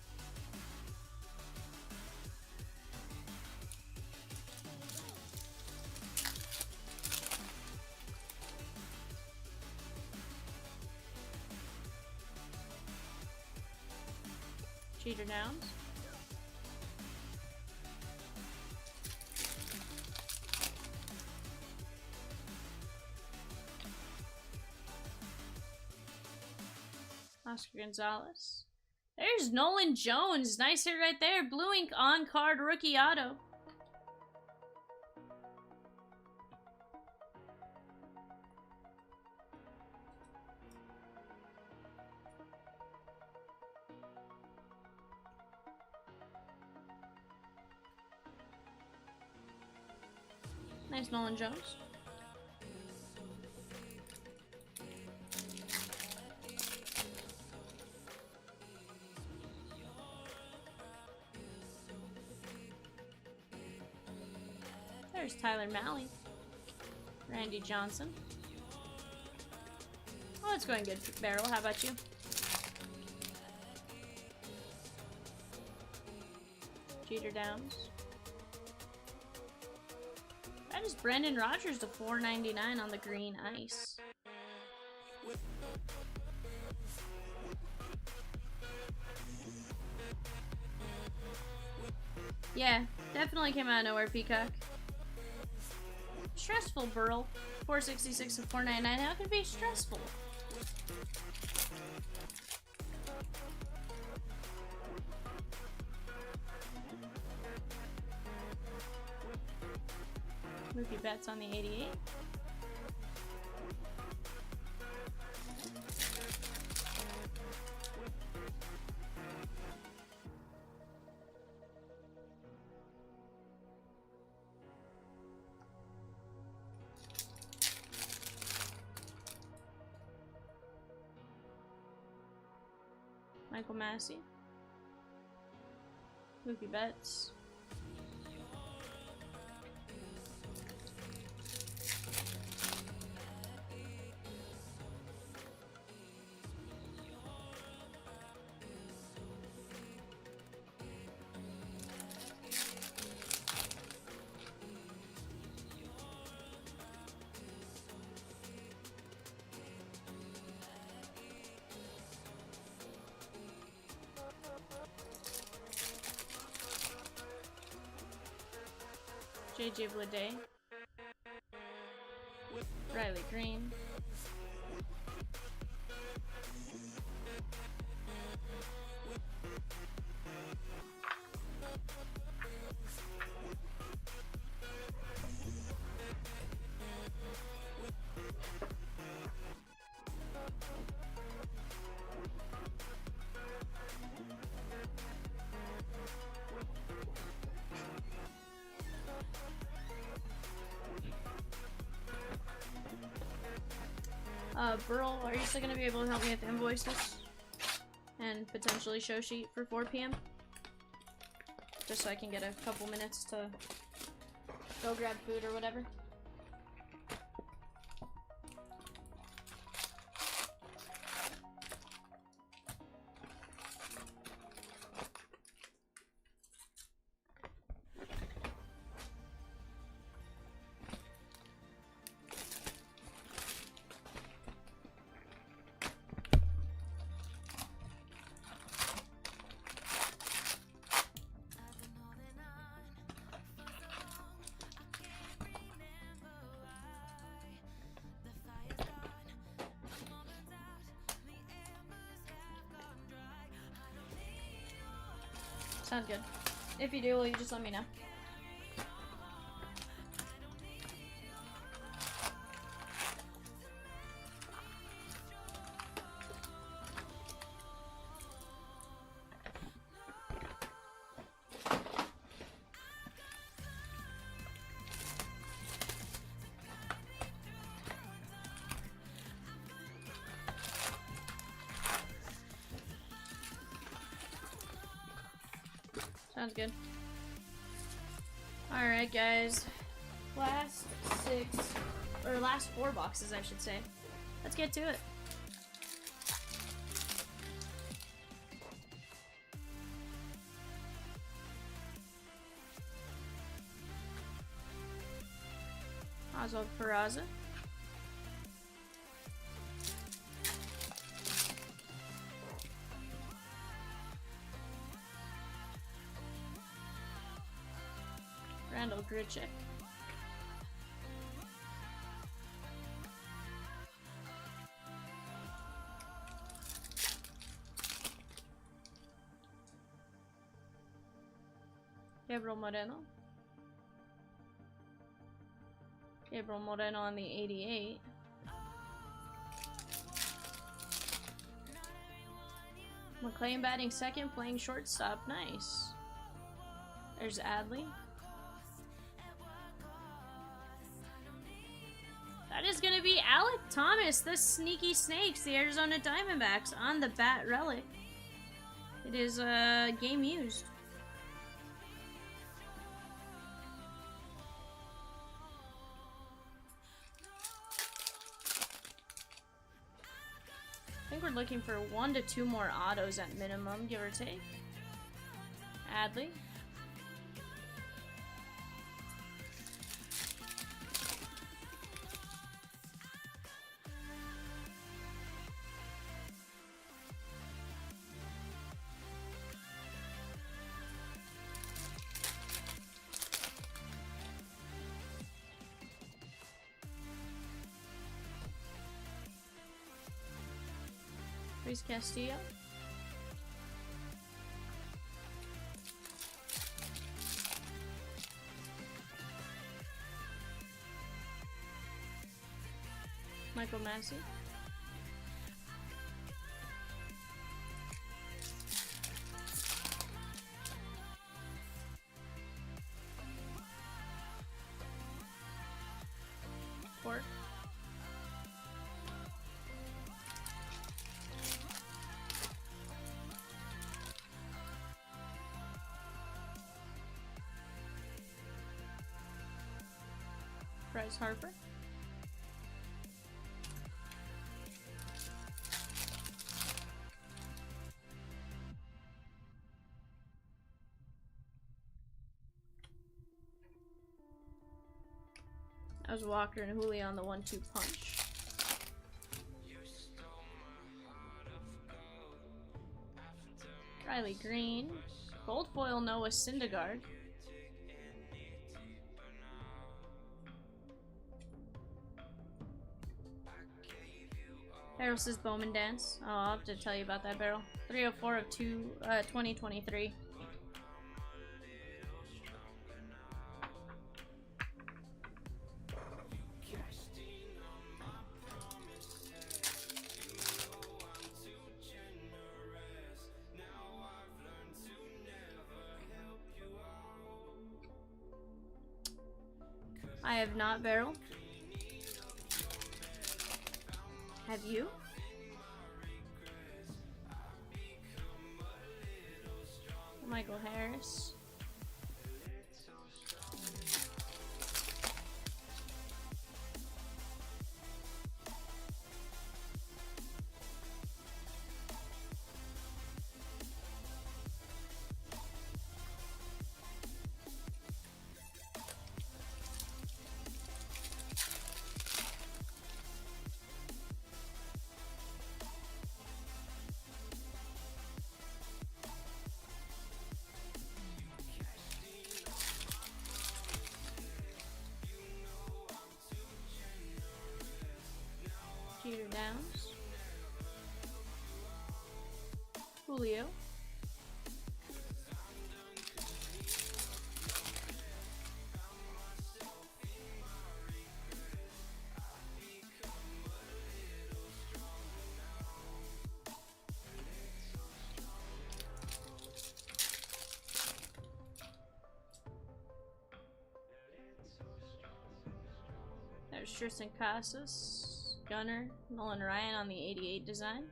Cheater Downs. Oscar Gonzalez. There's Nolan Jones. Nice hit right there. Blue ink on card rookie auto. Nice Nolan Jones. There's Tyler Malley. Randy Johnson. Oh, it's going good, Barrel. How about you? Jeter Downs. That is Brendan Rodgers to $4.99 on the green ice. Yeah, definitely came out of nowhere, Peacock. Stressful, Burl. 466 and 499. How can it be stressful? Mookie Betts on the 88. Michael Massey. Mookie Betts. JJ Bleday. Riley Green. Burl, are you still gonna be able to help me with invoices? And potentially show sheet for 4 PM? Just so I can get a couple minutes to go grab food or whatever. Sounds good. If you do, will you just let me know? Sounds good. Alright, guys. Last four boxes, I should say. Let's get to it. Oswald Peraza. Randall Grichuk. Gabriel Moreno. Gabriel Moreno on the 88. McLean batting second, playing shortstop. Nice. There's Adley. That is going to be Alec Thomas, the Sneaky Snakes, the Arizona Diamondbacks on the bat relic. It is game used. I think we're looking for 1 to 2 more autos at minimum, give or take. Adley. Luis Castillo. Michael Massey. Fort. Bryce Harper. That was Walker and Julio on the 1-2 punch. Riley Green. Gold foil Noah Syndergaard. Barrel says Bowman Dance. Oh, I'll have to tell you about that barrel. 304 of 2023. I have not barreled. Have you? Michael Harris. Peter Downs. Julio. There's Tristan Casas. Gunner, Nolan Ryan on the 88 design.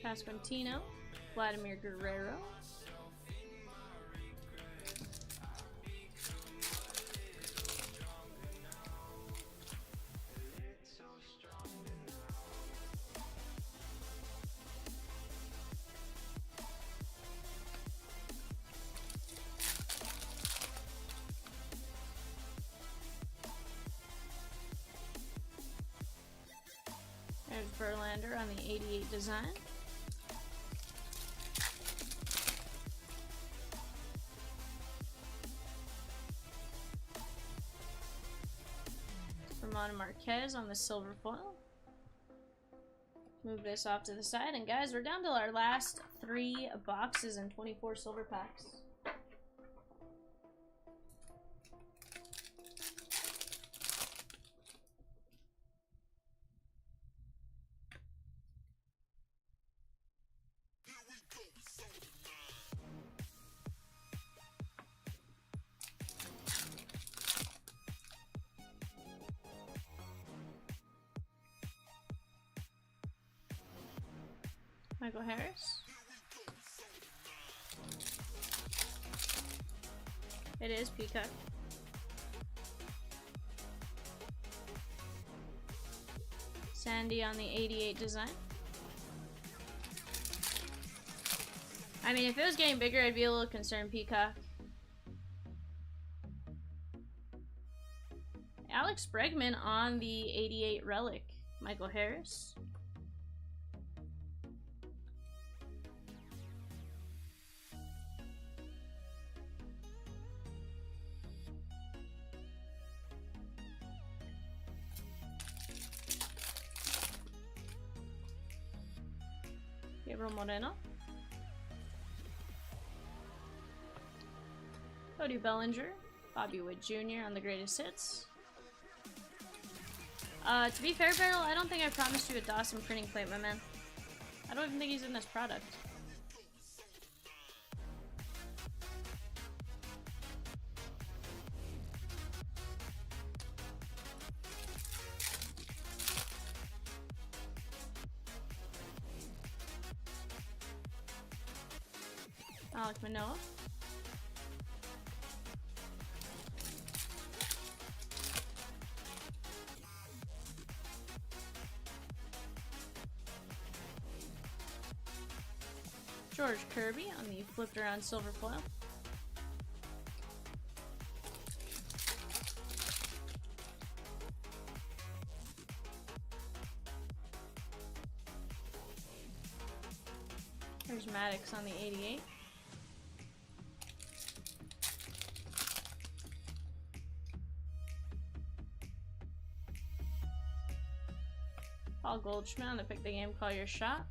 Pasquantino, Vladimir Guerrero. There's Verlander on the 88 design. Ramon Marquez on the silver foil. Move this off to the side, and guys, we're down to our last 3 boxes and 24 silver packs. Michael Harris. It is Peacock. Sandy on the 88 design. I mean, if it was getting bigger, I'd be a little concerned, Peacock. Alex Bregman on the 88 relic. Michael Harris. Gabriel Moreno. Cody Bellinger. Bobby Witt Jr. on the greatest hits. To be fair, Beryl, I don't think I promised you a Dawson printing plate, my man. I don't even think he's in this product. Alek Manoah. George Kirby on the flipped around silver foil. There's Maddox on the 88. Paul Goldschmidt on the Pick the Game, Call Your Shot.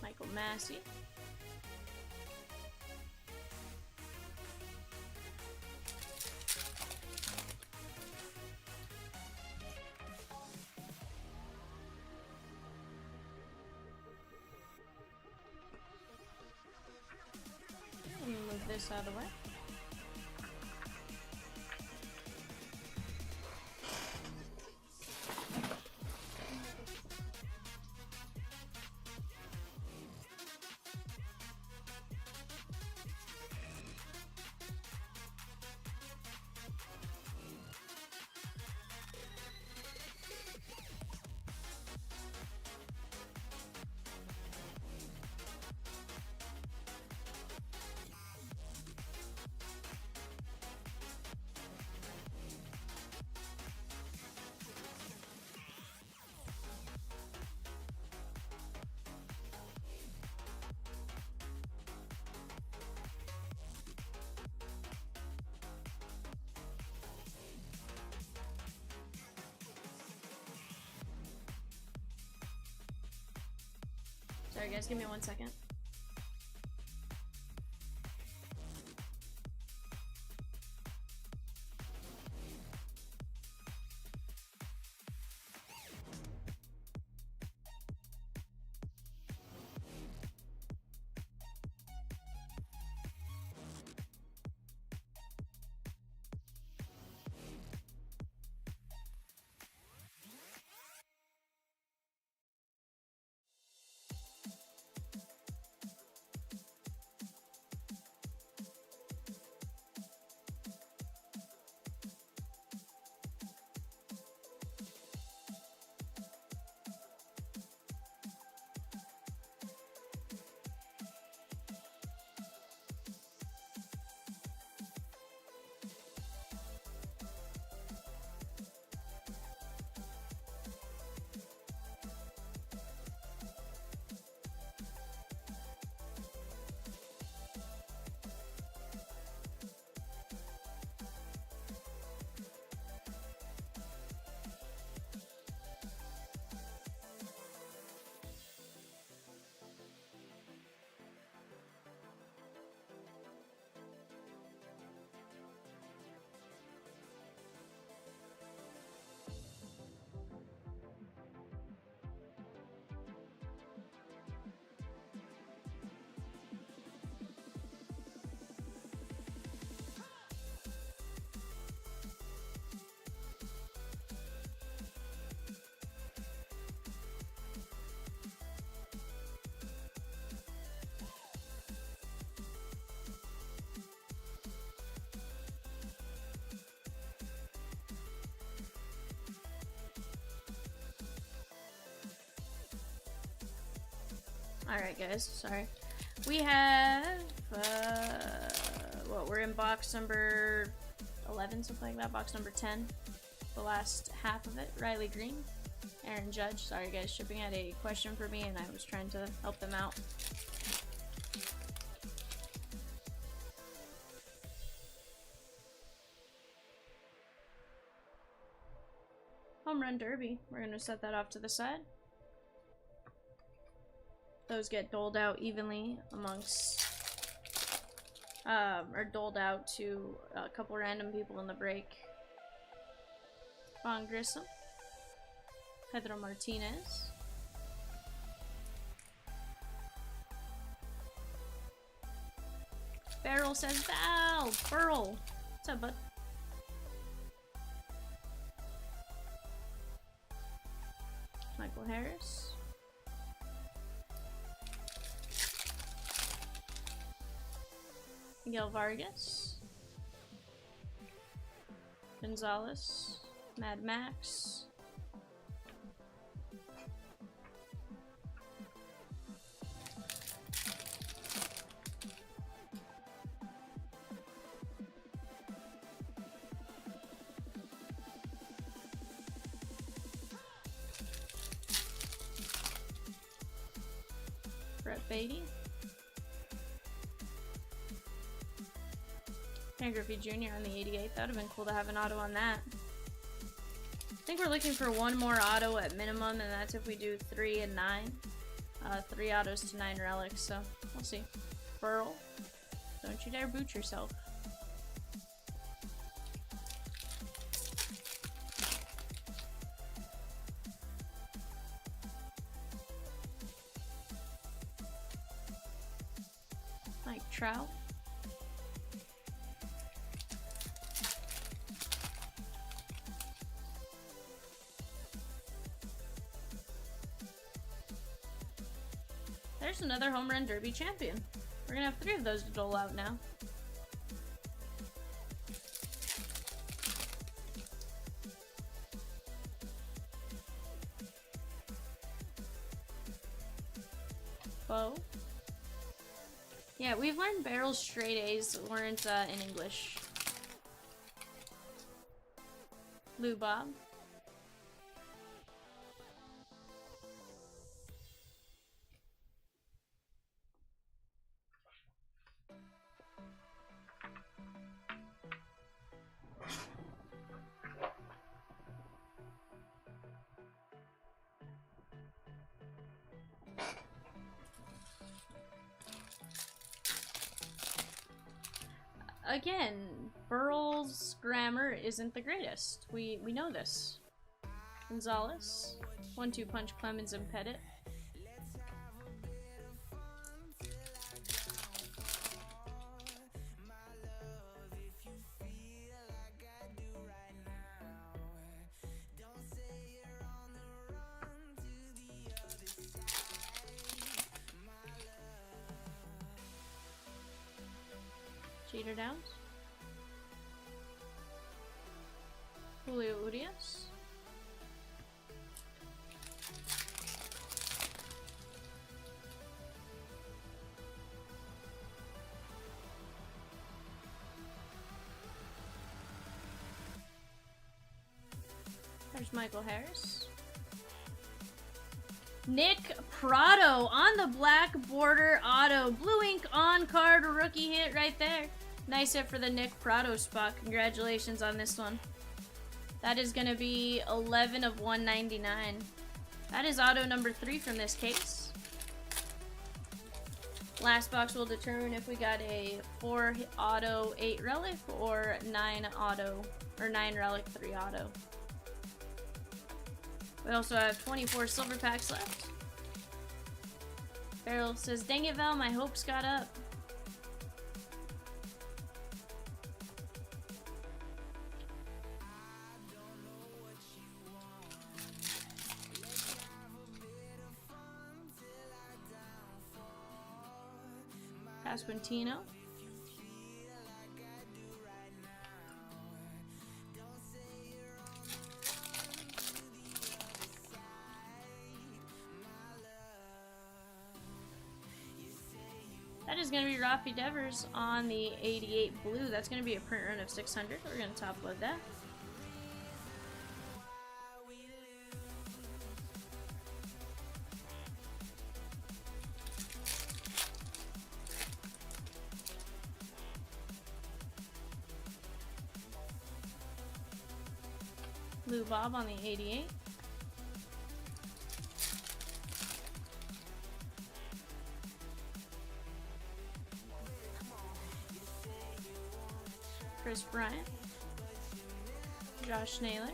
Michael Massey. Let me move this out of the way. Sorry guys, give me 1 second. Alright, guys, sorry. We have, we're in box number 11, something like that, box number 10. The last half of it. Riley Green, Aaron Judge. Sorry, guys, shipping had a question for me, and I was trying to help them out. Home Run Derby. We're going to set that off to the side. Those get doled out evenly amongst, or doled out to a couple random people in the break. Vaughn Grissom. Pedro Martinez. Farrell says, Val! Burl! What's up, bud? Michael Harris. Miguel Vargas. Gonzalez. Mad Max. Brett Beatty. Ken Griffey Jr. on the 88. That would have been cool to have an auto on that. I think we're looking for one more auto at minimum, and that's if we do 3 and 9. 3 autos to 9 relics, so we'll see. Burl, don't you dare boot yourself. Mike Trout. There's another Home Run Derby champion. We're gonna have 3 of those to dole out now. Bo. Yeah, we've learned barrels straight A's weren't in English. Lou Bob. Again, Burl's grammar isn't the greatest. We know this. Gonzalez. 1-2 punch Clemens and Pettit. Cheater Downs. Julio Urias. There's Michael Harris. Nick Prado on the black border auto. Blue ink on card rookie hit right there. Nice hit for the Nick Prado spot. Congratulations on this one. That is going to be 11 of 199. That is auto number 3 from this case. Last box will determine if we got a 4 auto 8 relic or 9 auto or 9 relic 3 auto. We also have 24 silver packs left. Farrell says, dang it, Val, my hopes got up. Pasquantino. That is going to be Rafi Devers on the 88 blue. That's going to be a print run of 600. We're going to top load that. Lou Bob on the 88. Chris Bryant. Josh Naylor.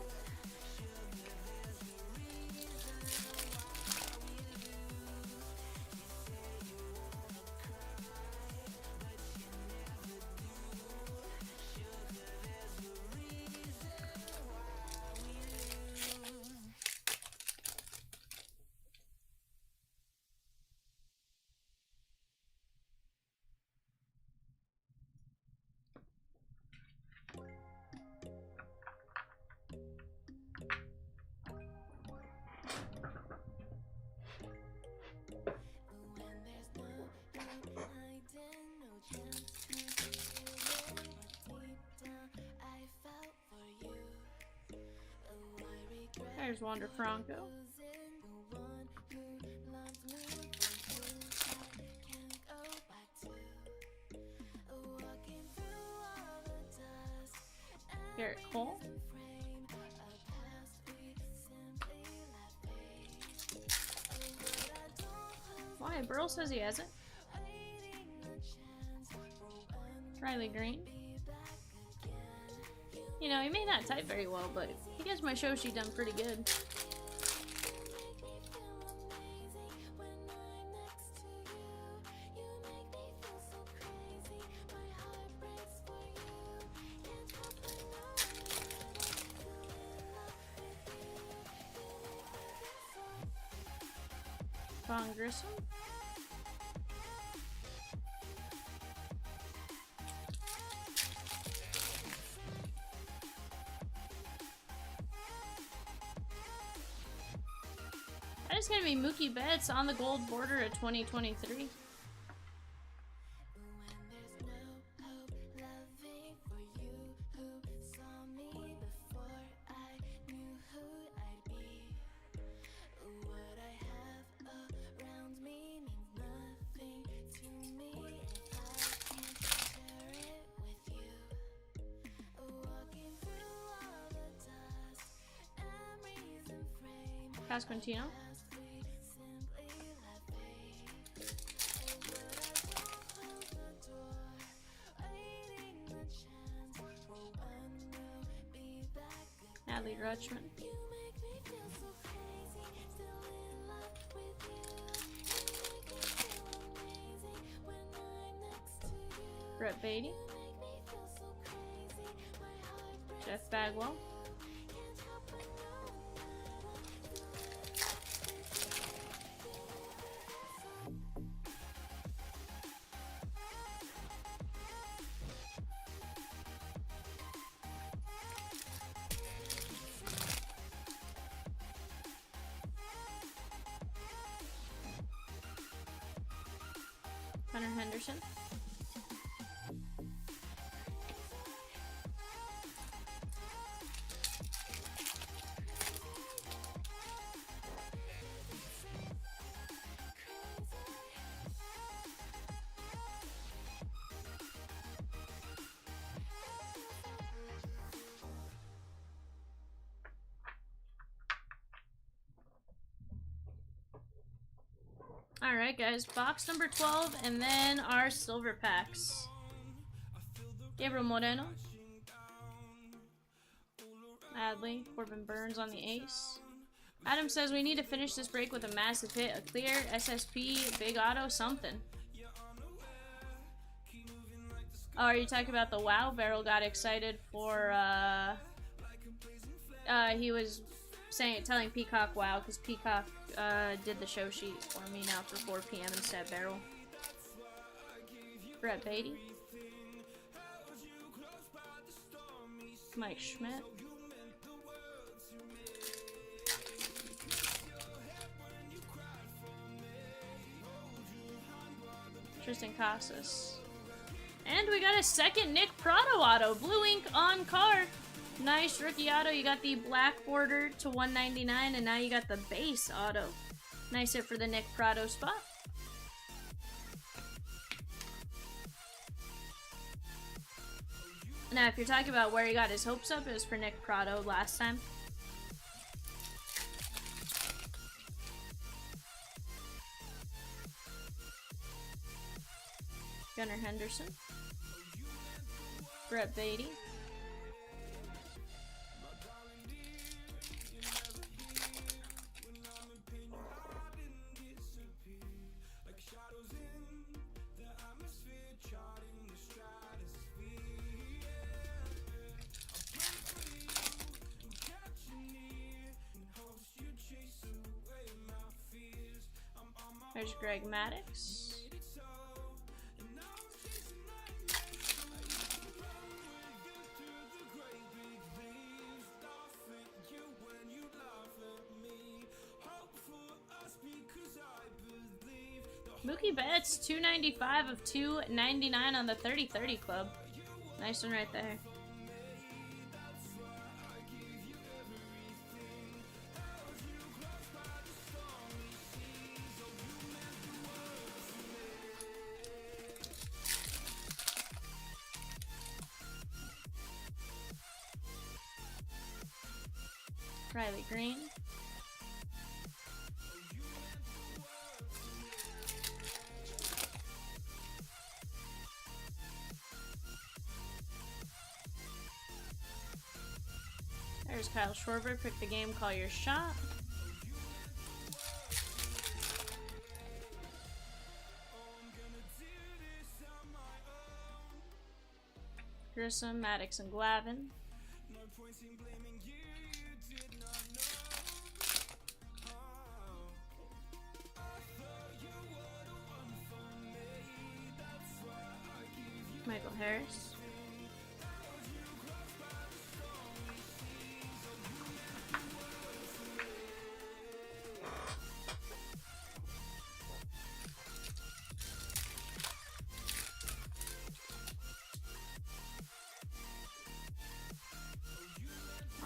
There's Wander Franco. Garrett Cole. Why? Burl says he hasn't. Riley Green. You know, he may not type very well, but he gets my show sheet done pretty good. Von Grissom. That is going to be Mookie Betts on the gold border at 2023. Pasquantino. Adley Rutschman. Brett Beatty. Jeff Bagwell. Hunter Henderson. Alright guys, box number 12 and then our silver packs. Gabriel Moreno. Adley, Corbin Burns on the ace. Adam says we need to finish this break with a massive hit, a clear, SSP, big auto, something. Oh, are you talking about the WoW? Beryl got excited for, he was telling Peacock WoW, because Peacock did the show sheet for me now for 4 PM instead. Beryl. Brett Beatty. Mike Schmidt. Tristan Casas. And we got a second Nick Prado auto. Blue ink on card. Nice rookie auto. You got the black border to 199, and now you got the base auto. Nice hit for the Nick Prado spot. Now, if you're talking about where he got his hopes up, it was for Nick Prado last time. Gunnar Henderson. Brett Beatty. There's Greg Maddux. Mookie Betts, 295 of 299 on the 30-30 club. Nice one right there. Riley Green. There's Kyle Schwarber. Pick the game, call your shot. Grissom, Maddox, and Glavin. Michael Harris.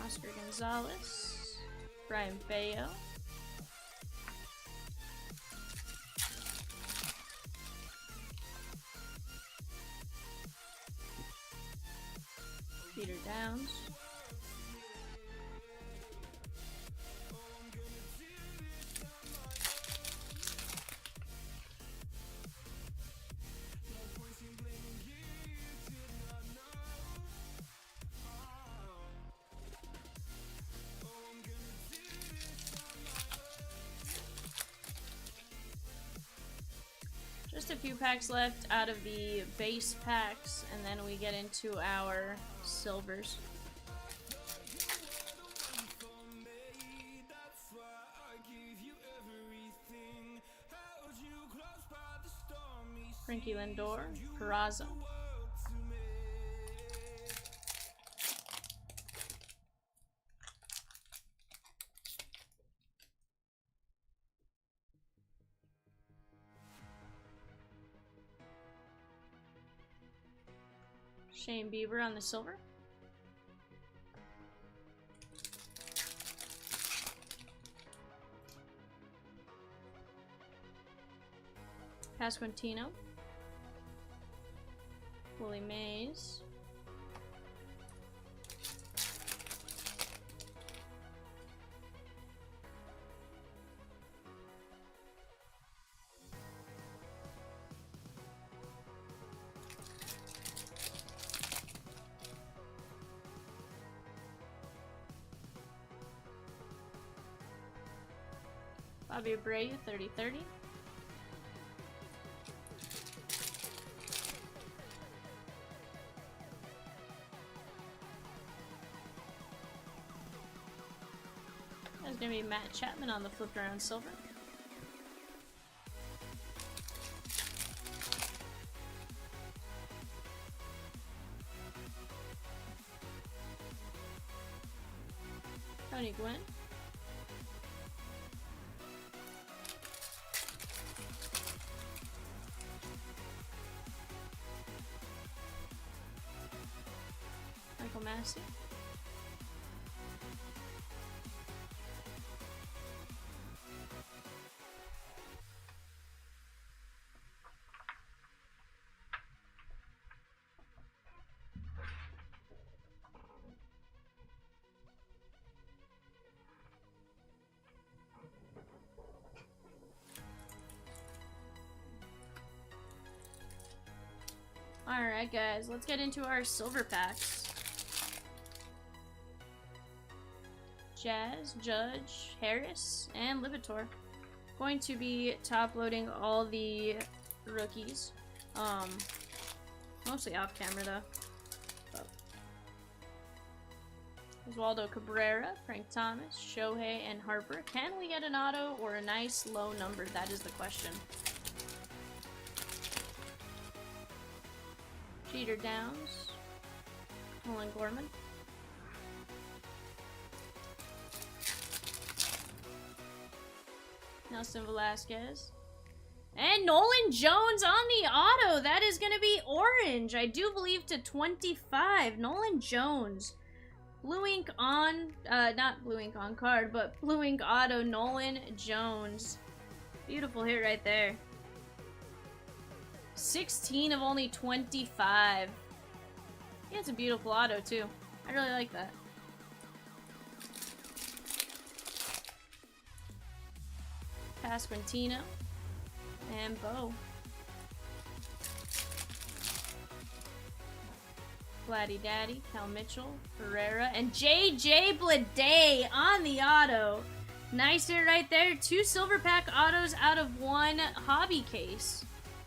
Oscar Gonzalez. Brian Bayo. Peter Downs. Just a few packs left out of the base packs, and then we get into our silvers. Frankie Lindor, Peraza. Shane Bieber on the silver. Pasquantino. Willie Mays. Bobby Abreu, 30-30. There's gonna be Matt Chapman on the flipped around silver. Tony Gwynn. Massey. Alright guys, let's get into our silver packs. Jazz, Judge, Harris, and Libitor. Going to be top loading all the rookies. Mostly off camera though. Oswaldo Cabrera, Frank Thomas, Shohei, and Harper. Can we get an auto or a nice low number? That is the question. Jeter Downs, Nolan Gorman, Nelson Velasquez, and Nolan Jones on the auto. That is going to be orange, I do believe, to 25. Nolan Jones. Blue ink on, not blue ink on card, but blue ink auto, Nolan Jones. Beautiful hit right there. 16 of only 25. Yeah, it's a beautiful auto too. I really like that. Pasquantino and Bo. Vladdy Daddy, Cal Mitchell, Ferreira, and JJ Bleday on the auto. Nice hit right there. 2 silver pack autos out of 1 hobby case.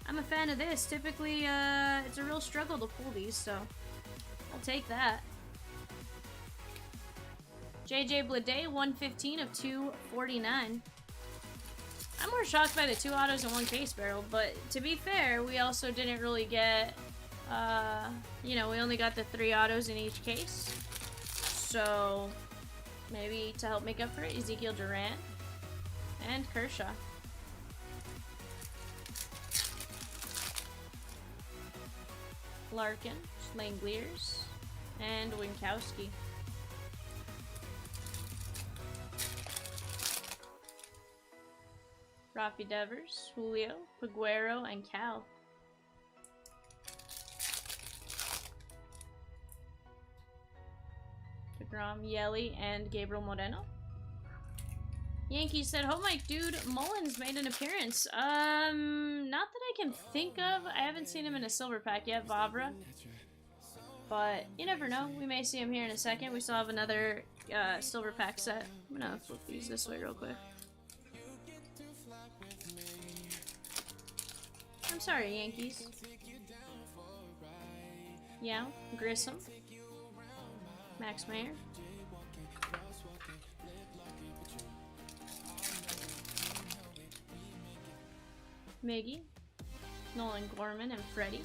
I'm a fan of this. Typically, it's a real struggle to pull these, so I'll take that. JJ Bleday, 115 of 249. I'm more shocked by the 2 autos in 1 case barrel, but to be fair, we also didn't really get, you know, we only got the 3 autos in each case. So maybe to help make up for it, Ezekiel Duran and Kershaw. Larkin, Langeliers, and Winkowski. Rafi Devers, Julio, Peguero, and Cal. DeGrom, Yelly, and Gabriel Moreno. Yankee said, "Oh my dude, Mullins made an appearance." Not that I can think of. I haven't seen him in a silver pack yet, Vavra. But you never know. We may see him here in a second. We still have another silver pack set. I'm gonna flip these this way real quick. I'm sorry, Yankees. Yeah, Grissom. Max Mayer. Miggy, Nolan Gorman, and Freddie.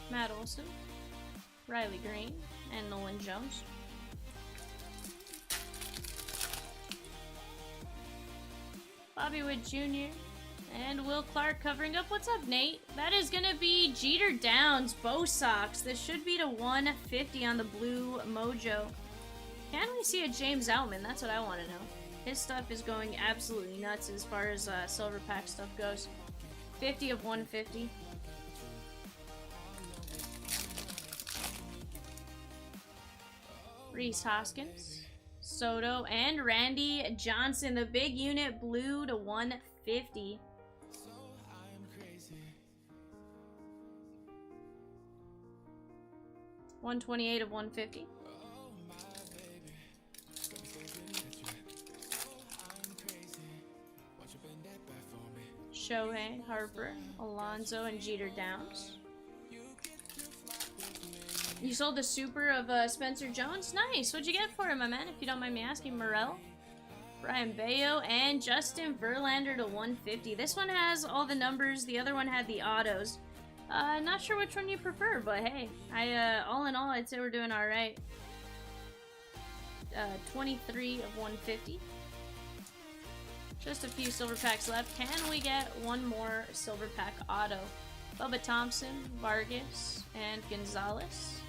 Matt Olson, Riley Green, and Nolan Jones. Bobby Wood Jr. and Will Clark covering up. What's up, Nate? That is going to be Jeter Downs, Bo Sox. This should be to 150 on the blue mojo. Can we see a James Outman? That's what I want to know. His stuff is going absolutely nuts as far as silver pack stuff goes. 50 of 150. Reese Hoskins, Soto, and Randy Johnson. The big unit blue to 150. $128 of 150. Shohei, Harper, Alonso, and Jeter Downs. You sold the super of Spencer Jones? Nice. What'd you get for him, my man? If you don't mind me asking. Morel, Brian Bayo, and Justin Verlander to 150. This one has all the numbers. The other one had the autos. Not sure which one you prefer, but hey, all in all, I'd say we're doing all right. 23 of 150. Just a few silver packs left. Can we get one more silver pack auto? Bubba Thompson, Vargas, and Gonzalez.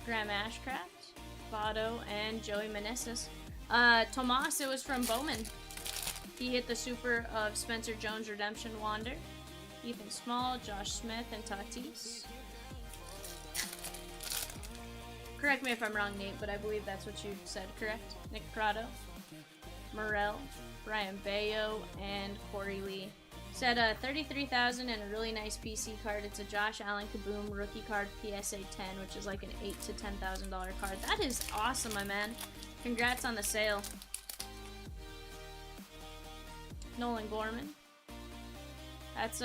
Graham Ashcraft, Votto, and Joey Meneses. Tomas, it was from Bowman. He hit the super of Spencer Jones Redemption Wander. Ethan Small, Josh Smith, and Tatis. Correct me if I'm wrong, Nate, but I believe that's what you said, correct? Nick Prado, Morel, Brian Bayo, and Corey Lee. Said 33,000 and a really nice PC card. It's a Josh Allen Kaboom rookie card PSA 10, which is like an $8,000 to $10,000 card. That is awesome, my man. Congrats on the sale. Nolan Gorman. That's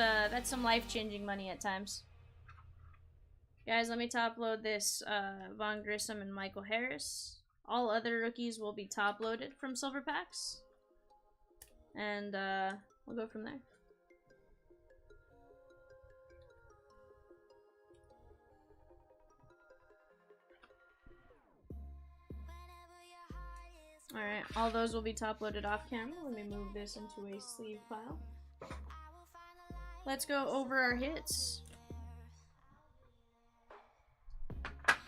some life-changing money at times. Guys, let me top load this Vaughn Grissom and Michael Harris. All other rookies will be top loaded from silver packs. And we'll go from there. Alright, all those will be top loaded off camera. Let me move this into a sleeve file. Let's go over our hits.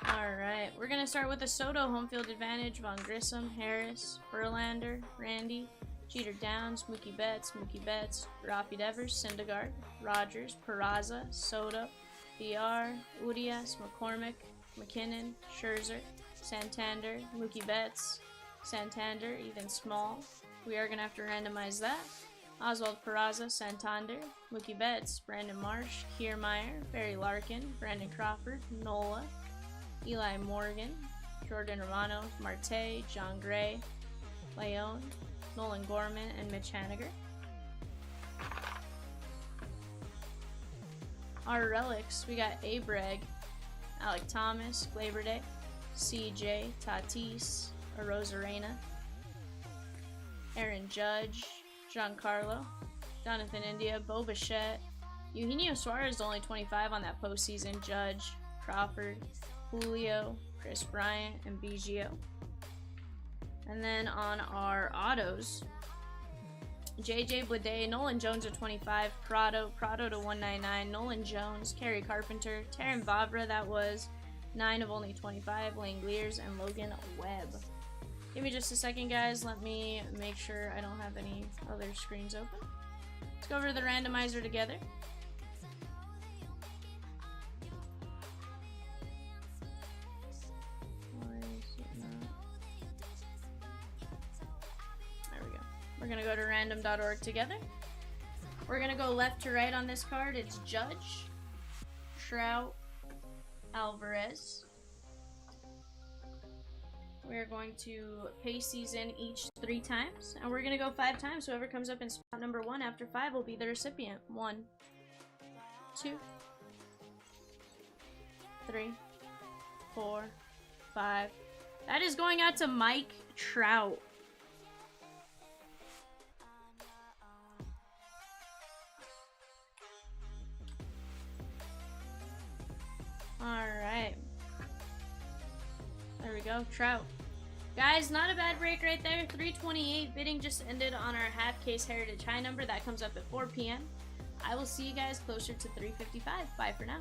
Alright, we're going to start with the Soto home field advantage. Vaughn Grissom, Harris, Verlander, Randy, Jeter Downs, Mookie Betts, Rafi Devers, Syndergaard, Rogers, Peraza, Soto, VR, Urias, McCormick, McKinnon, Scherzer, Santander, Mookie Betts, Santander, Ethan Small. We are going to have to randomize that. Oswald Peraza, Santander, Mookie Betts, Brandon Marsh, Kiermaier, Barry Larkin, Brandon Crawford, Nola, Eli Morgan, Jordan Romano, Marte, John Gray, Leon, Nolan Gorman, and Mitch Haniger. Our relics, we got Abreg, Alec Thomas, Gleyber Day, CJ, Tatis, Arozarena, Aaron Judge, Giancarlo, Jonathan India, Bo Bichette, Eugenio Suarez only 25 on that postseason, Judge, Crawford, Julio, Chris Bryant, and Biggio. And then on our autos, JJ Bleday, Nolan Jones to 25, Prado to 199, Nolan Jones, Kerry Carpenter, Taron Vavra, that was 9 of only 25, Langeliers, and Logan Webb. Give me just a second, guys. Let me make sure I don't have any other screens open. Let's go over to the randomizer together. There we go. We're going to go to random.org together. We're going to go left to right on this card. It's Judge, Trout, Alvarez. We're going to paste these in each 3 times, and we're going to go 5 times. Whoever comes up in spot number 1 after 5 will be the recipient. 1, 2, 3, 4, 5. That is going out to Mike Trout. Alright. There we go, Trout. Guys, not a bad break right there. 328 bidding just ended on our half case Heritage High number. That comes up at 4 p.m. I will see you guys closer to 355. Bye for now.